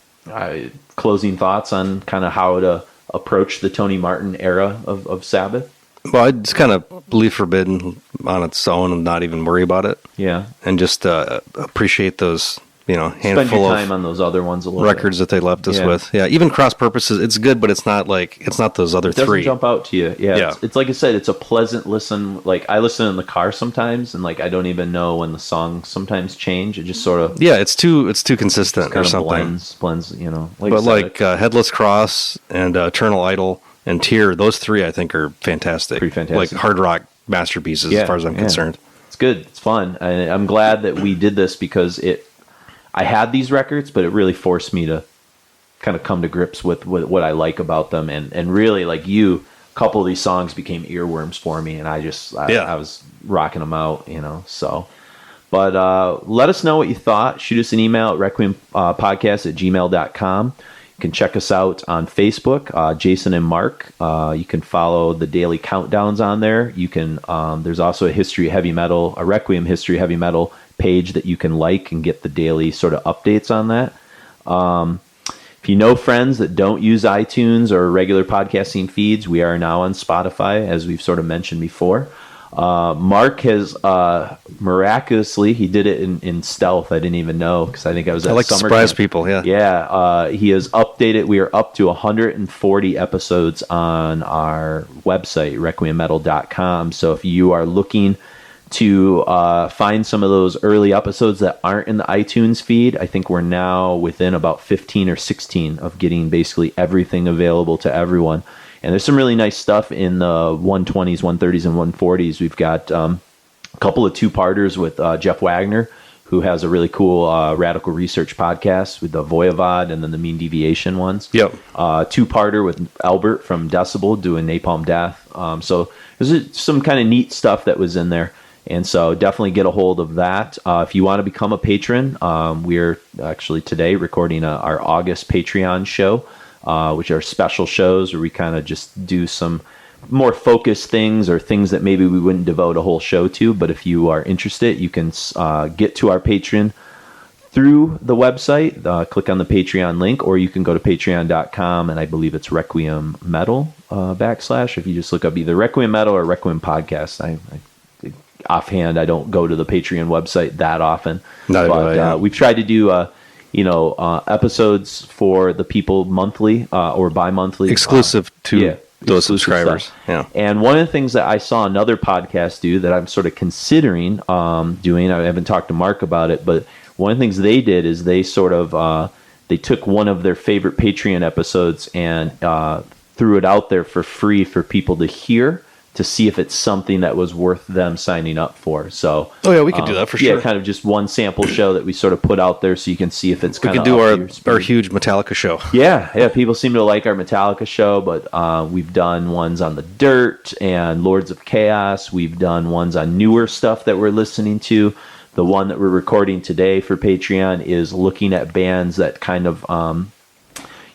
Speaker 3: closing thoughts on kind of how to approach the Tony Martin era of Sabbath?
Speaker 2: Well, I just kind of leave Forbidden on its own and not even worry about it.
Speaker 3: Yeah.
Speaker 2: And just appreciate those, handful
Speaker 3: Spend your time
Speaker 2: of
Speaker 3: on those other ones a little
Speaker 2: records
Speaker 3: bit.
Speaker 2: that they left us with. Yeah. Even Cross Purposes, it's good, but it's not those other
Speaker 3: it doesn't
Speaker 2: three.
Speaker 3: Jump out to you. Yeah. It's like I said, it's a pleasant listen. Like I listen in the car sometimes, and like I don't even know when the songs sometimes change. It just sort of
Speaker 2: it's too consistent or something.
Speaker 3: Blends.
Speaker 2: But Headless Cross and Eternal Idol and Tear, those three I think are fantastic.
Speaker 3: Pretty fantastic.
Speaker 2: Like hard rock masterpieces as far as I'm concerned.
Speaker 3: It's good. It's fun. I'm glad that we did this because I had these records, but it really forced me to kind of come to grips with what I like about them. And really, like a couple of these songs became earworms for me, and I was rocking them out, so. But let us know what you thought. Shoot us an email at requiempodcast@gmail.com. You can check us out on Facebook, Jason and Mark. You can follow the daily countdowns on there. You can. There's also a Requiem History Heavy Metal page that you can like and get the daily sort of updates on that. If you know friends that don't use iTunes or regular podcasting feeds, we are now on Spotify, as we've sort of mentioned before. Mark has miraculously, he did it in stealth. I didn't even know because I think I was at
Speaker 2: to surprise people.
Speaker 3: Yeah. He has updated. We are up to 140 episodes on our website, requiemmetal.com. So if you are looking to find some of those early episodes that aren't in the iTunes feed, I think we're now within about 15 or 16 of getting basically everything available to everyone. And there's some really nice stuff in the 120s, 130s, and 140s. We've got a couple of two-parters with Jeff Wagner, who has a really cool radical research podcast with the Voivod and then the Mean Deviation ones.
Speaker 2: Yep.
Speaker 3: Two-parter with Albert from Decibel doing Napalm Death. So there's some kind of neat stuff that was in there. And so definitely get a hold of that. If you want to become a patron, we're actually today recording our August Patreon show, which are special shows where we kind of just do some more focused things or things that maybe we wouldn't devote a whole show to. But if you are interested, you can get to our Patreon through the website. Click on the Patreon link, or you can go to patreon.com, and I believe it's Requiem Metal / If you just look up either Requiem Metal or Requiem Podcast. I offhand, I don't go to the Patreon website that often. We've tried to do episodes for the people monthly or bi-monthly,
Speaker 2: exclusive to those subscribers.
Speaker 3: Stuff. Yeah. And one of the things that I saw another podcast do that I'm sort of considering doing, I haven't talked to Mark about it, but one of the things they did is they sort of they took one of their favorite Patreon episodes and threw it out there for free for people to hear, to see if it's something that was worth them signing up for. So,
Speaker 2: we could do that for sure.
Speaker 3: Yeah, kind of just one sample show that we sort of put out there so you can see if it's kind of.
Speaker 2: We could do our huge Metallica show.
Speaker 3: Yeah. People seem to like our Metallica show, but we've done ones on the Dirt and Lords of Chaos. We've done ones on newer stuff that we're listening to. The one that we're recording today for Patreon is looking at bands that kind of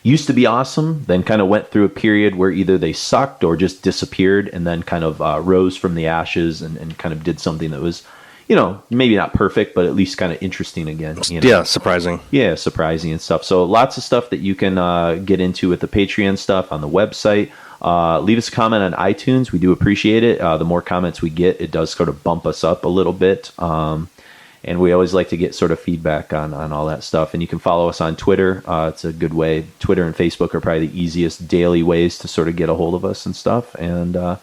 Speaker 3: used to be awesome, then kind of went through a period where either they sucked or just disappeared, and then kind of rose from the ashes and kind of did something that was, maybe not perfect, but at least kind of interesting again.
Speaker 2: Yeah, surprising.
Speaker 3: Yeah, surprising and stuff. So lots of stuff that you can get into with the Patreon stuff on the website. Leave us a comment on iTunes. We do appreciate it. The more comments we get, it does sort of bump us up a little bit. And we always like to get sort of feedback on all that stuff. And you can follow us on Twitter. It's a good way. Twitter and Facebook are probably the easiest daily ways to sort of get a hold of us and stuff. And so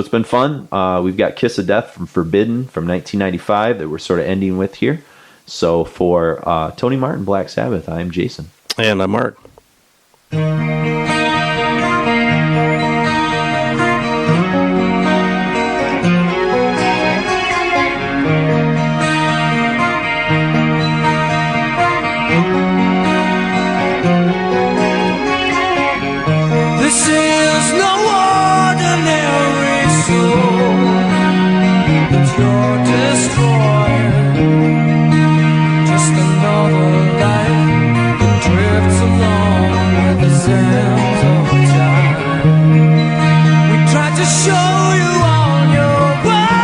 Speaker 3: it's been fun. We've got Kiss of Death from Forbidden from 1995 that we're sort of ending with here. So for Tony Martin, Black Sabbath, I'm Jason.
Speaker 2: And I'm Mark.
Speaker 1: This is no ordinary soul that you're destroying. Just another life that drifts along with the sands of time. We tried to show you on your way,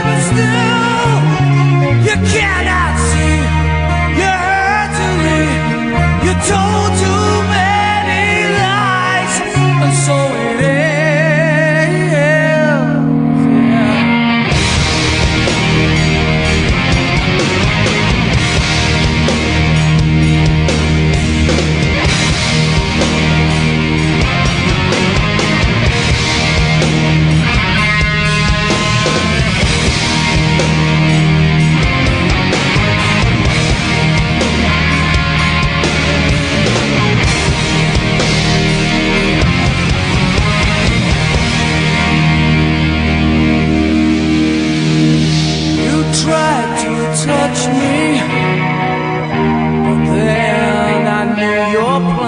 Speaker 1: but still you cannot see. You're hurting me. You're told too many lies, and so it ends. Yeah. You tried to touch me, but then I knew your plan.